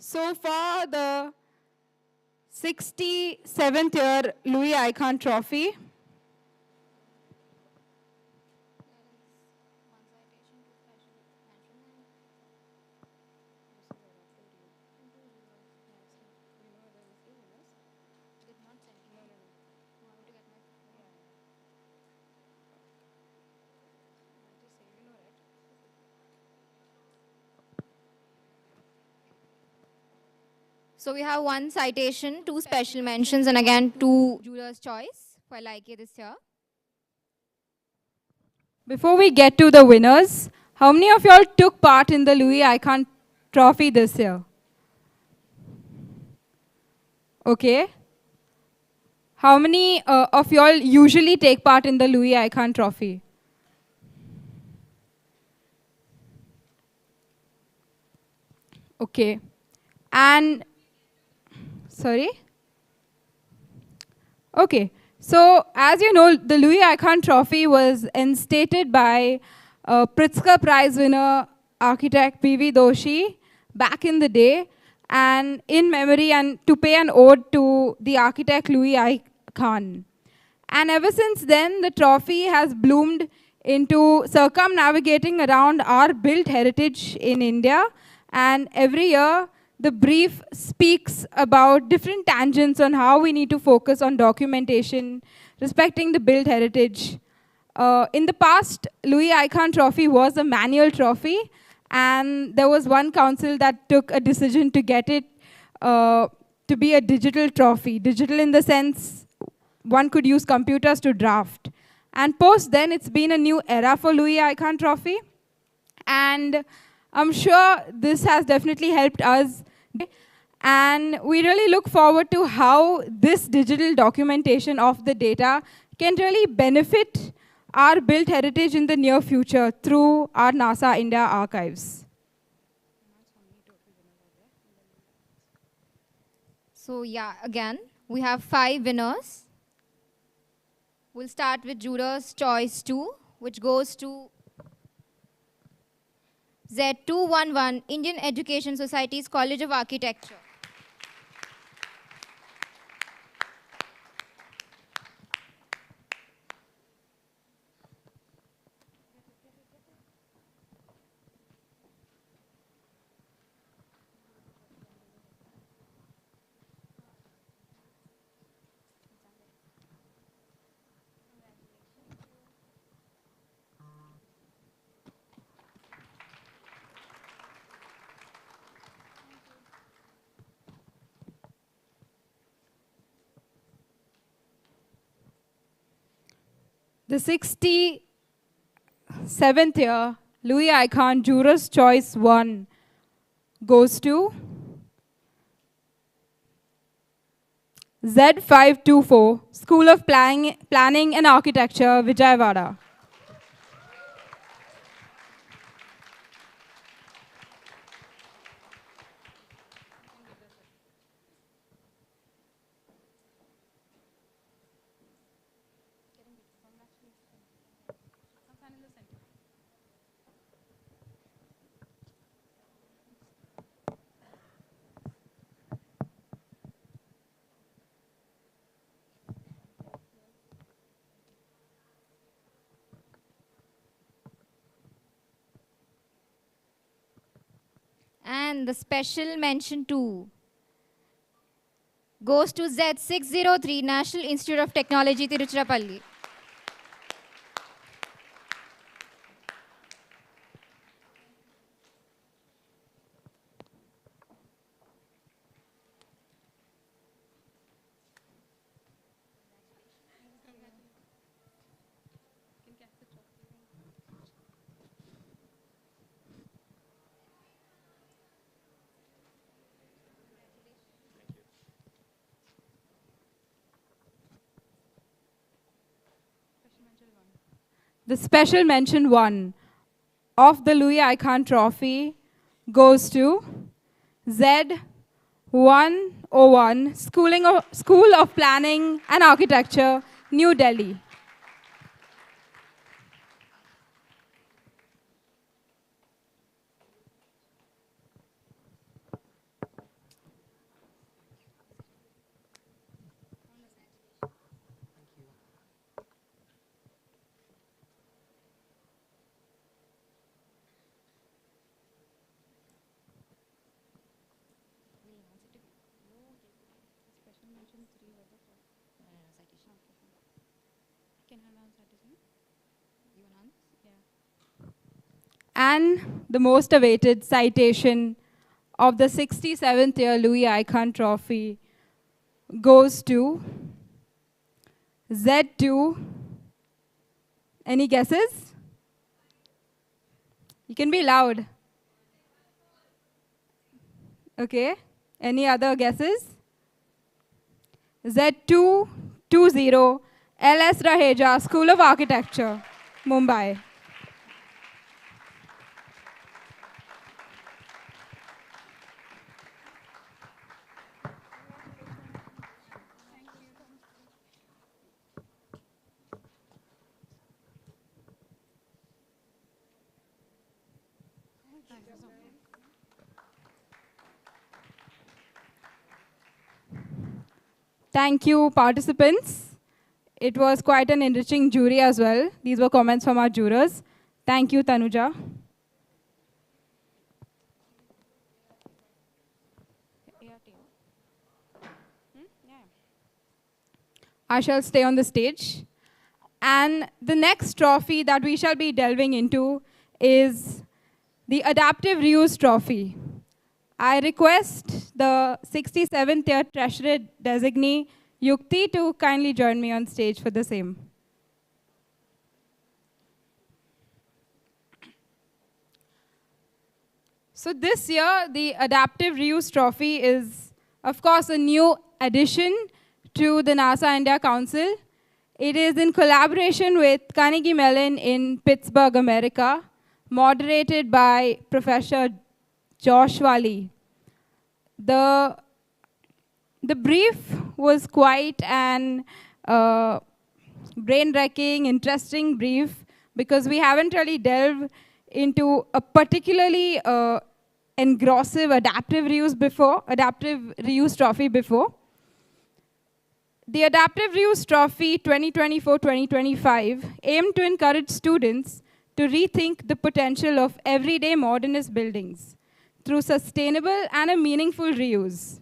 [SPEAKER 4] So for the 67th year Louis Icahn Trophy,
[SPEAKER 18] So we have one citation, 2 special mentions, and again 2 jurors' choice for LIK this year.
[SPEAKER 4] before we get to the winners, how many of y'all took part in the Louis Icahn Trophy this year? Okay. How many of y'all usually take part in the Louis Icahn Trophy? Okay. And, sorry? Okay. So, as you know, the Louis Icahn Trophy was instated by Pritzker Prize winner architect P.V. Doshi back in the day, and in memory and to pay an ode to the architect Louis Icahn. And ever since then, the trophy has bloomed into circumnavigating around our built heritage in India. And every year, the brief speaks about different tangents on how we need to focus on documentation, respecting the built heritage. In the past, Louis Icahn Trophy was a manual trophy, and there was one council that took a decision to get it to be a digital trophy. Digital in the sense one could use computers to draft. And post then, it's been a new era for Louis Icahn Trophy. And I'm sure this has definitely helped us. And we really look forward to how this digital documentation of the data can really benefit our built heritage in the near future through our NASA India archives.
[SPEAKER 18] So yeah, again, we have 5 winners. We'll start with Jurors Choice 2, which goes to Z211, Indian Education Society's College of Architecture.
[SPEAKER 4] The 67th year Louis Icahn Jurors Choice 1 goes to Z524, School of Planning and Architecture, Vijayawada.
[SPEAKER 18] And the special mention 2 goes to Z603, National Institute of Technology, Tiruchirappalli.
[SPEAKER 4] The special mention 1 of the Louis Icahn Trophy goes to Z101, School of Planning and Architecture, New Delhi. And the most awaited citation of the 67th year Louis Icahn Trophy goes to Z2. Any guesses? You can be loud. Okay. Any other guesses? Z220, LS Raheja, School of Architecture, Mumbai. Thank you, participants. It was quite an enriching jury as well. These were comments from our jurors. Thank you, Tanuja. I shall stay on the stage. And the next trophy that we shall be delving into is the Adaptive Reuse Trophy. I request the 67th year Treasurer designee, Yukti, to kindly join me on stage for the same. So this year, the Adaptive Reuse Trophy is, of course, a new addition to the NASA India Council. It is in collaboration with Carnegie Mellon in Pittsburgh, America, moderated by Professor Josh Wally. The brief was quite an brain-wrecking, interesting brief, because we haven't really delved into a particularly engrossive adaptive reuse trophy before. The Adaptive Reuse Trophy 2024-2025 aimed to encourage students to rethink the potential of everyday modernist buildings through sustainable and a meaningful reuse.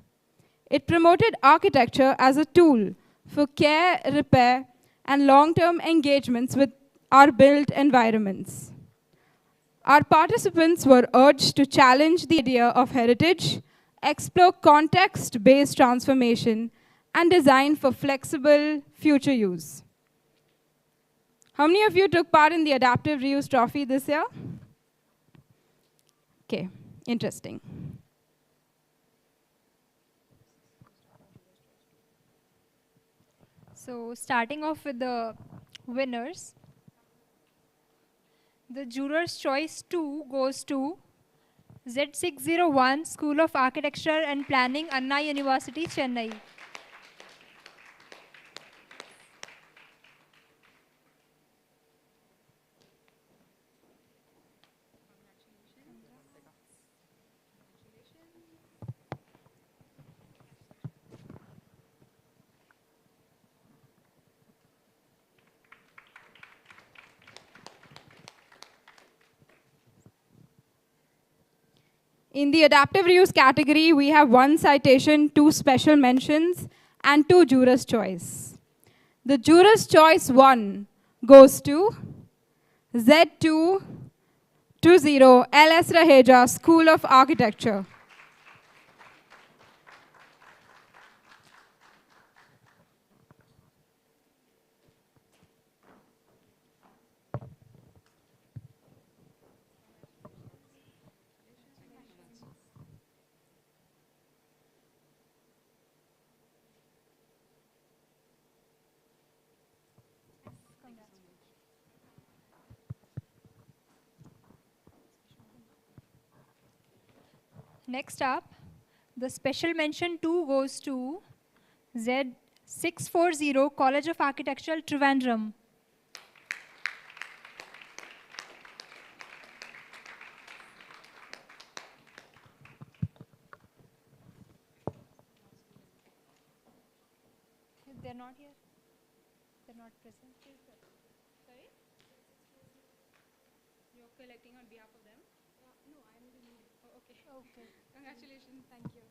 [SPEAKER 4] It promoted architecture as a tool for care, repair, and long-term engagements with our built environments. Our participants were urged to challenge the idea of heritage, explore context-based transformation, and design for flexible future use. How many of you took part in the Adaptive Reuse Trophy this year? Okay, interesting.
[SPEAKER 21] So starting off with the winners, the Juror's Choice 2 goes to Z601, School of Architecture and Planning, Anna University, Chennai.
[SPEAKER 4] In the adaptive reuse category, we have 1 citation, 2 special mentions, and 2 jurors' choice. The jurors' choice 1 goes to Z220 LS Raheja, School of Architecture.
[SPEAKER 21] Next up, the special mention 2 goes to Z640 College of Architecture, Trivandrum. They're not here. They're not present. Sorry? You're collecting on behalf of them? No, I'm the lead. Oh, okay. Okay. Congratulations. Thank you.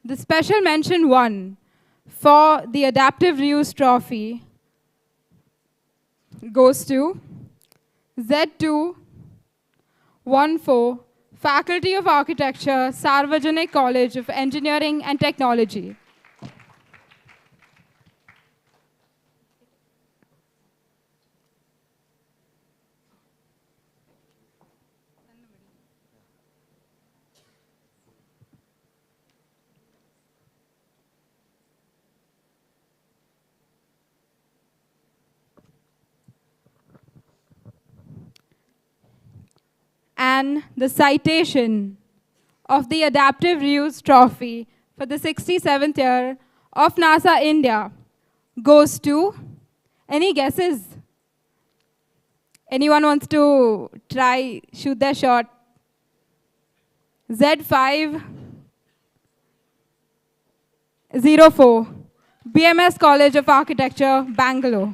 [SPEAKER 4] The special mention 1 for the adaptive reuse trophy goes to Z214 Faculty of Architecture, Sarvajanik College of Engineering and Technology. And the citation of the Adaptive Reuse Trophy for the 67th year of NASA India goes to, any guesses? Anyone wants to try, shoot their shot? Z504, BMS College of Architecture, Bangalore.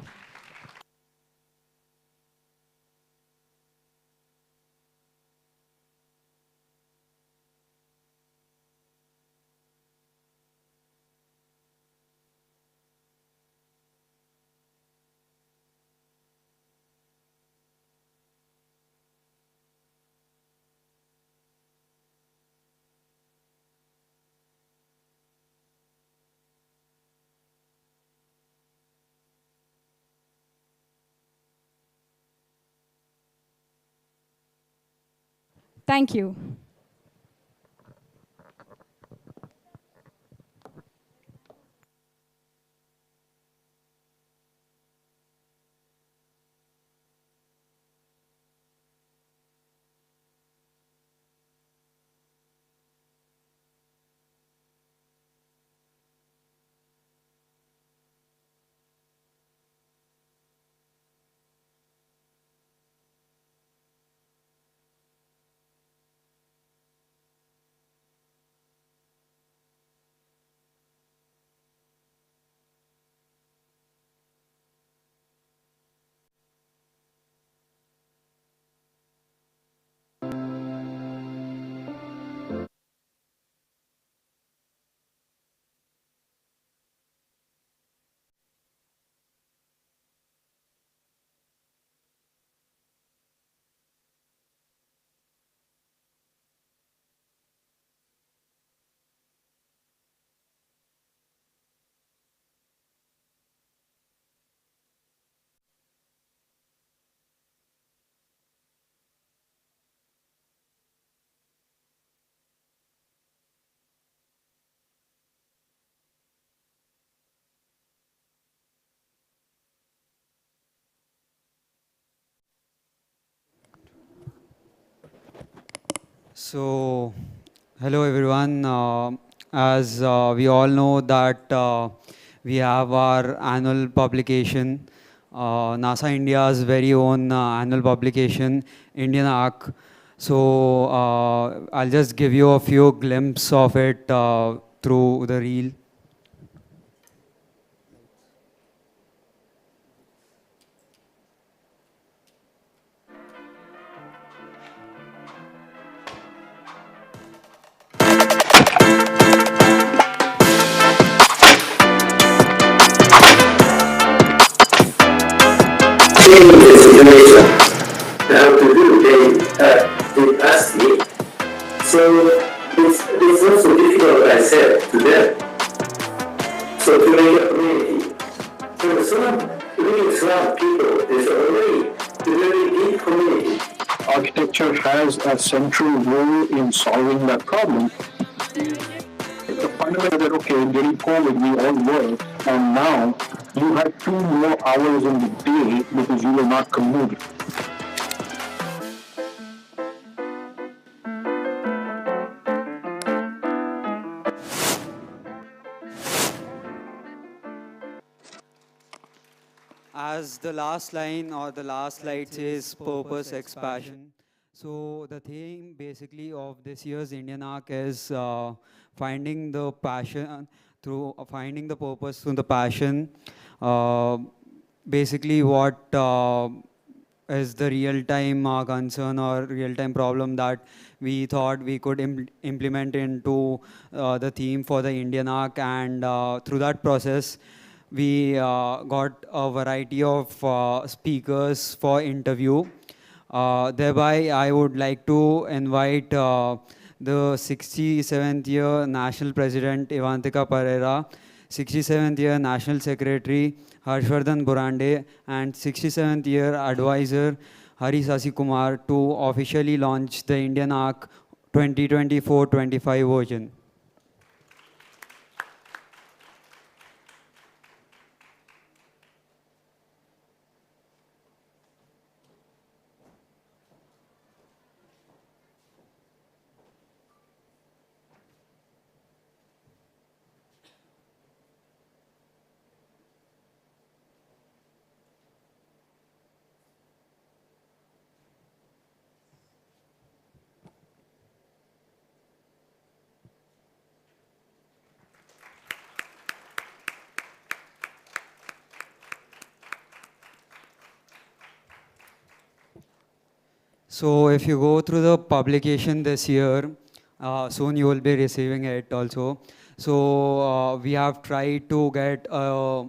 [SPEAKER 4] Thank you.
[SPEAKER 2] So, hello everyone. As we all know that we have our annual publication, NASA India's very own annual publication, Indian Arc. So I'll just give you a few glimpses of it through the reel.
[SPEAKER 6] Situation. How to do, they asked me. So it's not so difficult, I said to them. So to make a community. So some really smart people, there's already a very deep community. Architecture has a central role in solving that problem. The fundamental that, okay, getting forward, we all work, and now you have 2 more hours in the day because you will not commute.
[SPEAKER 2] As the last line or the last slide says, purpose, expansion. So the theme basically of this year's Indian Arc is finding the passion through finding the purpose through the passion. Uh, Basically, what is the real-time concern or real-time problem that we thought we could implement into the theme for the Indian Arc, and through that process, we got a variety of speakers for interview. Thereby, I would like to invite the 67th year National President Ivantika Pereira, 67th year National Secretary Harshvardhan Burande, and 67th year Advisor Hari Sasi Kumar to officially launch the Indian Arc 2024-25 version. So if you go through the publication this year, soon you will be receiving it also. So we have tried to get a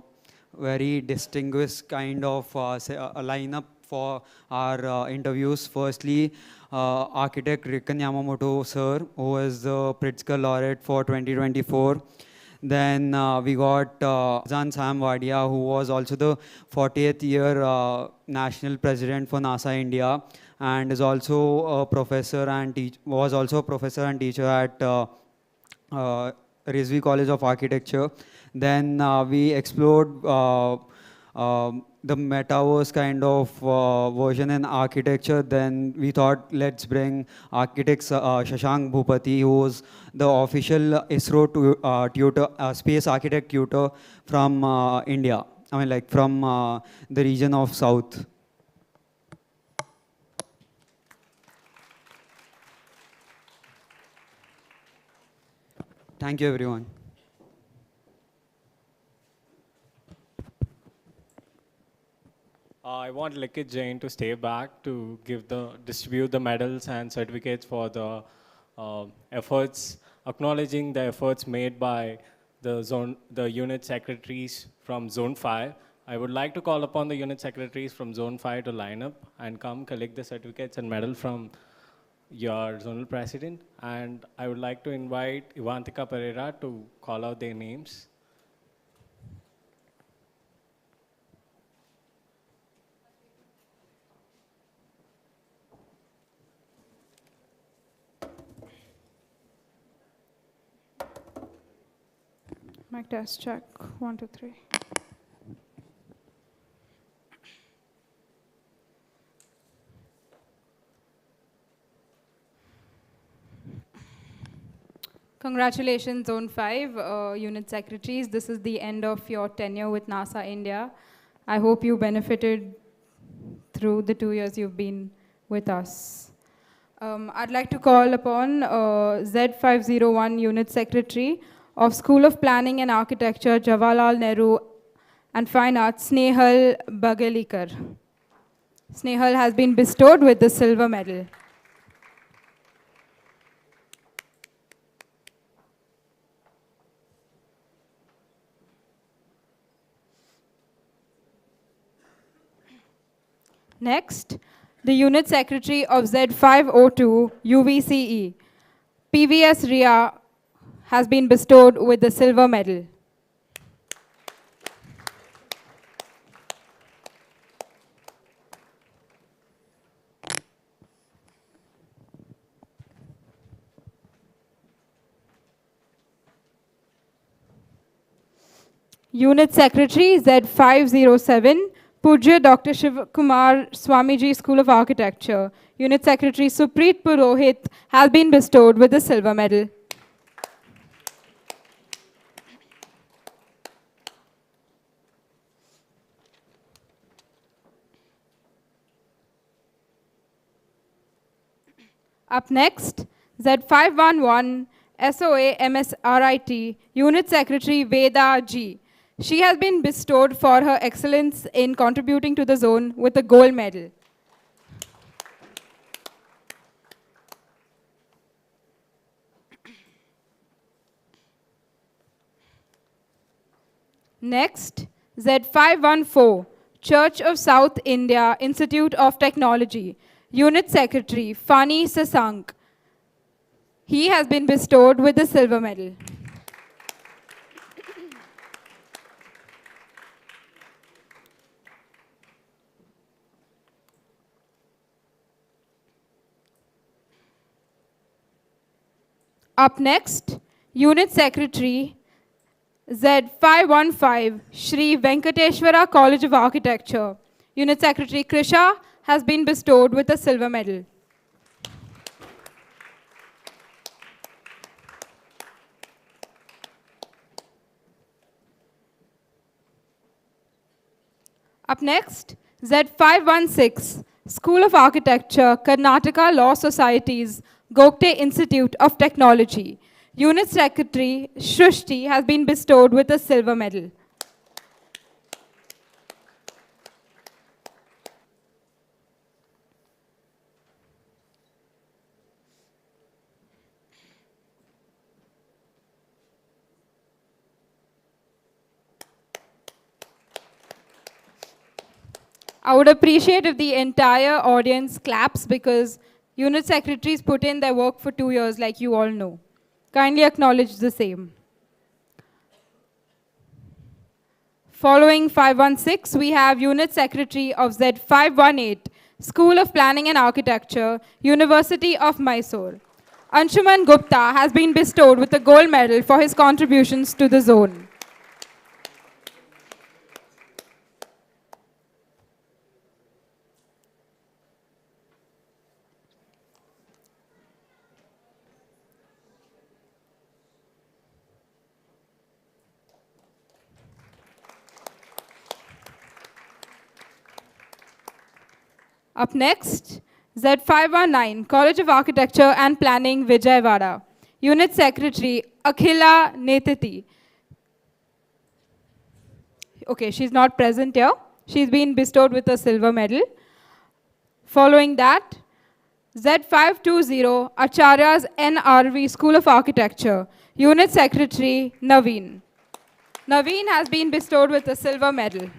[SPEAKER 2] very distinguished kind of a lineup for our interviews. Firstly, architect Rikan Yamamoto sir, who is the Pritzker laureate for 2024. Then we got Zan Sam Wadia, who was also the 40th year national president for NASA India, and is also a professor and was also a professor and teacher at Rizvi College of Architecture. Then we explored the metaverse kind of version in architecture. Then we thought, let's bring architect Shashank Bhupati, who is the official ISRO tutor, space architect tutor from India. I mean, like from the region of South. Thank you, everyone.
[SPEAKER 8] I want Likit Jain to stay back to distribute the medals and certificates for the efforts, acknowledging the efforts made by the unit secretaries from Zone 5. I would like to call upon the unit secretaries from Zone 5 to line up and come collect the certificates and medal from your zonal president. And I would like to invite Ivantika Pereira to call out their names.
[SPEAKER 21] Mic test check. 1, 2, 3.
[SPEAKER 4] Congratulations, Zone 5 unit secretaries. This is the end of your tenure with NASA India. I hope you benefited through the 2 years you've been with us. I'd like to call upon Z501 Unit Secretary of School of Planning and Architecture, Jawaharlal Nehru and Fine Arts, Snehal Bagalikar. Snehal has been bestowed with the silver medal. Next, the Unit Secretary of Z502 UVCE, PVS Ria, has been bestowed with the silver medal. Unit Secretary Z507, Pujya Dr. Shiv Kumar Swamiji School of Architecture. Unit Secretary Supreet Purohit has been bestowed with the silver medal. Up next, Z511 SOA MSRIT Unit Secretary Veda G. She has been bestowed for her excellence in contributing to the zone with a gold medal. Next, Z514 Church of South India Institute of Technology Unit Secretary Fani Sasank. He has been bestowed with the silver medal. Up next, Unit Secretary Z515 Shri Venkateshwara College of Architecture. Unit Secretary Krisha has been bestowed with a silver medal. Up next, Z516 School of Architecture, Karnataka Law Society's Gokte Institute of Technology. Unit Secretary Shrishti has been bestowed with a silver medal. I would appreciate if the entire audience claps because unit secretaries put in their work for 2 years, like you all know. Kindly acknowledge the same. Following 516, we have Unit Secretary of Z518, School of Planning and Architecture, University of Mysore. Anshuman Gupta has been bestowed with a gold medal for his contributions to the zone. Up next, Z519, College of Architecture and Planning, Vijayawada. Unit Secretary, Akhila Netati. Okay, she's not present here. She's been bestowed with a silver medal. Following that, Z520, Acharya's NRV School of Architecture. Unit Secretary, Naveen. Naveen has been bestowed with a silver medal.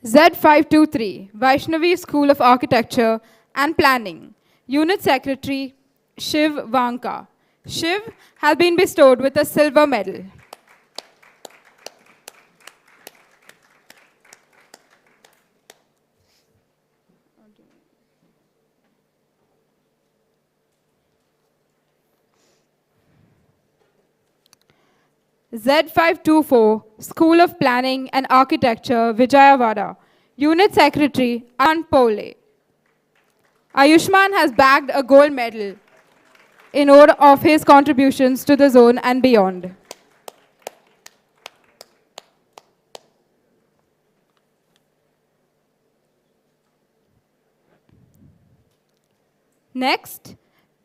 [SPEAKER 4] Z523, Vaishnavi School of Architecture and Planning. Unit Secretary, Shiv Vanka. Shiv has been bestowed with a silver medal. Z524, School of Planning and Architecture, Vijayawada. Unit Secretary, Anand Pole. Ayushman has bagged a gold medal in honor of his contributions to the zone and beyond. Next,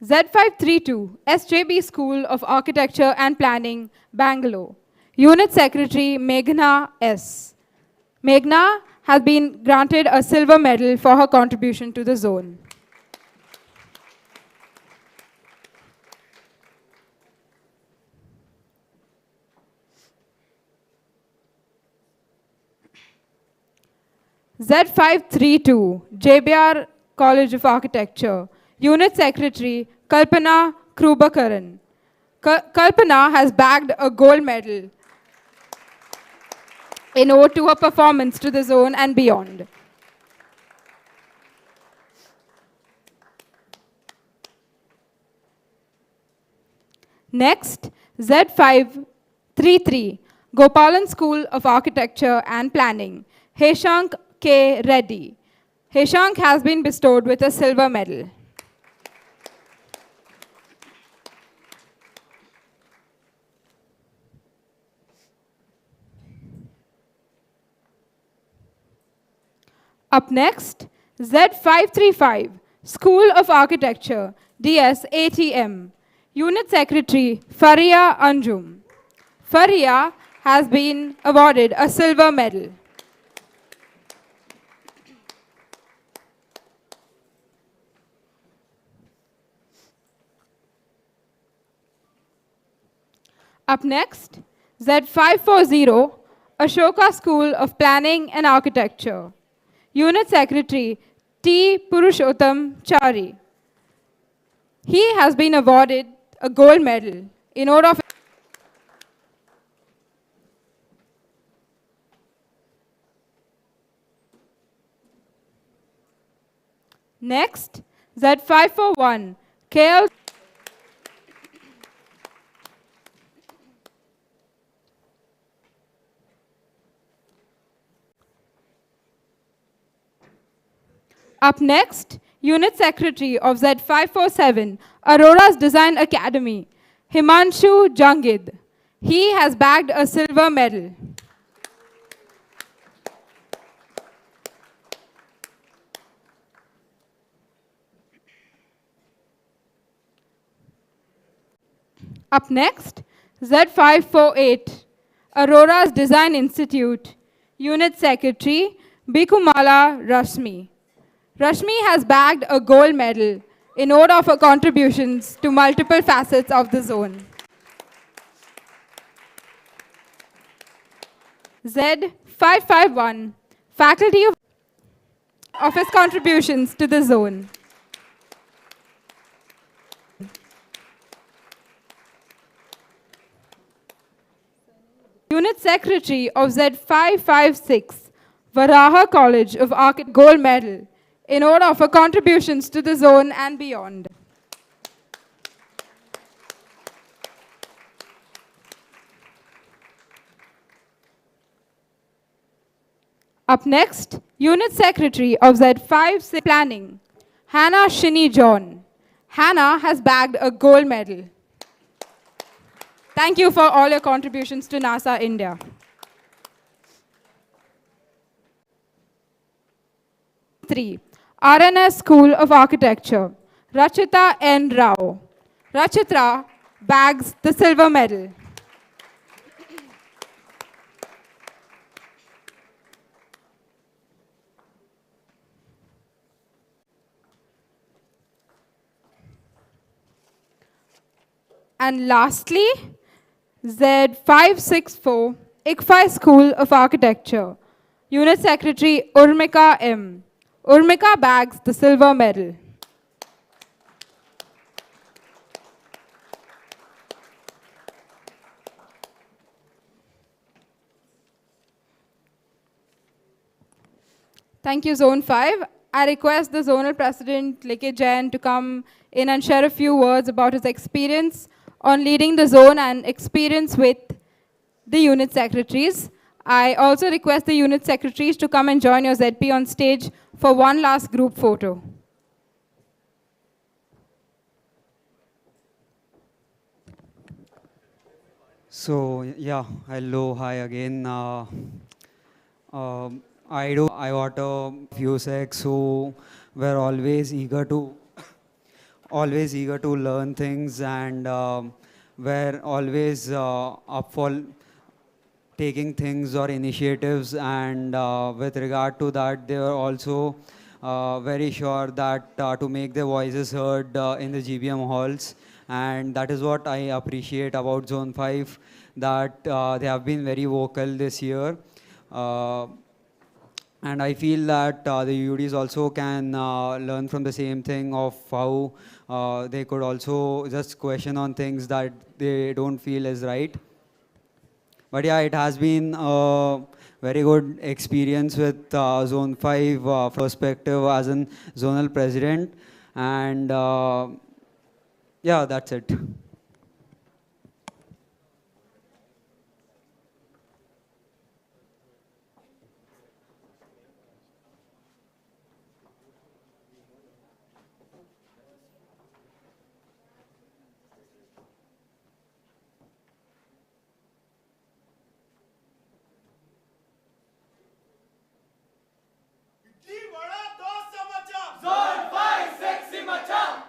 [SPEAKER 4] Z532, SJB School of Architecture and Planning, Bangalore. Unit Secretary Meghna S. Meghna has been granted a silver medal for her contribution to the zone. Z532, JBR College of Architecture. Unit Secretary Kalpana Krubakaran. Kalpana has bagged a gold medal in ode to her performance to the zone and beyond. Next, Z533, Gopalan School of Architecture and Planning, Heshank K. Reddy. Heshank has been bestowed with a silver medal. Up next, Z535, School of Architecture, DS ATM. Unit Secretary Faria Anjum. Faria has been awarded a silver medal. Up next, Z540, Ashoka School of Planning and Architecture. Unit Secretary T. Purushottam Chari. He has been awarded a gold medal in honor of Next, Z541, KL. Up next, Unit Secretary of Z547, Aurora's Design Academy, Himanshu Jangid. He has bagged a silver medal. Up next, Z548, Aurora's Design Institute, Unit Secretary, Bikumala Rashmi. Rashmi has bagged a gold medal in honor of her contributions to multiple facets of the zone. Z551, Faculty of his contributions to the zone. Unit Secretary of Z556, Varaha College of Architecture, gold medal in honor of her contributions to the zone and beyond. Up next, Unit Secretary of Z5 Planning, Hannah Shinny John. Hannah has bagged a gold medal. Thank you for all your contributions to NASA India. Three, RNS School of Architecture, Rachita N. Rao. Rachitra bags the silver medal. And lastly, Z564, ICFI School of Architecture, Unit Secretary Urmika M. Urmika bags the silver medal. Thank you, Zone 5. I request the Zonal President, Leke Jain, to come in and share a few words about his experience on leading the zone and experience with the unit secretaries. I also request the unit secretaries to come and join your ZP on stage for one last group photo.
[SPEAKER 2] So yeah, hello, hi again. I got a few sex who were always eager to learn things and were always up for taking things or initiatives, and with regard to that they were also very sure that to make their voices heard in the GBM halls, and that is what I appreciate about Zone 5, that they have been very vocal this year. uh, and I feel that the UDs also can learn from the same thing of how they could also just question on things that they don't feel is right. But yeah, it has been a very good experience with Zone 5 perspective as an zonal president. And yeah, that's it.
[SPEAKER 5] Zone 5 sexy macha.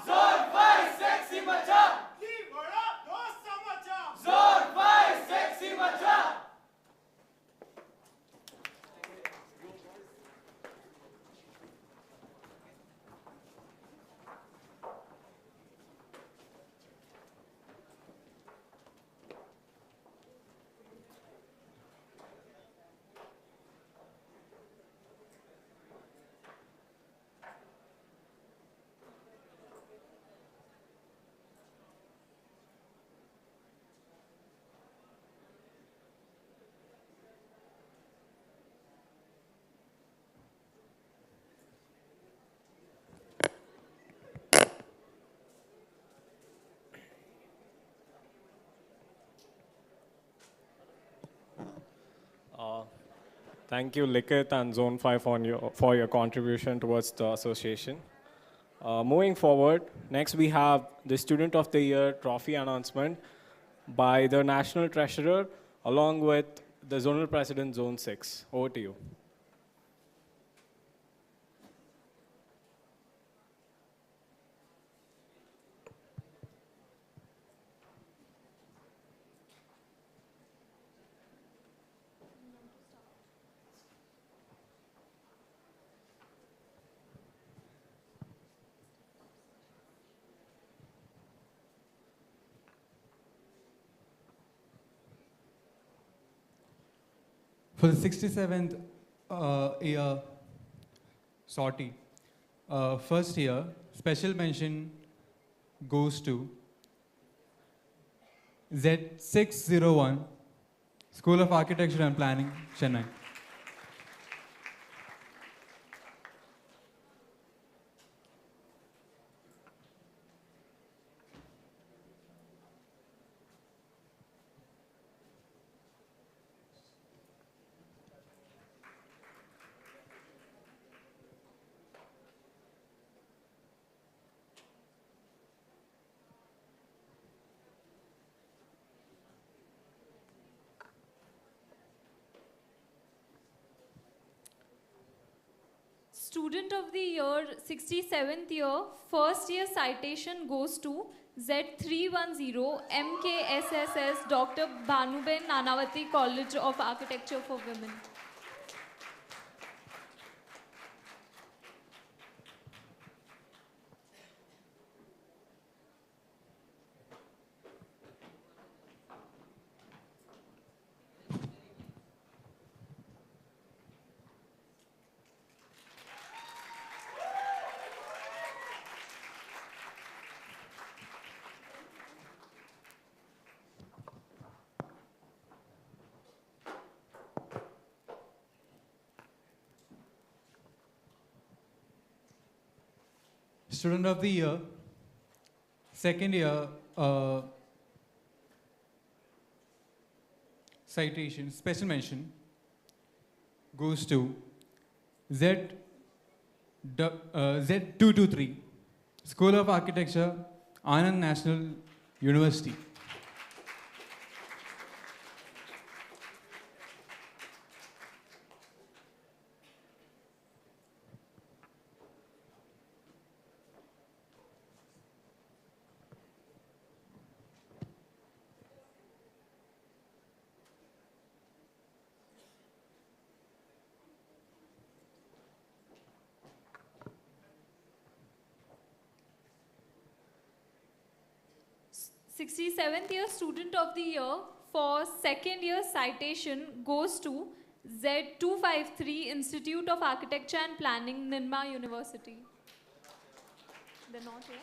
[SPEAKER 5] Zone 5 sexy macha. Zone 5 sexy macha.
[SPEAKER 8] Thank you, Likit and Zone 5 for your contribution towards the association. Moving forward, next we have the Student of the Year trophy announcement by the National Treasurer along with the Zonal President, Zone 6. Over to you.
[SPEAKER 17] For the 67th year sortie, first year, special mention goes to Z601, School of Architecture and Planning, Chennai.
[SPEAKER 14] Student of the Year, 67th year, first year citation goes to Z310 MKSSS Dr. Bhanuben Nanavati College of Architecture for Women.
[SPEAKER 17] Student of the Year, second year citation, special mention goes to Z223, School of Architecture, Anand National University.
[SPEAKER 14] 67th year student of the year for second year citation goes to Z253 Institute of Architecture and Planning, Nirma University. They're not here.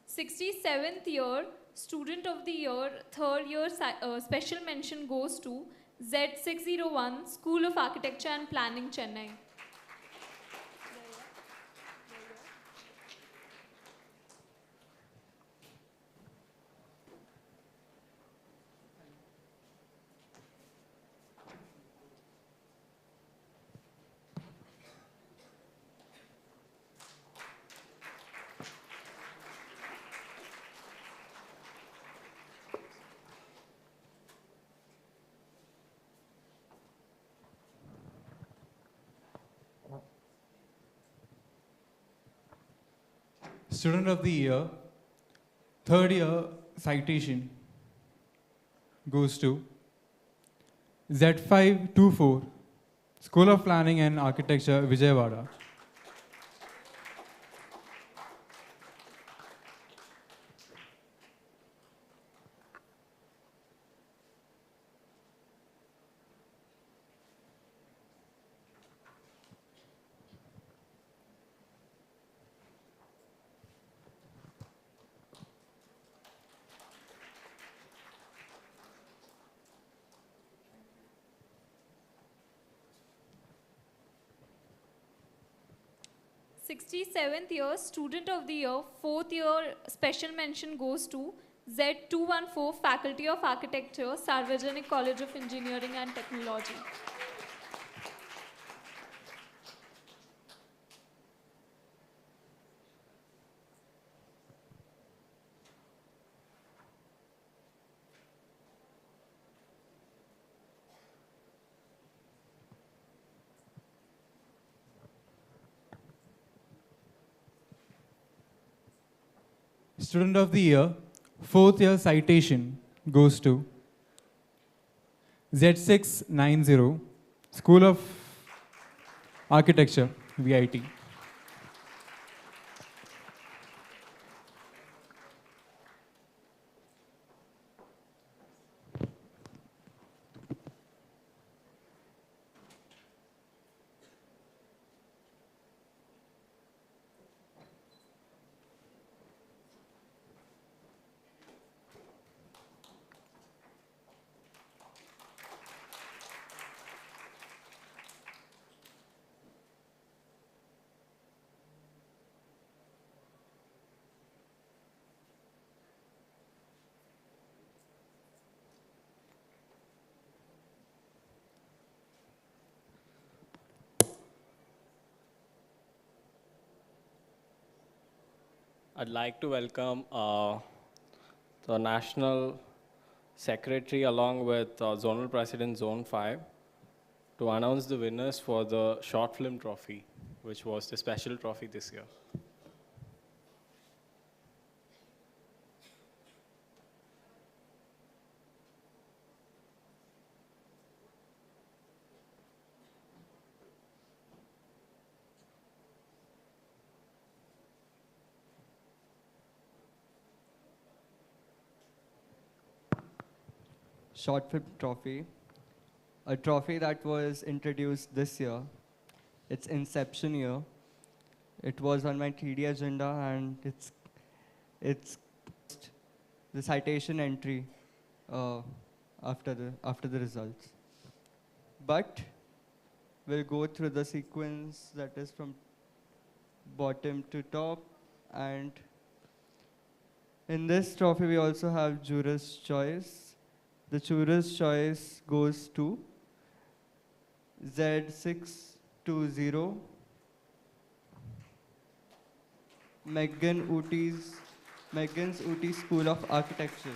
[SPEAKER 14] 67th year student of the year, third year special mention goes to Z601 School of Architecture and Planning, Chennai.
[SPEAKER 17] 'Student of the Year, third year citation goes to Z524, School of Planning and Architecture, Vijayawada.67th
[SPEAKER 14] year student of the year, fourth year special mention goes to Z214 Faculty of Architecture, Sarvajanik College of Engineering and Technology.
[SPEAKER 17] Student of the Year, fourth year citation goes to Z690, School of Architecture, VIT.
[SPEAKER 8] I'd like to welcome the National Secretary along with Zonal President Zone 5 to announce the winners for the Short Film Trophy, which was the special trophy this year.
[SPEAKER 10] Short Film Trophy, a trophy that was introduced this year. It's inception year. It was on my 3D agenda, and it's the citation entry after the results. But we'll go through the sequence that is from bottom to top, and in this trophy we also have juror's choice. The juror's choice goes to Z620, Megan's Ooty School of Architecture.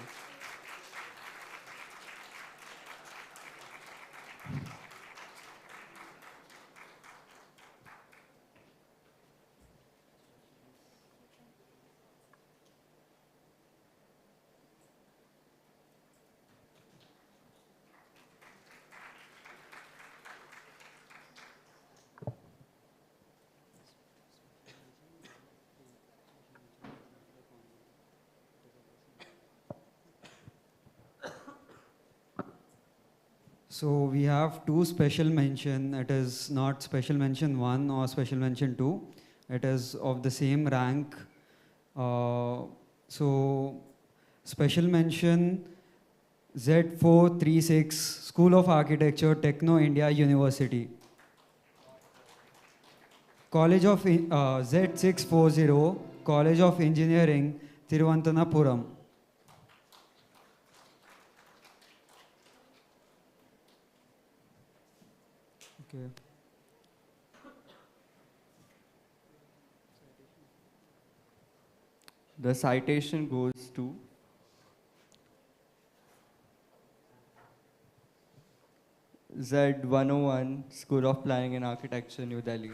[SPEAKER 2] So we have two special mention. It is not special mention 1 or special mention 2. It is of the same rank. So special mention Z436 School of Architecture, Techno India University. College of Z640 College of Engineering, Thiruvananthapuram. Okay.
[SPEAKER 10] The citation goes to Z101 School of Planning and Architecture, New Delhi.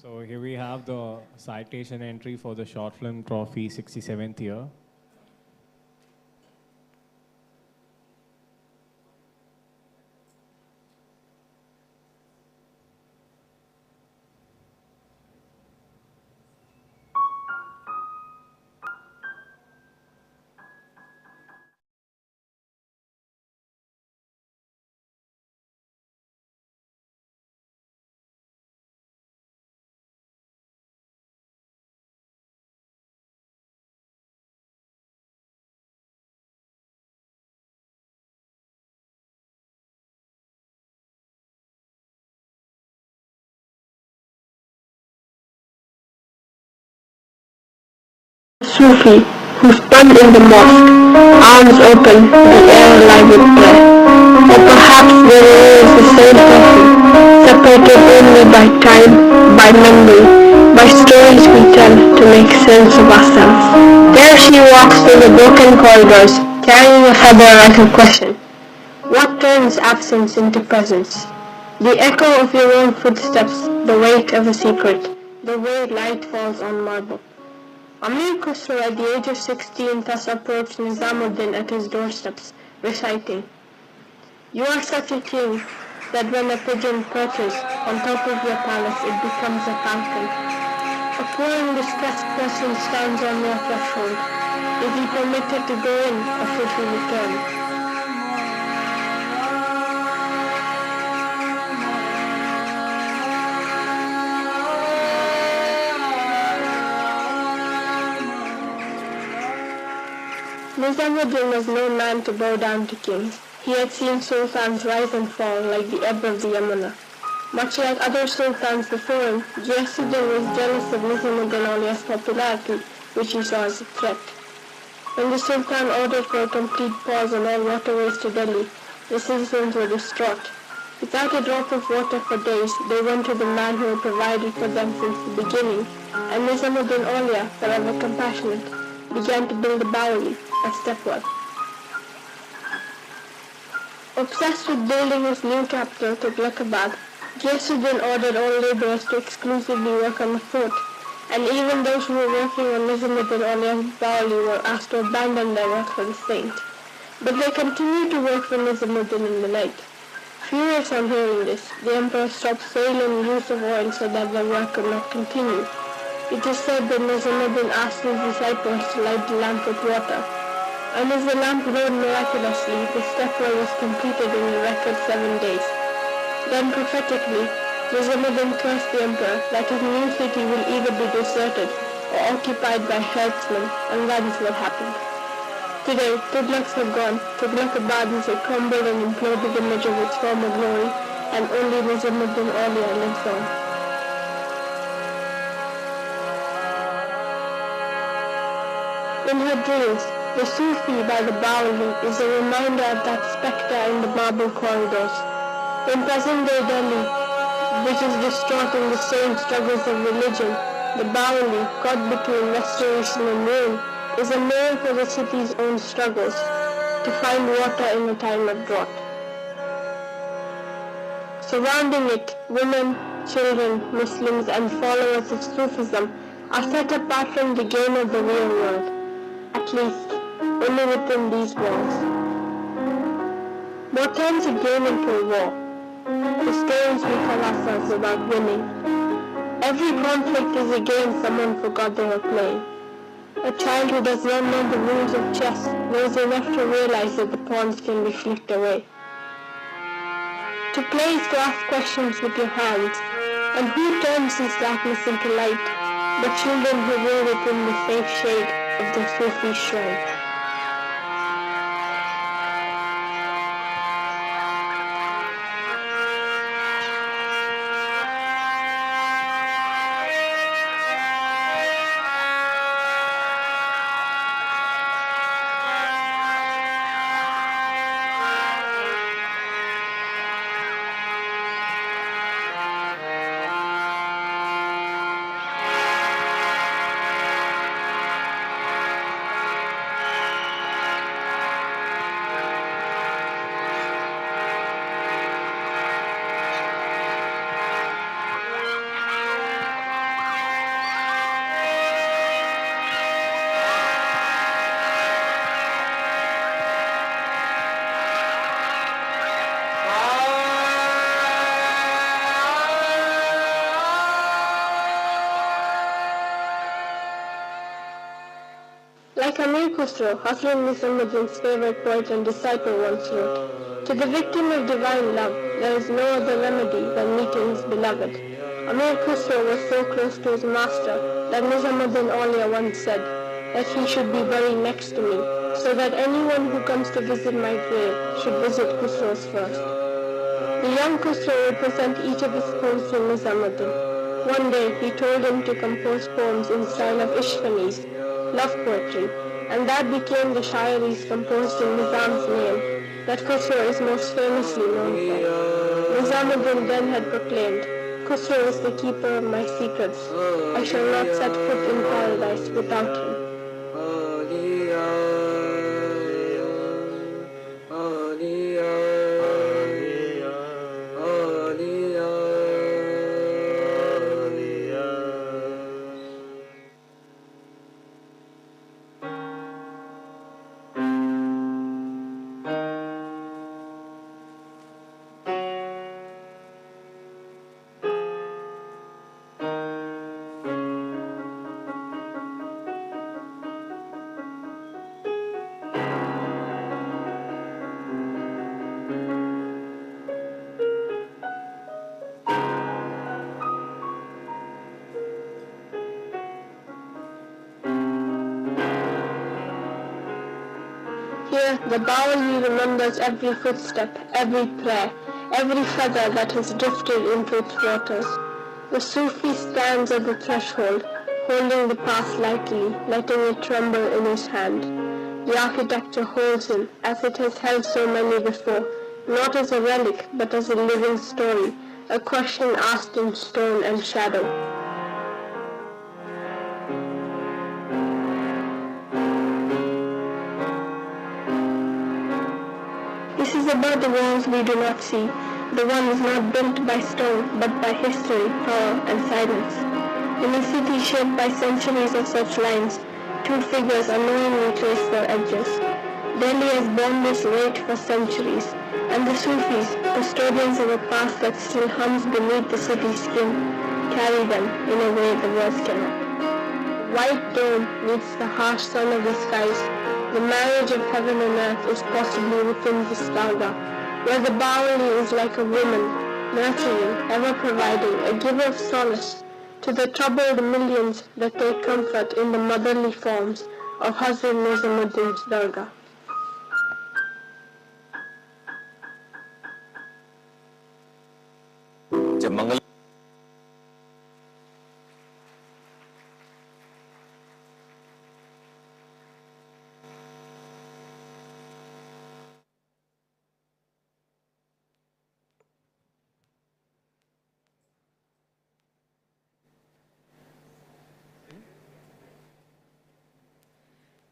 [SPEAKER 8] So here we have the citation entry for the short film trophy 67th year.
[SPEAKER 1] Sufi, who stood in the mosque, arms open, the air alive with prayer. Or perhaps there is the same person, separated only by time, by memory, by stories we tell to make sense of ourselves. There she walks through the broken corridors, carrying a feather like a question. What turns absence into presence? The echo of your own footsteps, the weight of a secret, the way light falls on marble. Amir Khusro at the age of 16 thus approached Nizamuddin at his doorsteps, reciting, "You are such a king that when a pigeon perches on top of your palace it becomes a falcon. A poor and distressed person stands on your threshold. Is he permitted to go in or should he return?" Nizamuddin was no man to bow down to kings. He had seen sultans rise and fall like the ebb of the Yamuna. Much like other sultans before him, Ghiyasuddin was jealous of Nizamuddin Aulia's popularity, which he saw as a threat. When the Sultan ordered for a complete pause on all waterways to Delhi, the citizens were distraught. Without a drop of water for days, they went to the man who had provided for them since the beginning, and Nizamuddin Aulia, forever compassionate, began to build a Bawali, a stepwell. Obsessed with building his new capital, Tughlaqabad, Ghiyasuddin ordered all laborers to exclusively work on the fort, and even those who were working on Nizamuddin Aulia's Bawali were asked to abandon their work for the saint. But they continued to work for Nizamuddin in the night. Furious on hearing this, the emperor stopped sale and use of oil so that their work could not continue. It is said that Nizamuddin asked his disciples to light the lamp with water, and as the lamp glowed miraculously, the stepwell was completed in a record 7 days. Then prophetically, Nizamuddin cursed the emperor that his new city will either be deserted or occupied by herdsmen, and that is what happened. Today, Tughlaqs have gone. Tughlaqabad is a crumbled and imploded image of its former glory, and only Nizamuddin Aulia lives on. In her dreams, the Sufi by the Bawali is a reminder of that spectre in the marble corridors. In present-day Delhi, which is distraught in the same struggles of religion, the Bawali, caught between restoration and ruin, is a mirror for the city's own struggles to find water in a time of drought. Surrounding it, women, children, Muslims and followers of Sufism are set apart from the game of the real world, at least only within these walls. What turns a game into a war? The stories we tell ourselves about winning. Every conflict is a game someone forgot they were playing. A child who does not know the rules of chess knows enough to realize that the pawns can be flicked away. To play is to ask questions with your hands, and who turns this darkness into light but children who roll within the safe shade of the Sufi shrine. Like Amir Khusro, Hassan Nizamuddin's favorite poet and disciple once wrote, "To the victim of divine love, there is no other remedy than meeting his beloved." Amir Khusro was so close to his master that Nizamuddin Aulia once said that he should be buried next to me, so that anyone who comes to visit my grave should visit Khusro's first. The young Khusro would present each of his poems to Nizamuddin. One day he told him to compose poems in style of Ishqanis, love poetry, and that became the Shairis composed in Nizam's name that Khusro is most famously known for. Nizamuddin then had proclaimed, "Khusro is the keeper of my secrets. I shall not set foot in paradise without him." Here, the Baoli remembers every footstep, every prayer, every feather that has drifted into its waters. The Sufi stands at the threshold, holding the past lightly, letting it tremble in his hand. The architecture holds him, as it has held so many before, not as a relic, but as a living story, a question asked in stone and shadow. This is about the walls we do not see, the ones not built by stone, but by history, power, and silence. In a city shaped by centuries of such lines, two figures unknowingly trace their edges. Delhi has borne this weight for centuries, and the Sufis, custodians of a past that still hums beneath the city's skin, carry them in a way the words cannot. The white dome meets the harsh sun of the skies. The marriage of heaven and earth is possibly within this dargah, where the Baoli is like a woman, nurturing, ever providing, a giver of solace to the troubled millions that take comfort in the motherly forms of Hazrat Nizamuddin's dargah.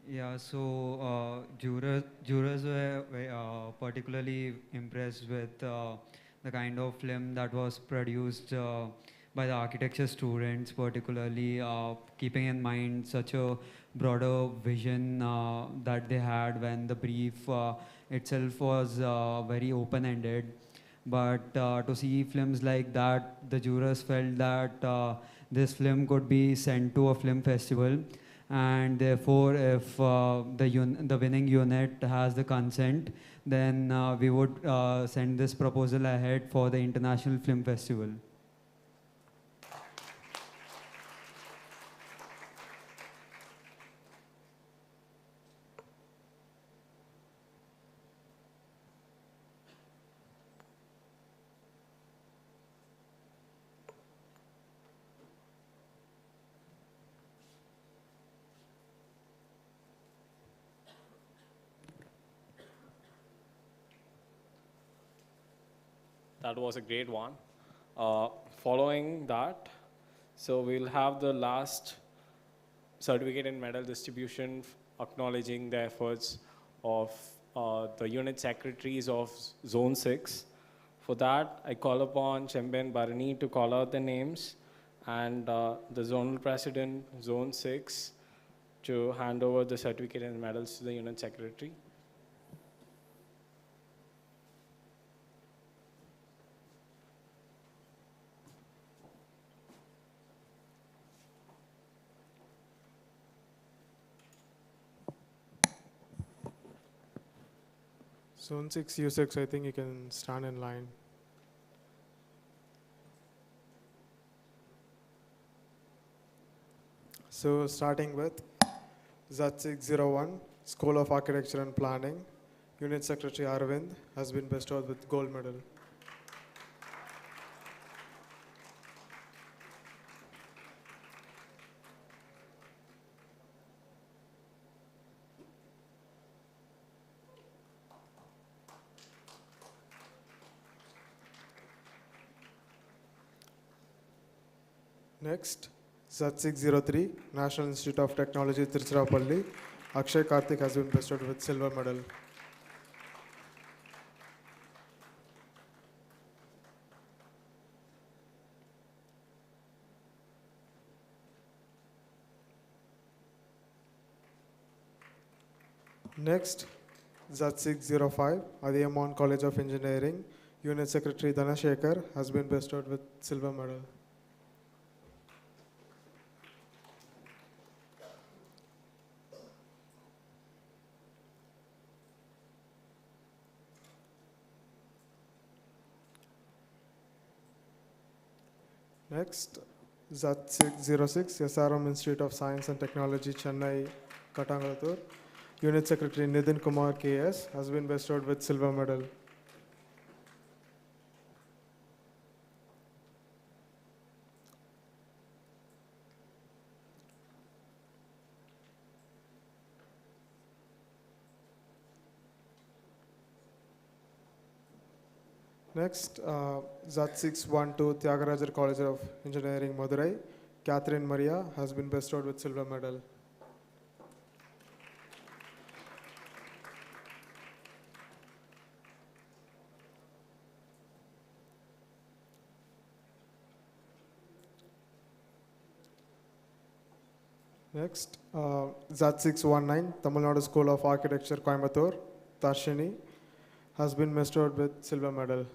[SPEAKER 2] Yeah, so jurors were particularly impressed with the kind of film that was produced by the architecture students, particularly keeping in mind such a broader vision that they had when the brief itself was very open-ended. But to see films like that, the jurors felt that this film could be sent to a film festival, and therefore if the winning unit has the consent, then we would send this proposal ahead for the International Film Festival.
[SPEAKER 8] That was a great one. Following that, so we'll have the last certificate and medal distribution acknowledging the efforts of the unit secretaries of Zone 6. For that, I call upon Chemben Barani to call out the names, and the zonal president, Zone 6, to hand over the certificate and medals to the unit secretary.
[SPEAKER 16] Zone 6, U6, I think you can stand in line. So starting with Z601, School of Architecture and Planning, Unit Secretary Arvind has been bestowed with gold medal. Next, Z603, National Institute of Technology, Tiruchirappalli. Akshay Karthik has been bestowed with silver medal. Next, Z605, Adiyaman College of Engineering. Unit Secretary Dhanashekar has been bestowed with silver medal. Next, Z606, SRM Institute of Science and Technology, Chennai, Kattangalattur. Unit Secretary Nitin Kumar KS has been bestowed with silver medal. Next, Z612 Tyagarajar College of Engineering, Madurai, Catherine Maria has been bestowed with silver medal. Next, Z619 Tamil Nadu School of Architecture, Coimbatore, Tarshini has been bestowed with silver medal.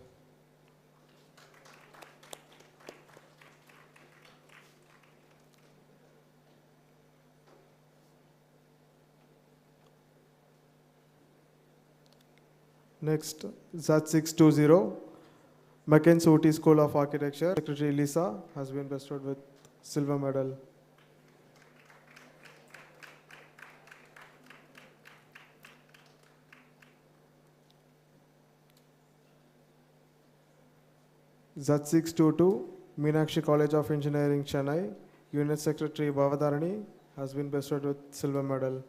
[SPEAKER 16] Next, Z620 Mackenzie School of Architecture, Secretary Lisa has been bestowed with silver medal. Z622 Meenakshi College of Engineering, Chennai, Unit Secretary Bhavadarani has been bestowed with silver medal.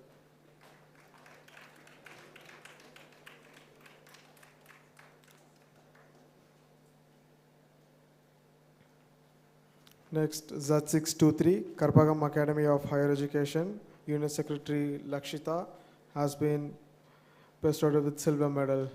[SPEAKER 16] Next, Z623 Karpagam Academy of Higher Education, Unit Secretary Lakshita has been bestowed with silver medal.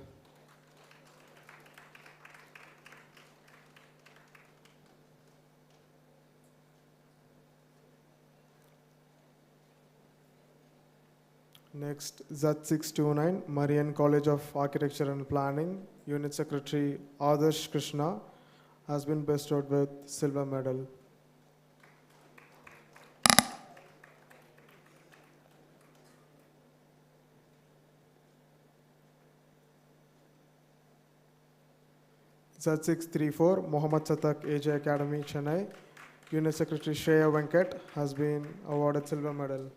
[SPEAKER 16] Next, Z629 Marian College of Architecture and Planning, Unit Secretary Adarsh Krishna has been bestowed with silver medal. Z634 Mohammad Satak AJ Academy, Chennai, Unit Secretary Shreya Venkat has been awarded silver medal.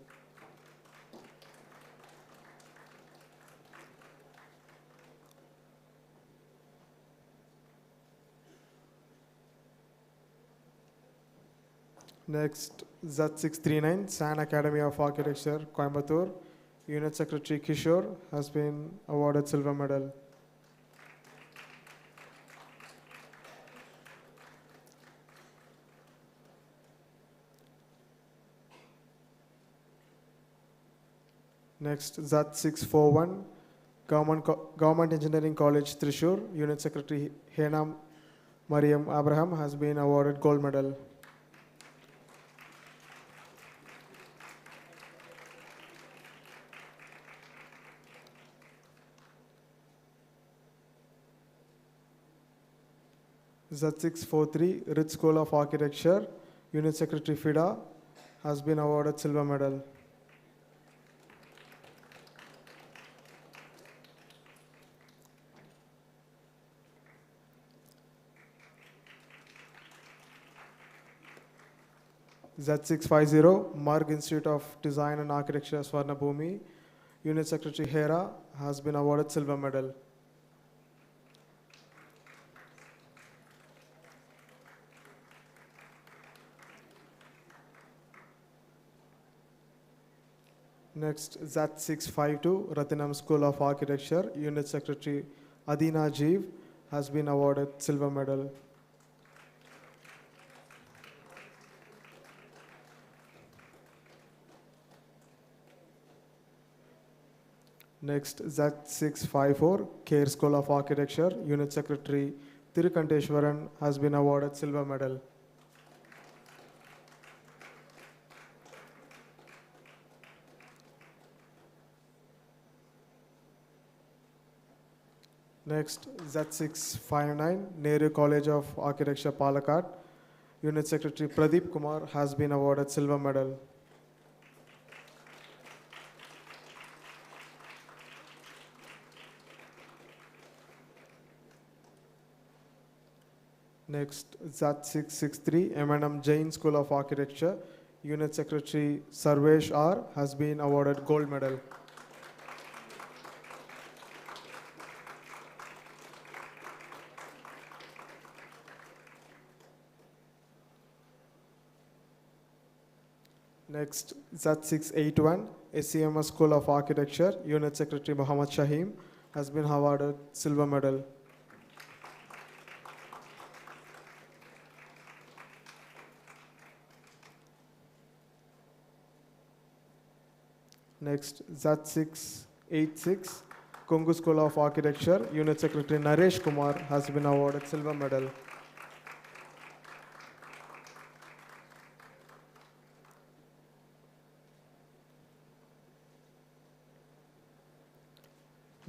[SPEAKER 16] Next, Z639 San Academy of Architecture, Coimbatore, Unit Secretary Kishore has been awarded silver medal. Next, Z641 Government Engineering College, Thrissur, Unit Secretary Hena Mariam Abraham has been awarded gold medal. Z643 Ritz School of Architecture, Unit Secretary FIDA has been awarded silver medal. Z650 Marg Institute of Design and Architecture, Swarnabhumi, Unit Secretary Hera has been awarded silver medal. Next, Z652 Ratinam School of Architecture, Unit Secretary Adina Jeev has been awarded silver medal. Next, Z654 Care School of Architecture, Unit Secretary Tirukanteshwaran has been awarded silver medal. Next, Z659 Nehru College of Architecture, Palakkad, Unit Secretary Pradeep Kumar has been awarded silver medal. Next, Z663 M&M Jain School of Architecture, Unit Secretary Sarvesh R has been awarded gold medal. Next, Z681, SCMS School of Architecture, Unit Secretary Muhammad Shahim has been awarded silver medal. Next, Z686, Kongu School of Architecture, Unit Secretary Naresh Kumar has been awarded silver medal.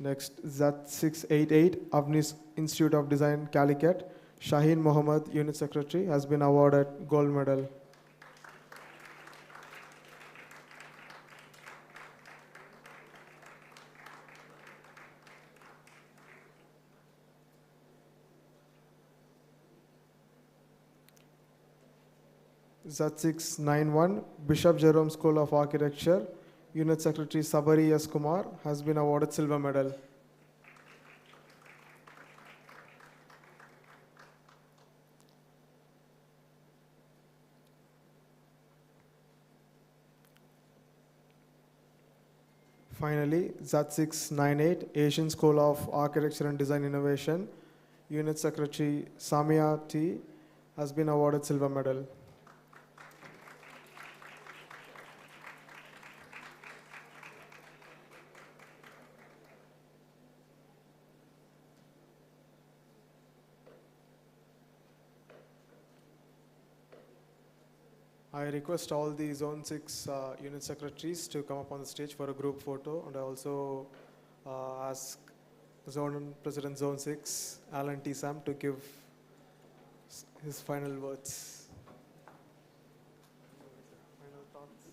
[SPEAKER 16] Next, Z688, Avni's Institute of Design, Calicut, Shaheen Mohammed, Unit Secretary, has been awarded gold medal. Z691, Bishop Jerome School of Architecture, Unit Secretary Sabari S. Kumar has been awarded silver medal. Finally, Z698, Asian School of Architecture and Design Innovation, Unit Secretary Samia T has been awarded silver medal. I request all the Zone 6 unit secretaries to come up on the stage for a group photo, and I also ask Zone President Zone 6, Alan T. Sam, to give his final words. Final thoughts.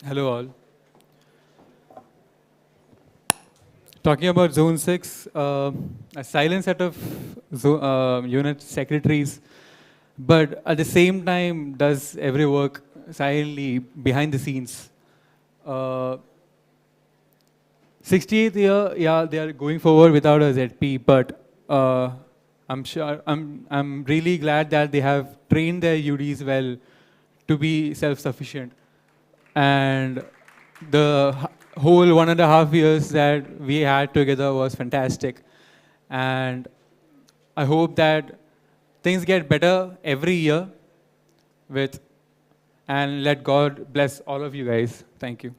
[SPEAKER 17] Hello all. Talking about Zone 6, a silent set of unit secretaries, but at the same time does every work silently behind the scenes. 68th year, yeah, they are going forward without a ZP, but I'm really glad that they have trained their UDs well to be self-sufficient. And the whole 1.5 years that we had together was fantastic. And I hope that things get better every year and let God bless all of you guys. Thank you.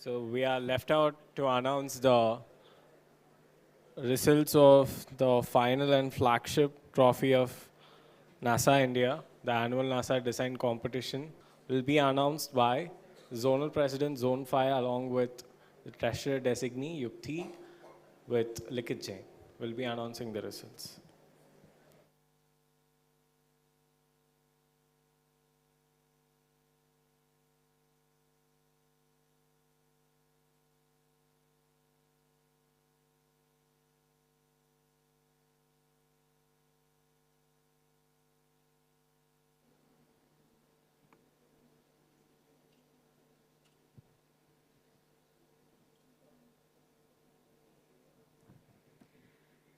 [SPEAKER 8] So we are left out to announce the results of the final and flagship trophy of NASA India, the annual NASA design competition, will be announced by Zonal President Zone 5 along with the Treasurer Designee Yukti with Likit Jain. Will be announcing the results.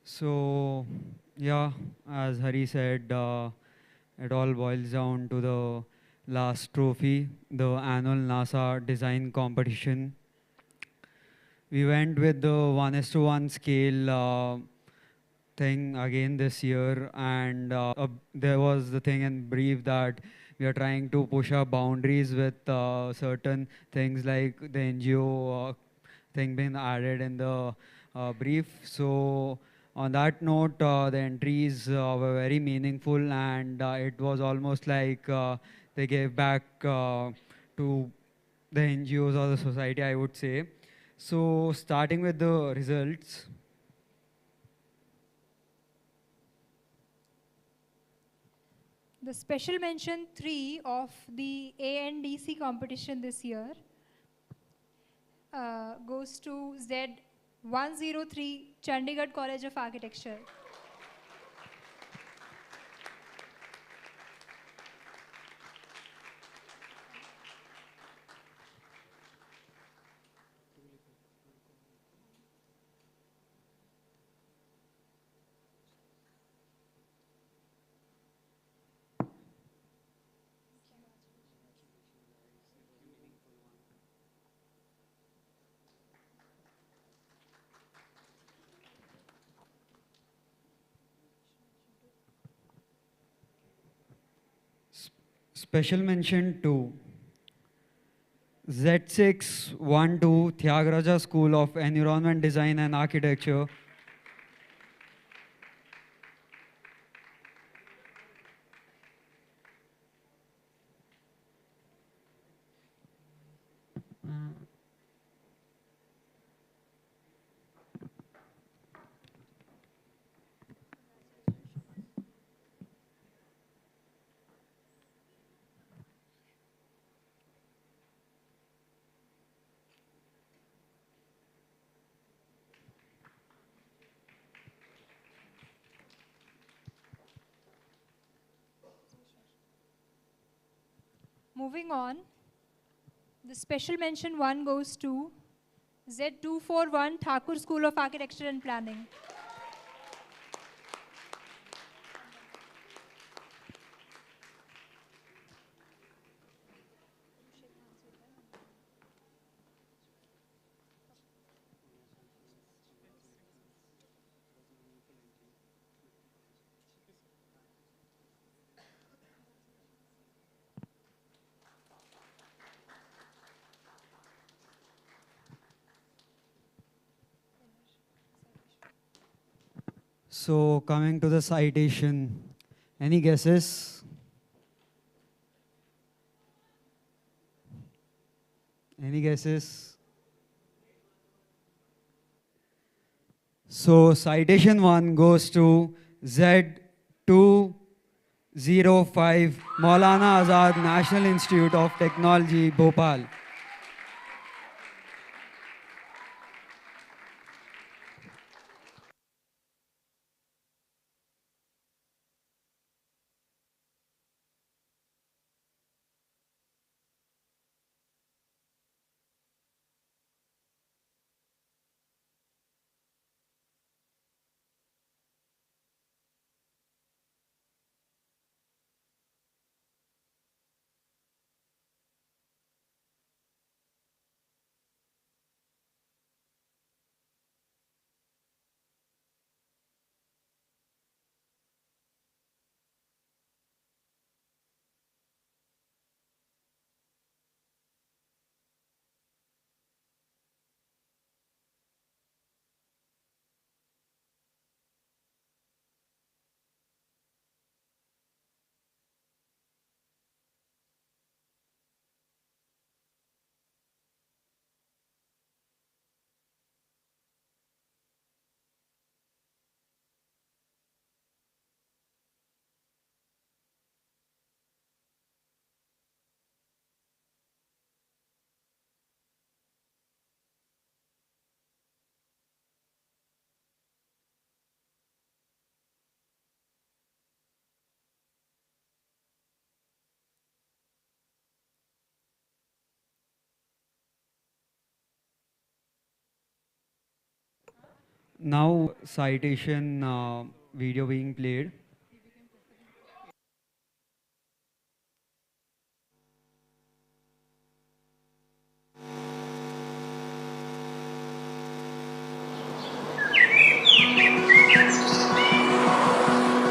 [SPEAKER 2] So, yeah, as Hari said, it all boils down to the last trophy, the annual NASA design competition. We went with the 1:1 scale thing again this year, and there was the thing in brief that we are trying to push our boundaries with certain things like the NGO thing being added in the brief. So on that note, the entries were very meaningful, and it was almost like they gave back to the NGOs or the society, I would say. So starting with the results.
[SPEAKER 21] The special mention 3 of the ANDC competition this year goes to Z103 Chandigarh College of Architecture.
[SPEAKER 2] Special mention to Z612 Tyagaraja School of Environment Design and Architecture.
[SPEAKER 21] Moving on, the special mention 1 goes to Z241 Thakur School of Architecture and Planning.
[SPEAKER 2] So coming to the citation, any guesses? Any guesses? So citation 1 goes to Z205 Maulana Azad National Institute of Technology, Bhopal. Now citation video being played.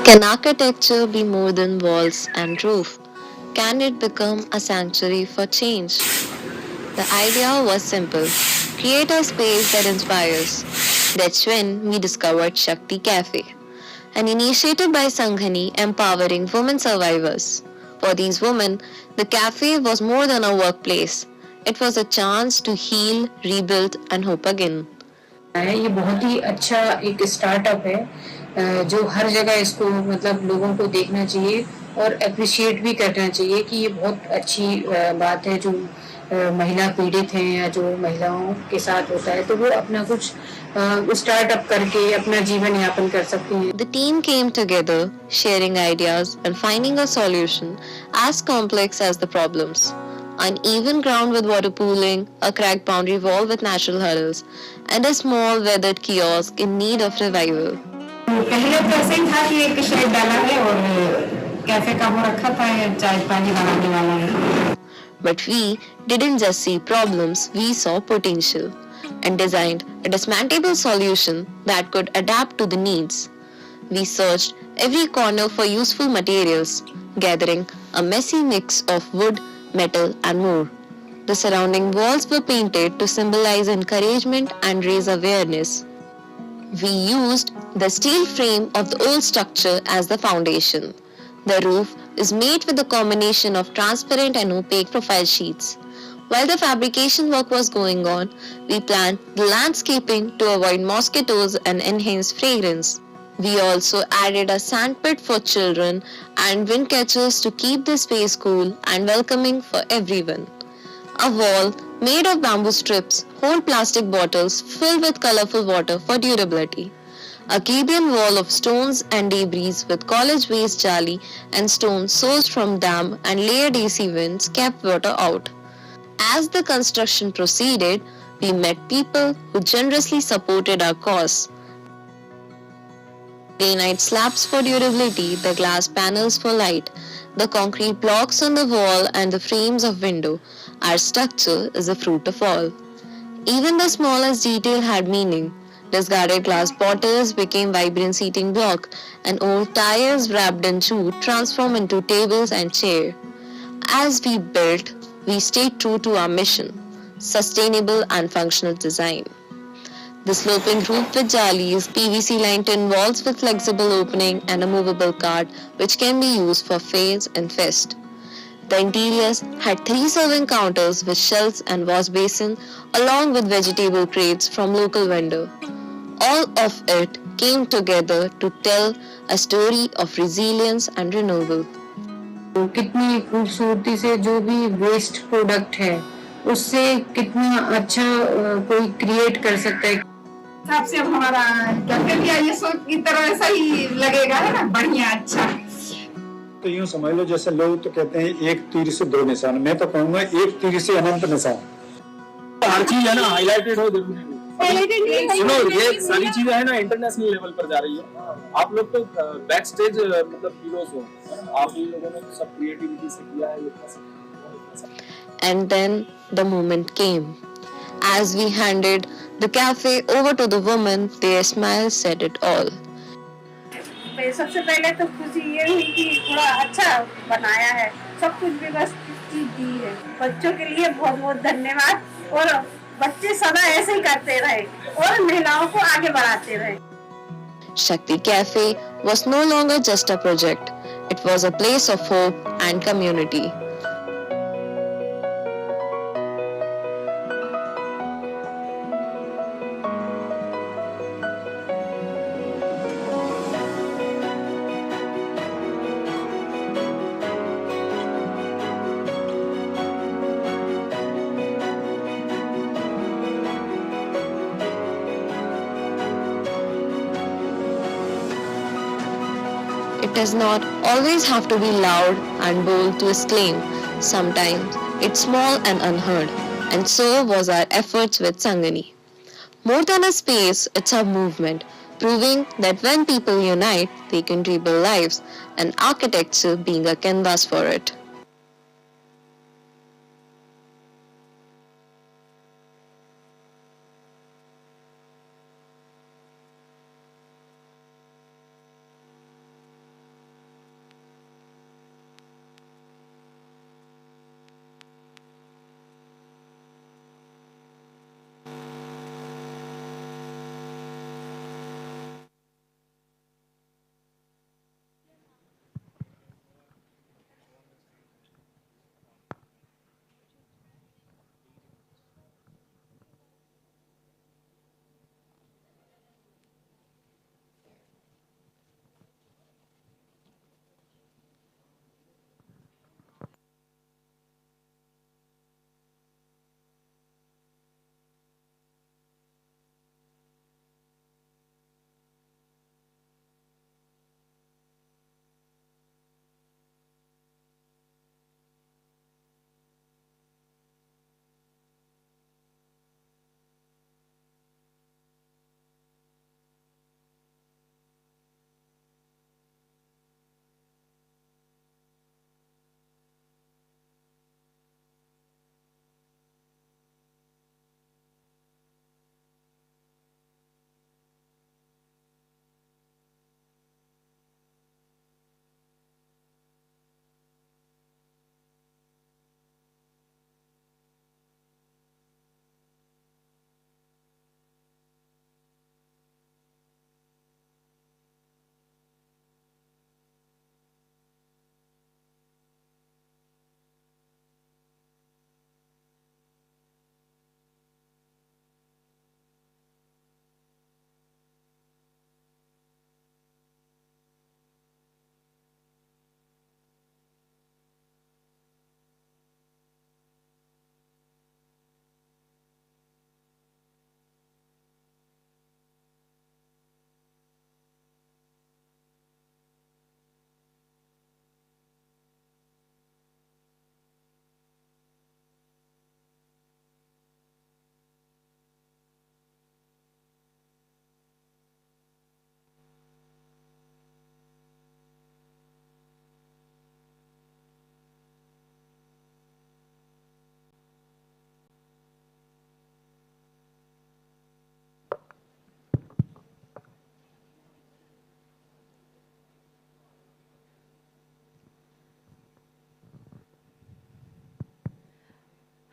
[SPEAKER 9] Can architecture be more than walls and roof? Can it become a sanctuary for change? The idea was simple: create a space that inspires. That's when we discovered Shakti Cafe, an initiative by Sanghani empowering women survivors. For these women, the cafe was more than a workplace. It was a chance to heal, rebuild, and hope again.
[SPEAKER 22] है ये बहुत ही अच्छा एक startup है जो हर जगह इसको मतलब लोगों को देखना चाहिए और अप्रिशिएट भी करना चाहिए कि ये बहुत अच्छी बात है जो महिला पीड़ित हैं या जो महिलाओं के साथ होता है तो वो अपना कुछ स्टार्टअप करके अपना जीवन यापन कर सकती हैं.
[SPEAKER 9] The team came together, sharing ideas and finding a solution as complex as the problems. Uneven ground with water pooling, a cracked boundary wall with natural hurdles, and a small weathered kiosk in need of revival.
[SPEAKER 22] पहले तो ऐसे ही था कि एक shade डाला है और cafe का वो रखा था चाय पानी बनाने वाला है.
[SPEAKER 9] But we didn't just see problems, we saw potential and designed a dismantleable solution that could adapt to the needs. We searched every corner for useful materials, gathering a messy mix of wood, metal, and more. The surrounding walls were painted to symbolize encouragement and raise awareness. We used the steel frame of the old structure as the foundation. The roof is made with a combination of transparent and opaque profile sheets. While the fabrication work was going on, we planned the landscaping to avoid mosquitoes and enhance fragrance. We also added a sandpit for children and wind catchers to keep the space cool and welcoming for everyone. A wall made of bamboo strips hold plastic bottles filled with colorful water for durability. A Acadian wall of stones and debris with college waste jali and stones sourced from dam and layered AC vents kept water out. As the construction proceeded, we met people who generously supported our cause. Granite slabs for durability, the glass panels for light, the concrete blocks on the wall and the frames of window. Our structure is the fruit of all. Even the smallest detail had meaning. Discarded glass bottles became vibrant seating block, and old tires wrapped in jute transformed into tables and chairs. As we built, we stayed true to our mission: sustainable and functional design. The sloping roof with jalis, PVC lined tin walls with flexible opening, and a movable cart which can be used for fairs and fest. The interiors had 3 serving counters with shelves and wash basin, along with vegetable crates from local vendor. All of it came together to tell a story of resilience and renewal.
[SPEAKER 22] कितनी खूबसूरती से जो भी waste product है उससे कितना अच्छा कोई क्रिएट कर सकता है.
[SPEAKER 23] हिसाब से अब हमारा कैफेटेरिया ये सोच की तरह ऐसा ही लगेगा है ना बढ़िया अच्छा.
[SPEAKER 24] तो यूं समझ लो जैसे लोग तो कहते हैं एक तीर से दो निशान, मैं तो कहूँगा एक तीर से अनंत निशान.
[SPEAKER 25] हर चीज है ना हाईलाइटेड हो जरूरी. सुनो ये सारी चीजें है ना इंटरनेशनल लेवल पर जा रही है. आप लोग तो बैक स्टेज मतलब हीरोज हो. आप इन लोगों ने तो सब क्रिएटिविटी से किया है ये.
[SPEAKER 9] And then the moment came. As we handed the cafe over to the woman, their smile said it all.
[SPEAKER 23] सबसे पहले तो खुशी ये हुई कि थोड़ा अच्छा बनाया है, सब कुछ व्यवस्थित चीज दी है. बच्चों के लिए बहुत बहुत धन्यवाद और बच्चे सदा ऐसे ही करते रहे और महिलाओं को आगे बढ़ाते रहे.
[SPEAKER 9] Shakti Cafe was no longer just a project. It was a place of hope and community. It does not always have to be loud and bold to exclaim. Sometimes it's small and unheard, and so was our efforts with Sangani. More than a space, it's a movement, proving that when people unite, they can rebuild lives, and architecture being a canvas for it.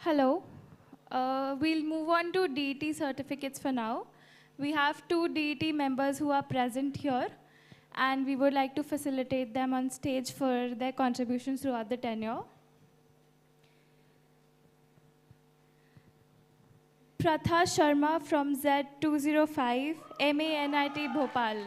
[SPEAKER 3] Hello. We'll move on to DET certificates for now. We have two DET members who are present here, and we would like to facilitate them on stage for their contributions throughout the tenure. Pratha Sharma from Z205, MANIT Bhopal.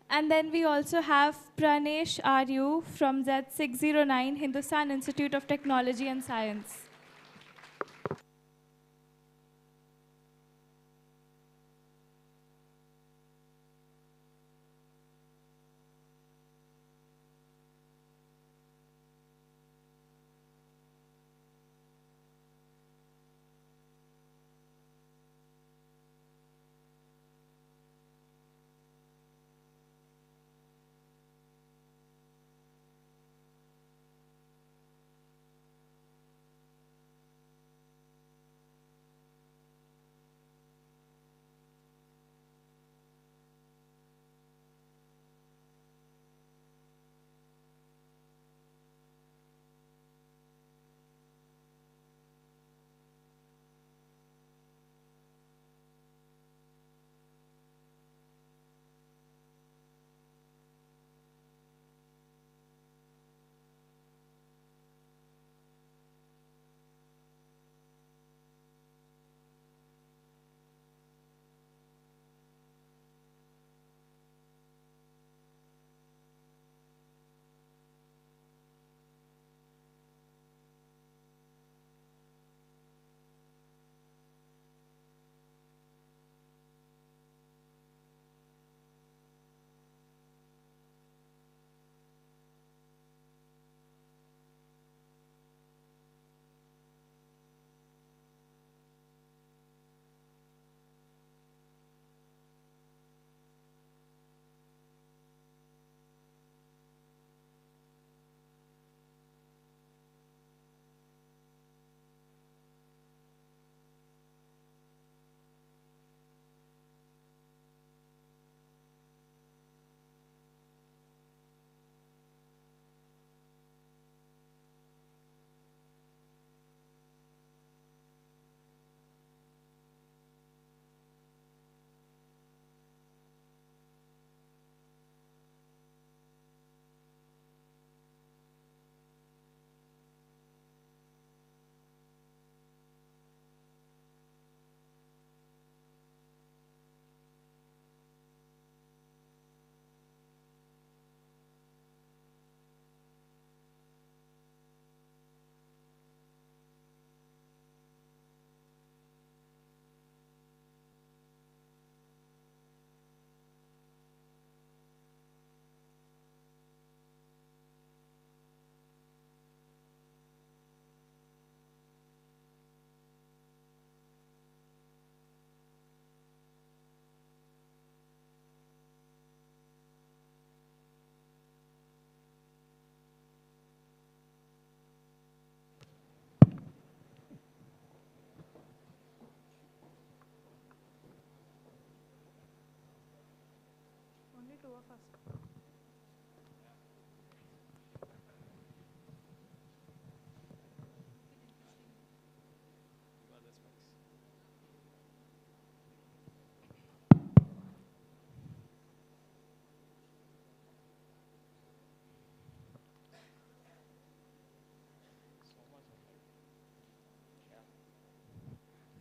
[SPEAKER 3] And then we also have Pranesh Aryu from Z609, Hindustan Institute of Technology and Science.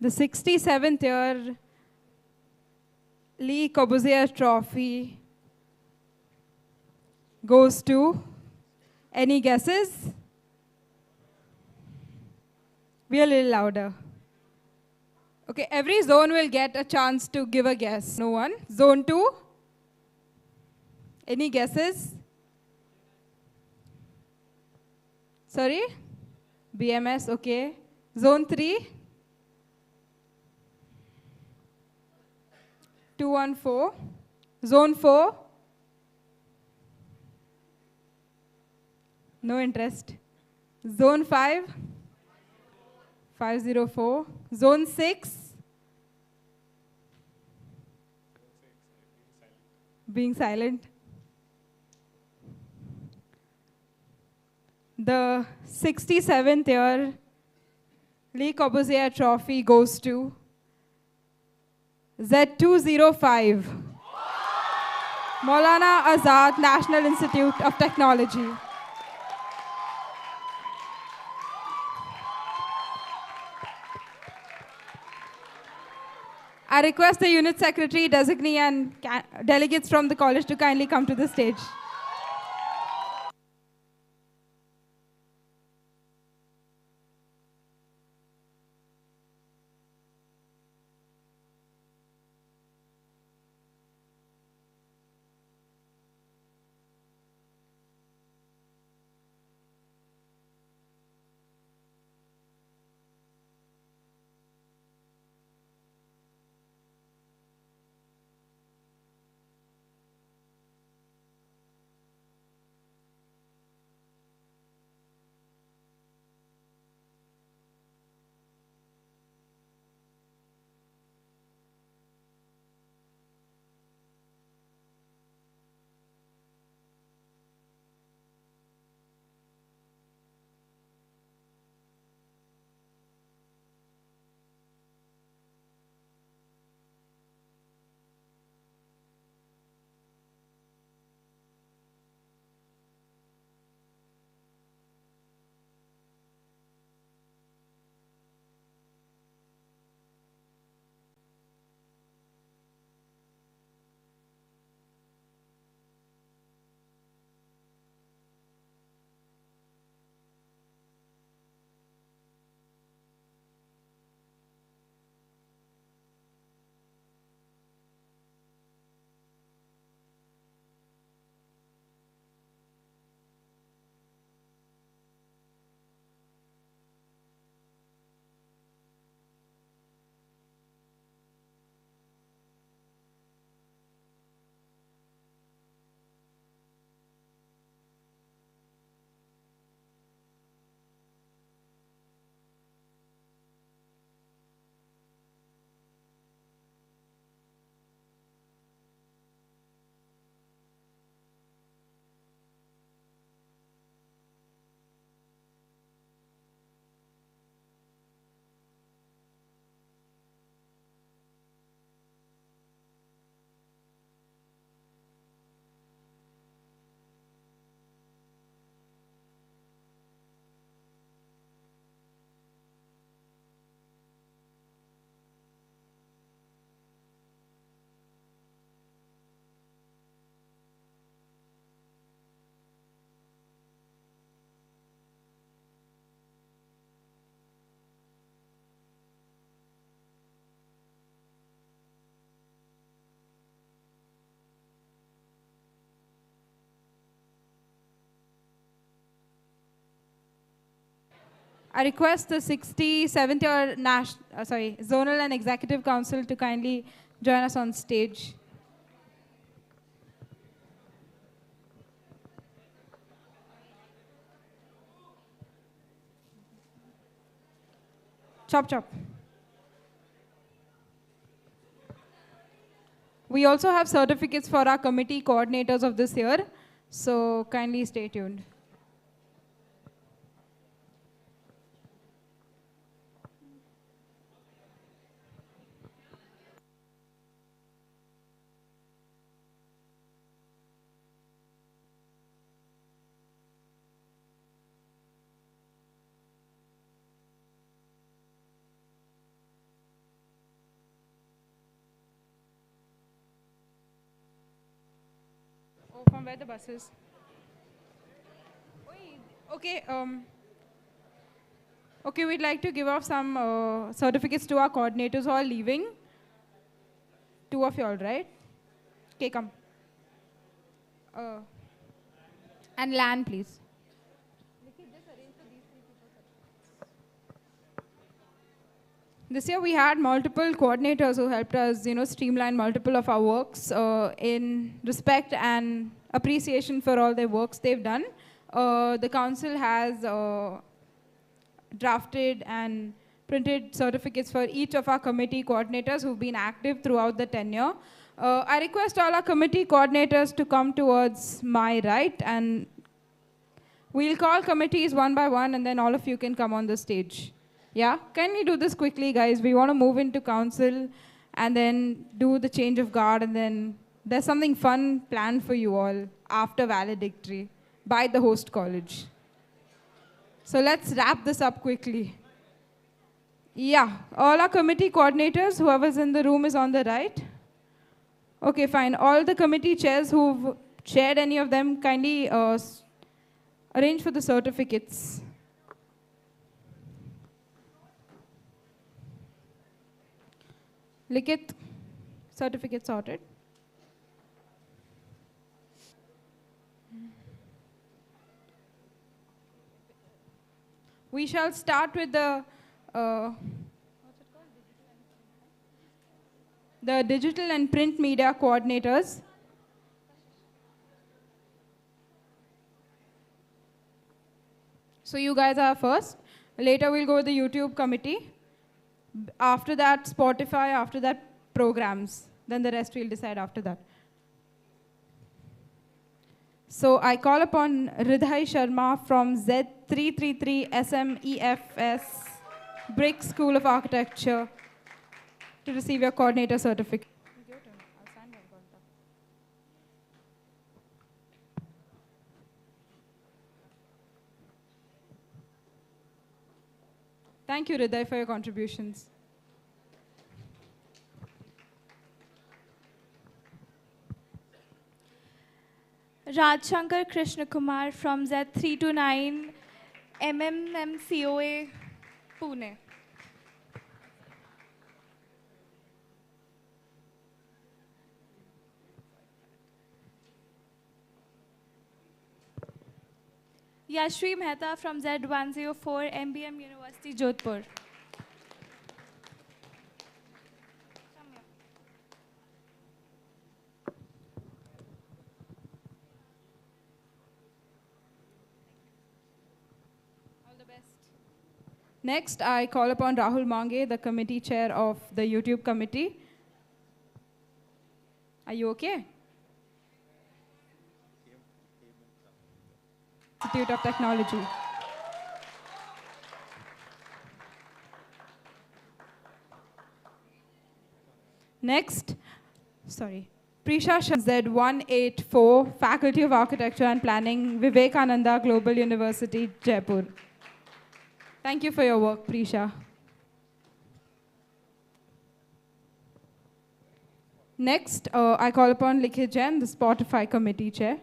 [SPEAKER 4] The 67th year Lee Corbusier Trophy goes to, any guesses? Be a little louder. Okay, every zone will get a chance to give a guess. No one. Zone 2? Any guesses? Sorry? BMS, okay. Zone 3? 214. Zone 4? No interest. Zone 5? 504. Zone 6? Being silent. The 67th year Lee Corbusier Trophy goes to Z205, Maulana Azad National Institute of Technology. I request the unit secretary, designee, and delegates from the college to kindly come to the stage. I request the 67th year Zonal and Executive Council to kindly join us on stage. Chop chop. We we also have certificates for our committee coordinators of this year. So kindly stay tuned. Oh, from where the buses? Okay. Okay, we'd like to give off some certificates to our coordinators who are leaving. 2 of y'all, right? Okay, come. And LAN, please. This year we had multiple coordinators who helped us, streamline multiple of our works in respect and appreciation for all their works they've done. The council has drafted and printed certificates for each of our committee coordinators who've been active throughout the tenure. I request all our committee coordinators to come towards my right, and we'll call committees one by one, and then all of you can come on the stage. Yeah, can we do this quickly, guys? We want to move into council and then do the change of guard, and then there's something fun planned for you all after valedictory by the host college. So let's wrap this up quickly. Yeah, all our committee coordinators, whoever's in the room is on the right. Okay, fine. All the committee chairs who've chaired any of them, kindly arrange for the certificates. Likit, certificate sorted. We shall start with the digital and print media coordinators. So you guys are first. Later we'll go with the YouTube committee. After that, Spotify. After that, programs. Then the rest we'll decide after that. So I call upon Ridhai Sharma from Z333 SMEFS Brick School of Architecture to receive your coordinator certificate. Thank you, Ridhai, for your contributions.
[SPEAKER 3] Rajshankar Krishna Kumar from Z329 MMMCOA, Pune. Yashvi Mehta from Z104 MBM University, Jodhpur.
[SPEAKER 4] Next, I call upon Rahul Mange, the committee chair of the YouTube committee. Are you okay? Institute of Technology. Next, Prisha Z184, Faculty of Architecture and Planning, Vivekananda Global University, Jaipur. Thank you for your work, Prisha. Next, I call upon Likhit Jain, the Spotify committee chair.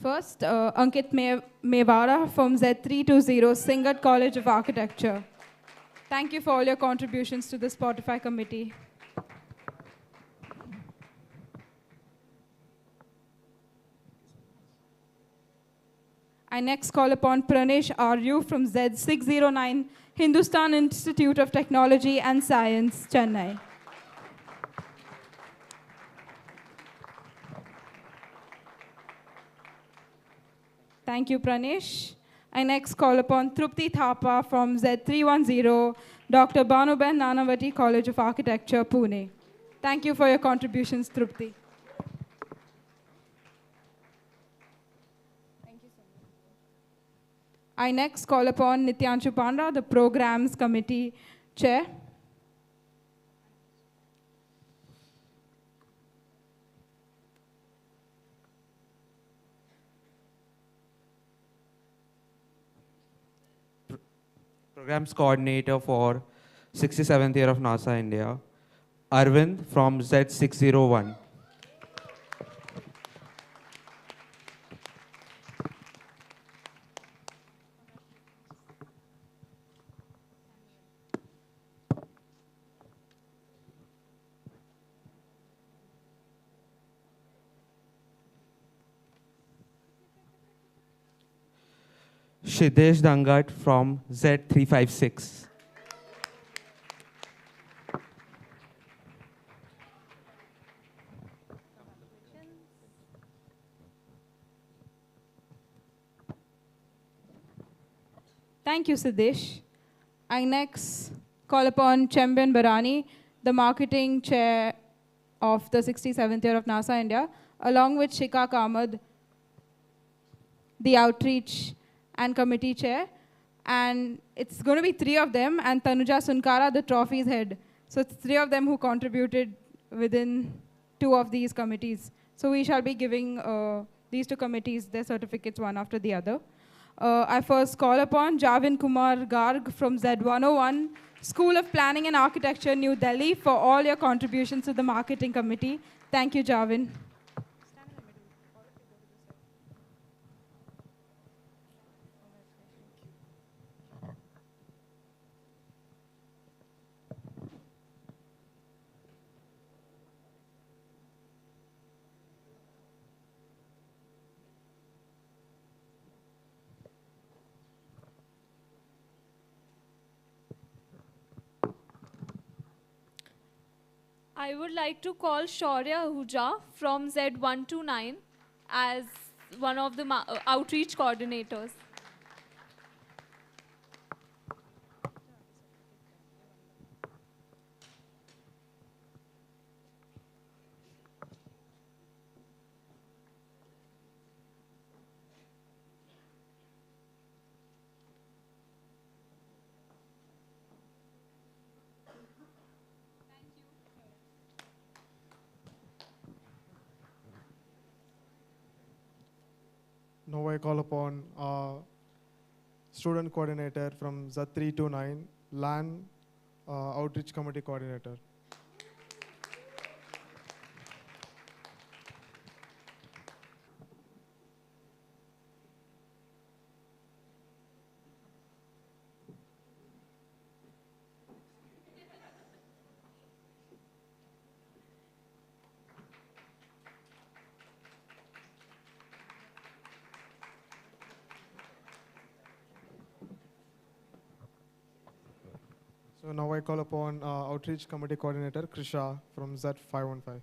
[SPEAKER 4] First, Ankit Mewara from Z320, Singat College of Architecture. Thank you for all your contributions to the Spotify committee. I next call upon Pranesh Aryu from Z609, Hindustan Institute of Technology and Science, Chennai. Thank you, Pranesh. I next call upon Trupti Thapa from Z310, Dr. Banuben Nanavati College of Architecture, Pune. Thank you for your contributions, Trupti. I next call upon Nityanshu Panda, the Programs Committee Chair.
[SPEAKER 7] Programs Coordinator for 67th year of NASA India, Arvind from Z601. Shiddesh Dangat from Z356.
[SPEAKER 4] Thank you, Siddesh. I next call upon Chemben Barani, the Marketing Chair of the 67th year of NASA India, along with Shikha Kamad, the Outreach and Committee Chair. And it's going to be 3 of them, and Tanuja Sunkara, the Trophies Head. So it's 3 of them who contributed within 2 of these committees. So we shall be giving these 2 committees their certificates one after the other. I first call upon Javin Kumar Garg from Z101, School of Planning and Architecture, New Delhi, for all your contributions to the Marketing Committee. Thank you, Javin.
[SPEAKER 14] I would like to call Shaurya Ahuja from Z129 as one of the outreach coordinators.
[SPEAKER 16] Now I call upon Student Coordinator from Z329, LAN Outreach Committee Coordinator. So now I call upon Outreach Committee Coordinator Krisha from Z515.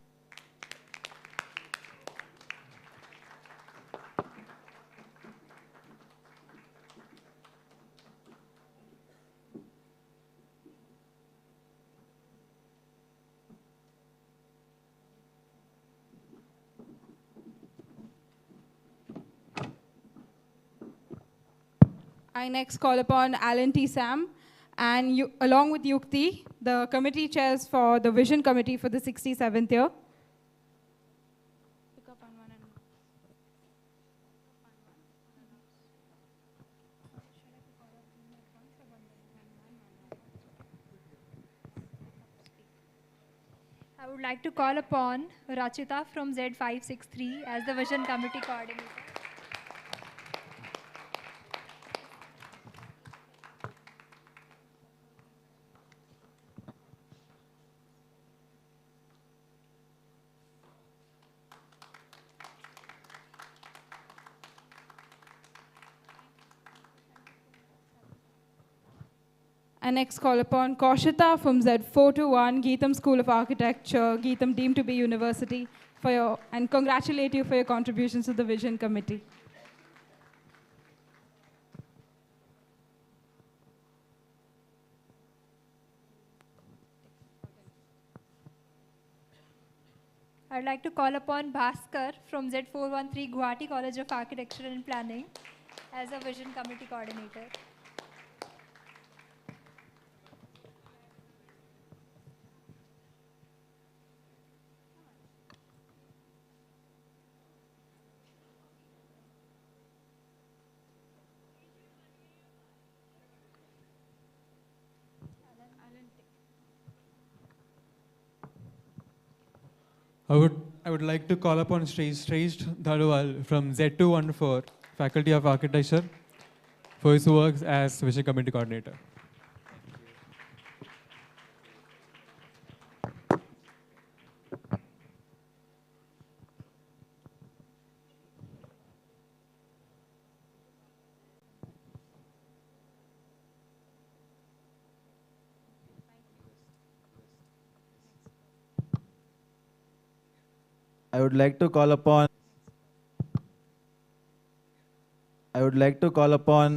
[SPEAKER 4] I next call upon Alan T. Sam, and you, along with Yukti, the committee chairs for the Vision Committee for the 67th year.
[SPEAKER 21] I would like to call upon Rachita from Z563 as the Vision Committee Coordinator.
[SPEAKER 4] I next call upon Kaushita from Z421, Geetham School of Architecture, Geetham deemed to be university, and congratulate you for your contributions to the Vision Committee.
[SPEAKER 21] I'd like to call upon Bhaskar from Z413 Guwahati College of Architecture and Planning as a Vision Committee Coordinator.
[SPEAKER 17] I would like to call upon Shreyasth Dhaliwal from Z214 Faculty of Architecture for his works as Vision Committee Coordinator.
[SPEAKER 11] I would like to call upon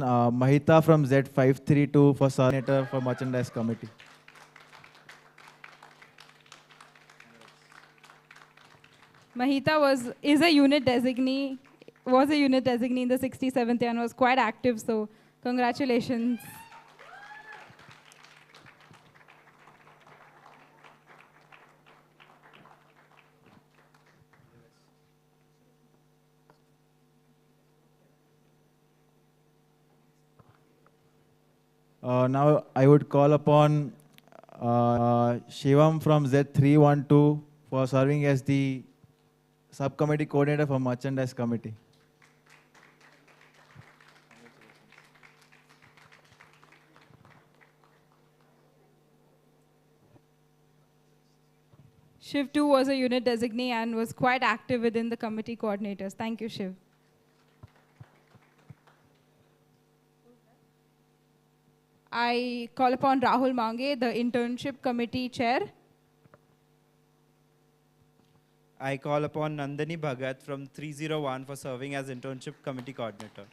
[SPEAKER 11] Mahita from Z532 for Coordinator for Merchandise Committee.
[SPEAKER 4] Mahita is a unit designee, was a unit designee in the 67th year and was quite active, so congratulations.
[SPEAKER 11] Now I would call upon Shivam from Z312 for serving as the Subcommittee Coordinator for Merchandise Committee.
[SPEAKER 4] Shiv too was a unit designee and was quite active within the committee coordinators. Thank you, Shiv. I call upon Rahul Mange, the internship committee chair.
[SPEAKER 12] I call upon Nandini Bhagat from 301 for serving as internship committee coordinator.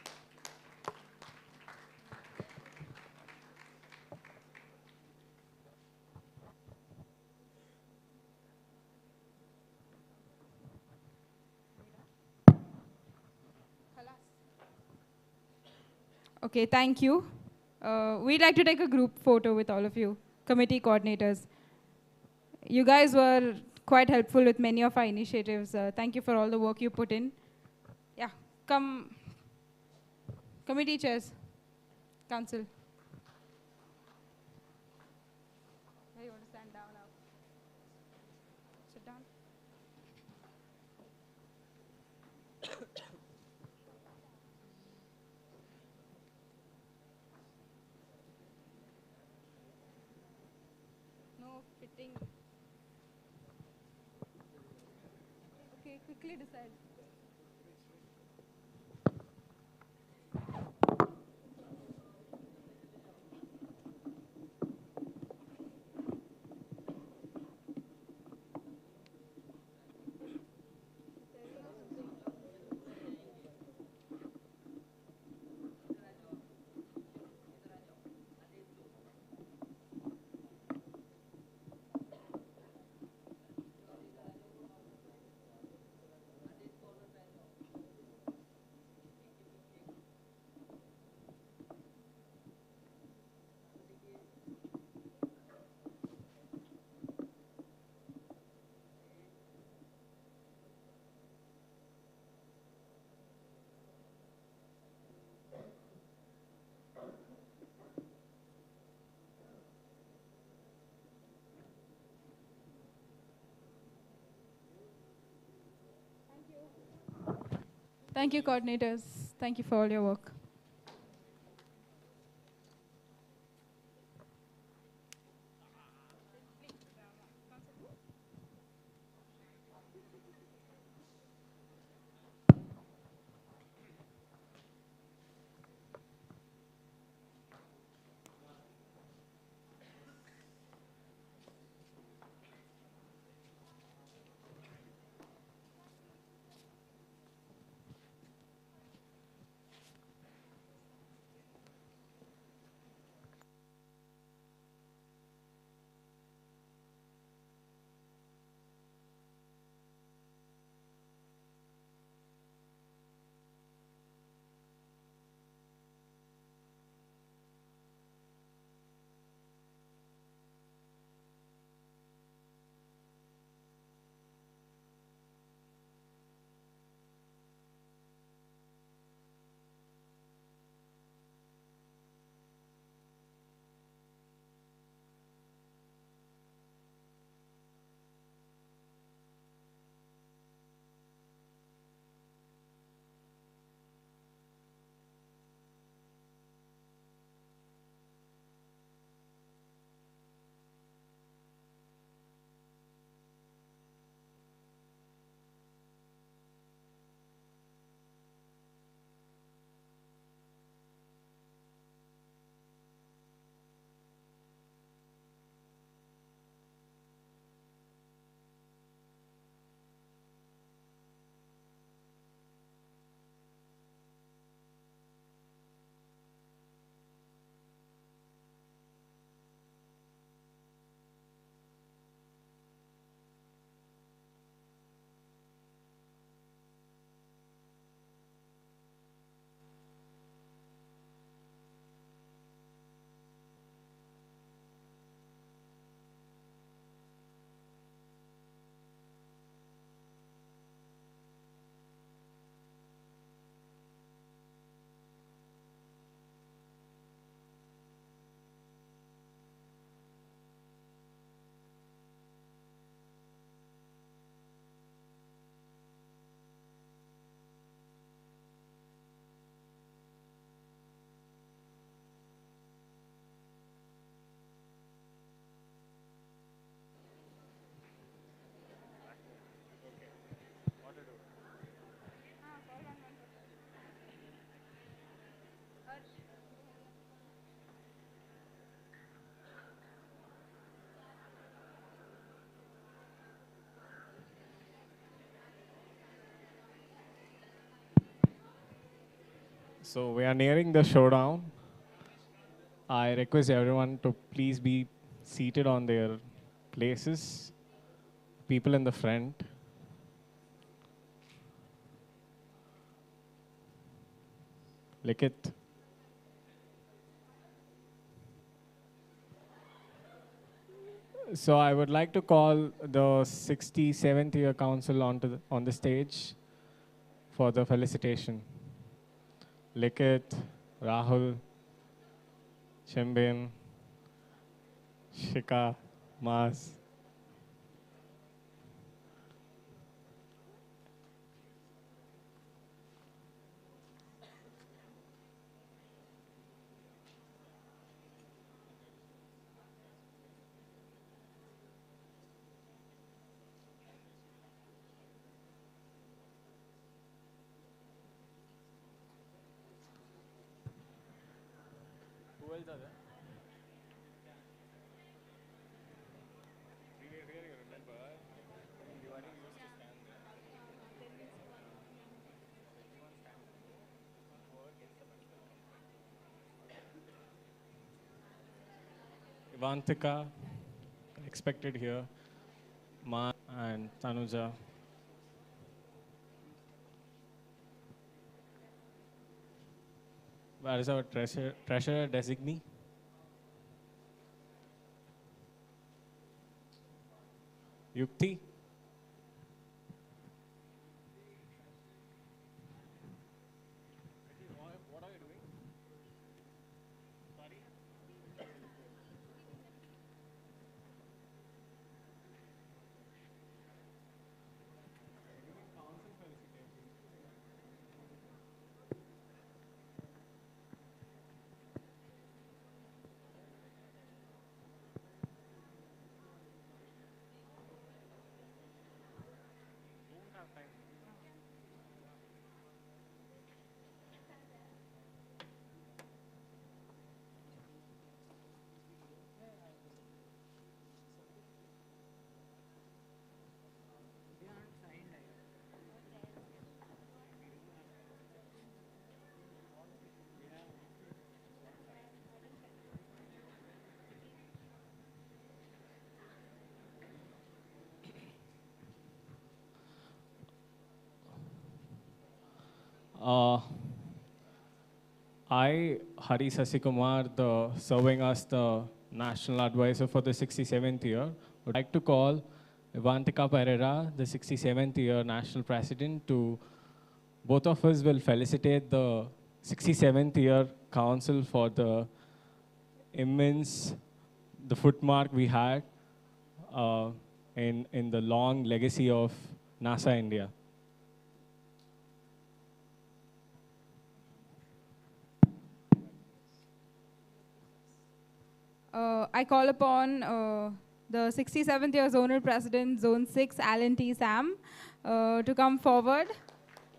[SPEAKER 4] Okay, thank you. We'd like to take a group photo with all of you, committee coordinators. You guys were quite helpful with many of our initiatives. Thank you for all the work you put in. Yeah, come. Committee chairs, council. Where you want to stand down now? Sit down. No fitting. Okay, quickly decide. Thank you, coordinators. Thank you for all your work.
[SPEAKER 8] So we are nearing the showdown. I request everyone to please be seated on their places. People in the front. Likit. So I would like to call the 67th year council on the stage for the felicitation. Likit, Rahul, Chimbin, Shika, Mas. Who else are there? Ivantika, expected here. Ma and Tanuja. Where is our treasurer designee? Yukti? I, Hari Sasikumar, serving as the National Advisor for the 67th year, would like to call Ivantika Pereira, the 67th year National President, to both of us will felicitate the 67th year Council for the immense, the footmark we had in the long legacy of NASA India.
[SPEAKER 4] I call upon the 67th year Zonal President, Zone 6, Alan T. Sam, to come forward.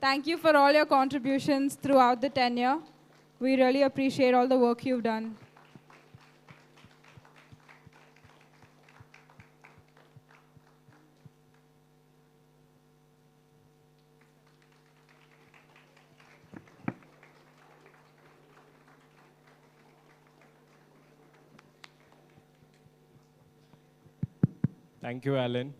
[SPEAKER 4] Thank you for all your contributions throughout the tenure. We really appreciate all the work you've done.
[SPEAKER 8] Thank you, Alan.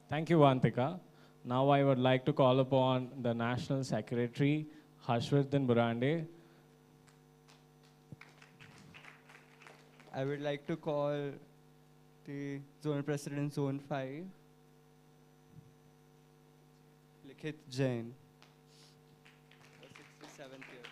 [SPEAKER 8] Thank you, Vantika. Now I would like to call upon the National Secretary, Harshvardhan Burande.
[SPEAKER 10] I would like to call the Zonal President, Zone 5, Likit Jain, the 67th year.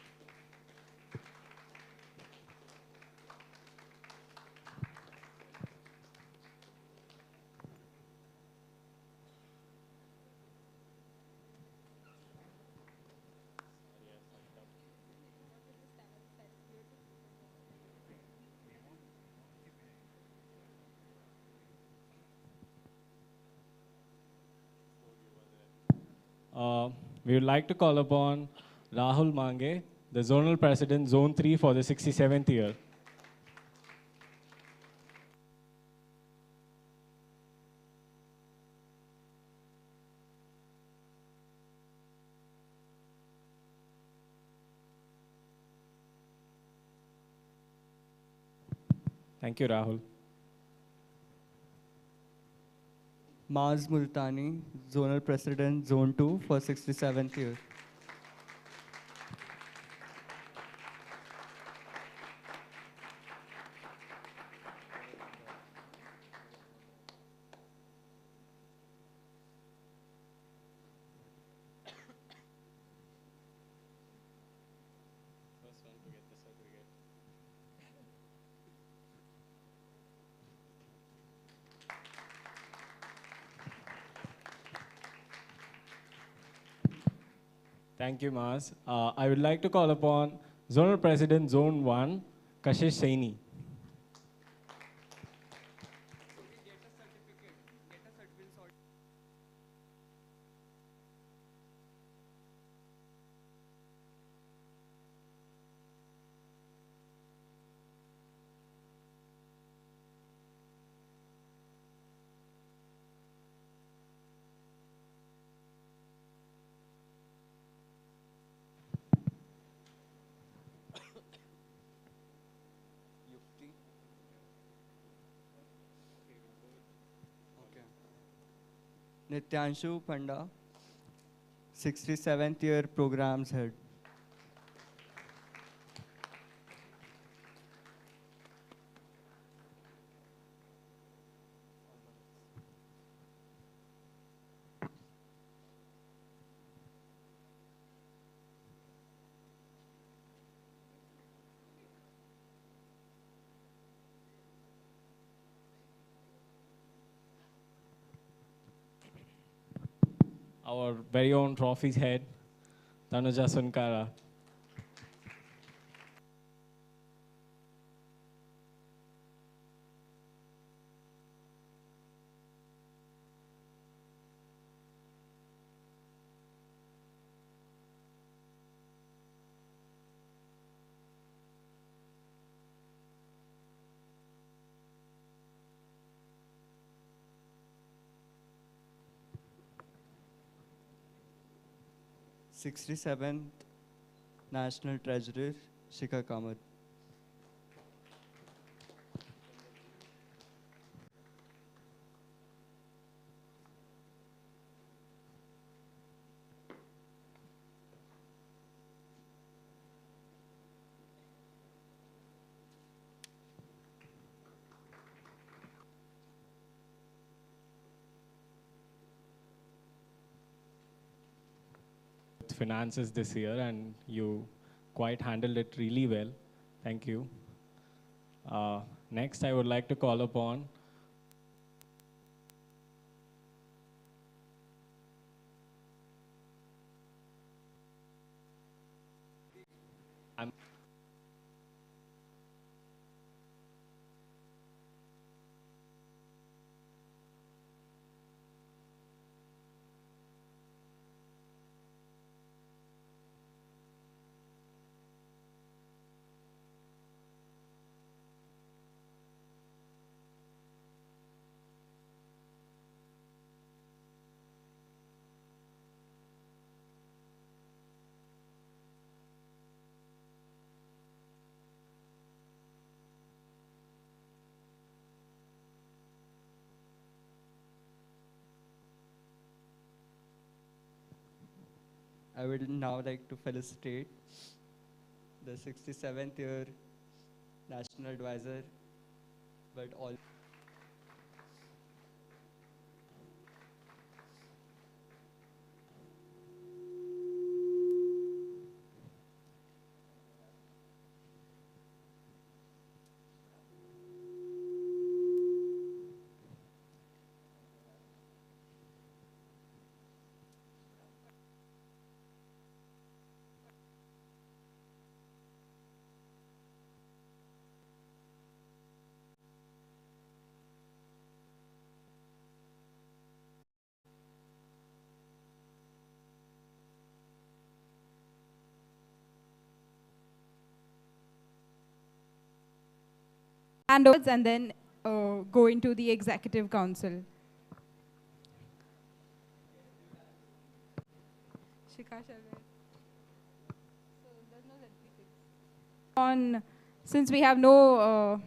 [SPEAKER 13] We would like to call upon Rahul Mange, the Zonal President, Zone 3 for the 67th year. Thank you, Rahul.
[SPEAKER 10] Maz Multani, Zonal President, Zone 2 for 67th year.
[SPEAKER 13] Thank you, Maz. I would like to call upon Zonal President, Zone 1, Kashish Saini.
[SPEAKER 10] Nityanshu Panda, 67th year programs head.
[SPEAKER 13] Our very own trophies head, Tanuja Sunkara.
[SPEAKER 10] th National Treasurer, Shikha Kamath.
[SPEAKER 13] Finances this year, and you quite handled it really well. Thank you. Next, I would like to call upon
[SPEAKER 10] I would now like to felicitate the 67th year National Advisor, but all.
[SPEAKER 4] hand over and then go into the Executive Council. Since we have no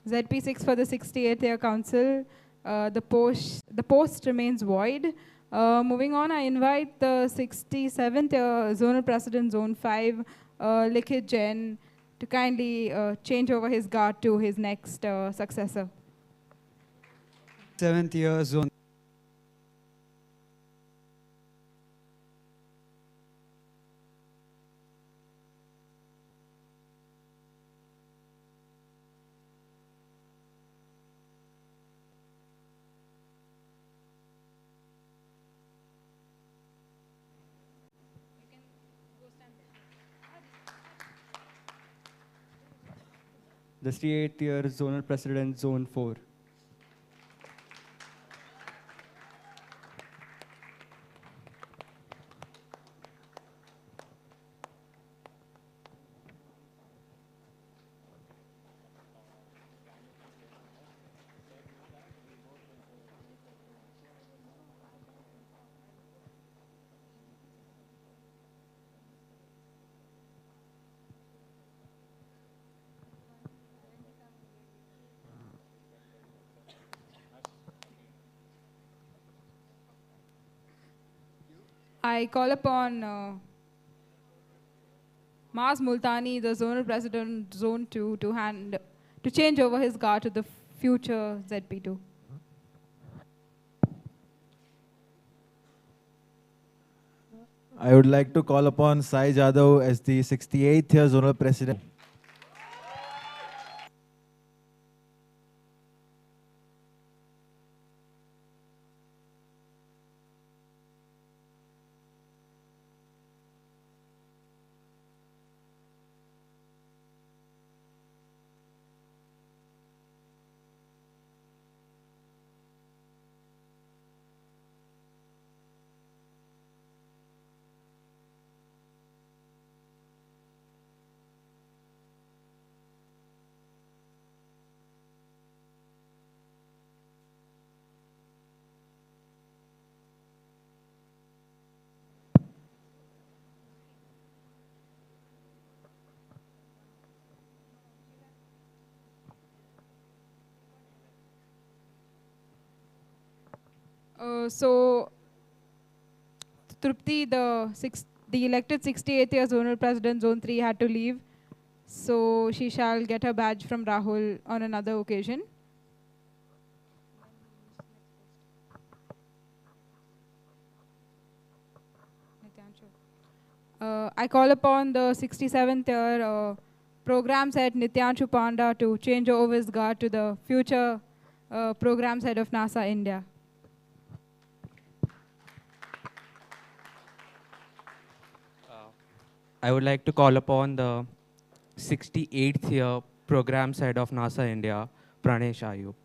[SPEAKER 4] ZP6 for the 68th year council, the post remains void. Moving on, I invite the 67th year zonal president, Zone 5, Likhit Jain, to kindly change over his guard to his next successor.
[SPEAKER 2] 7th year zone.
[SPEAKER 10] The 68th year zonal president, Zone 4.
[SPEAKER 4] I call upon Maz Multani, the zonal president, Zone 2, to change over his guard to the future ZP2.
[SPEAKER 11] I would like to call upon Sai Jadhav as the 68th year zonal president.
[SPEAKER 4] So, Trupti, the elected 68th year zonal president, Zone 3, had to leave. So, she shall get her badge from Rahul on another occasion. I call upon the 67th year programs head Nityanshu Panda to change over his guard to the future programs head of NASA India.
[SPEAKER 7] I would like to call upon the 68th year programs head of NASA India, Pranesh Ayub.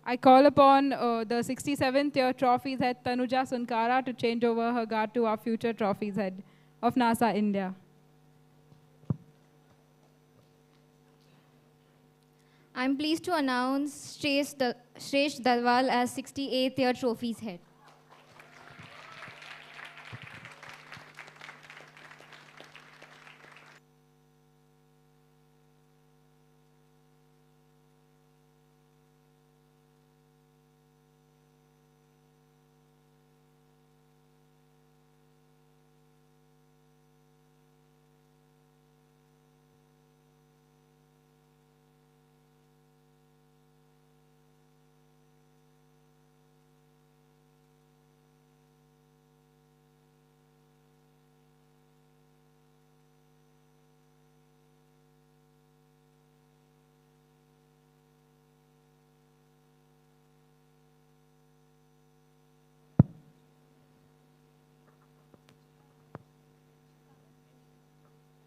[SPEAKER 4] I call upon the 67th year trophies head Tanuja Sunkara to change over her guard to our future trophies head of NASA India.
[SPEAKER 6] I'm pleased to announce Shresh Dalwal as 68th year trophies head.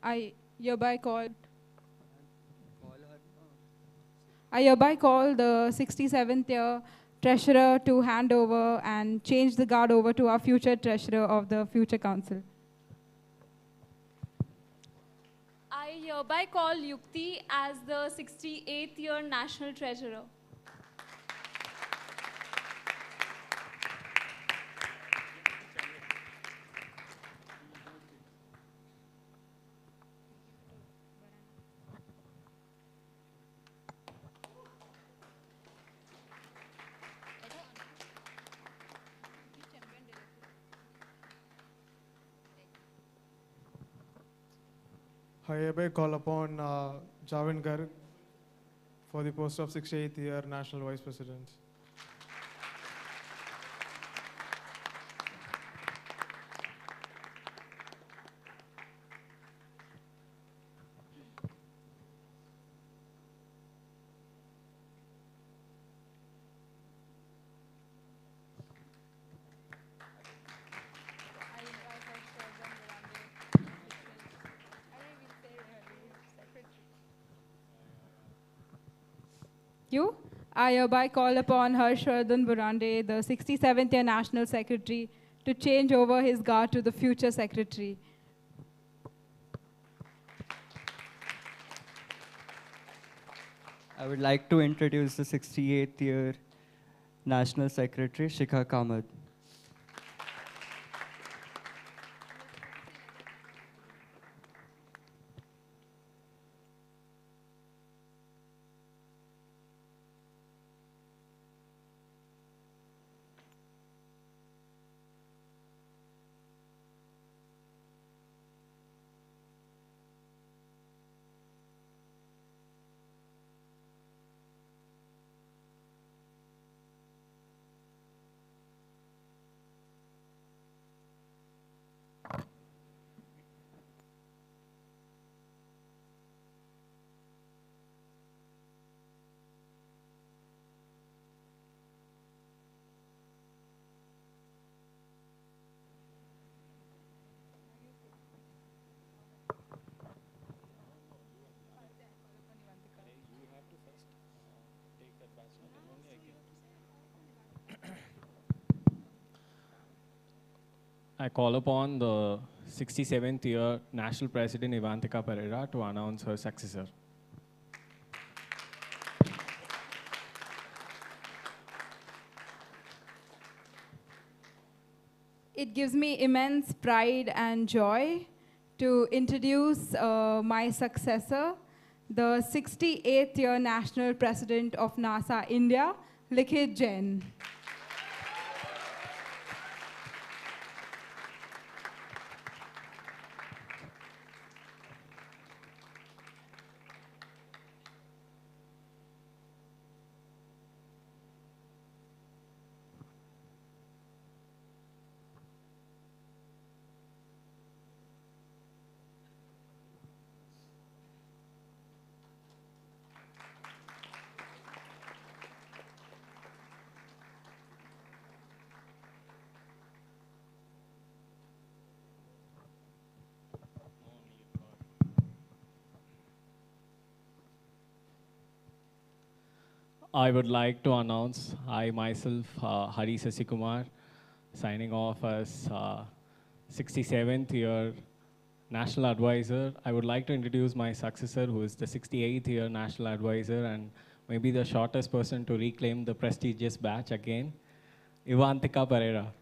[SPEAKER 4] I hereby call the 67th year treasurer to hand over and change the guard over to our future treasurer of the future council.
[SPEAKER 14] I hereby call Yukti as the 68th year national treasurer.
[SPEAKER 16] I hereby call upon Javin Garg for the post of 68th year National Vice President.
[SPEAKER 4] I hereby call upon Harshvardhan Burande, the 67th year National Secretary, to change over his guard to the future Secretary.
[SPEAKER 10] I would like to introduce the 68th year National Secretary, Shikha Kamath.
[SPEAKER 13] I call upon the 67th year National President Ivantika Pereira to announce her successor.
[SPEAKER 4] It gives me immense pride and joy to introduce my successor, the 68th year National President of NASA India, Likhit Jain.
[SPEAKER 13] I would like to announce I myself, Hari Sasikumar, signing off as 67th year National Advisor. I would like to introduce my successor, who is the 68th year National Advisor and maybe the shortest person to reclaim the prestigious badge again, Ivantika Pereira.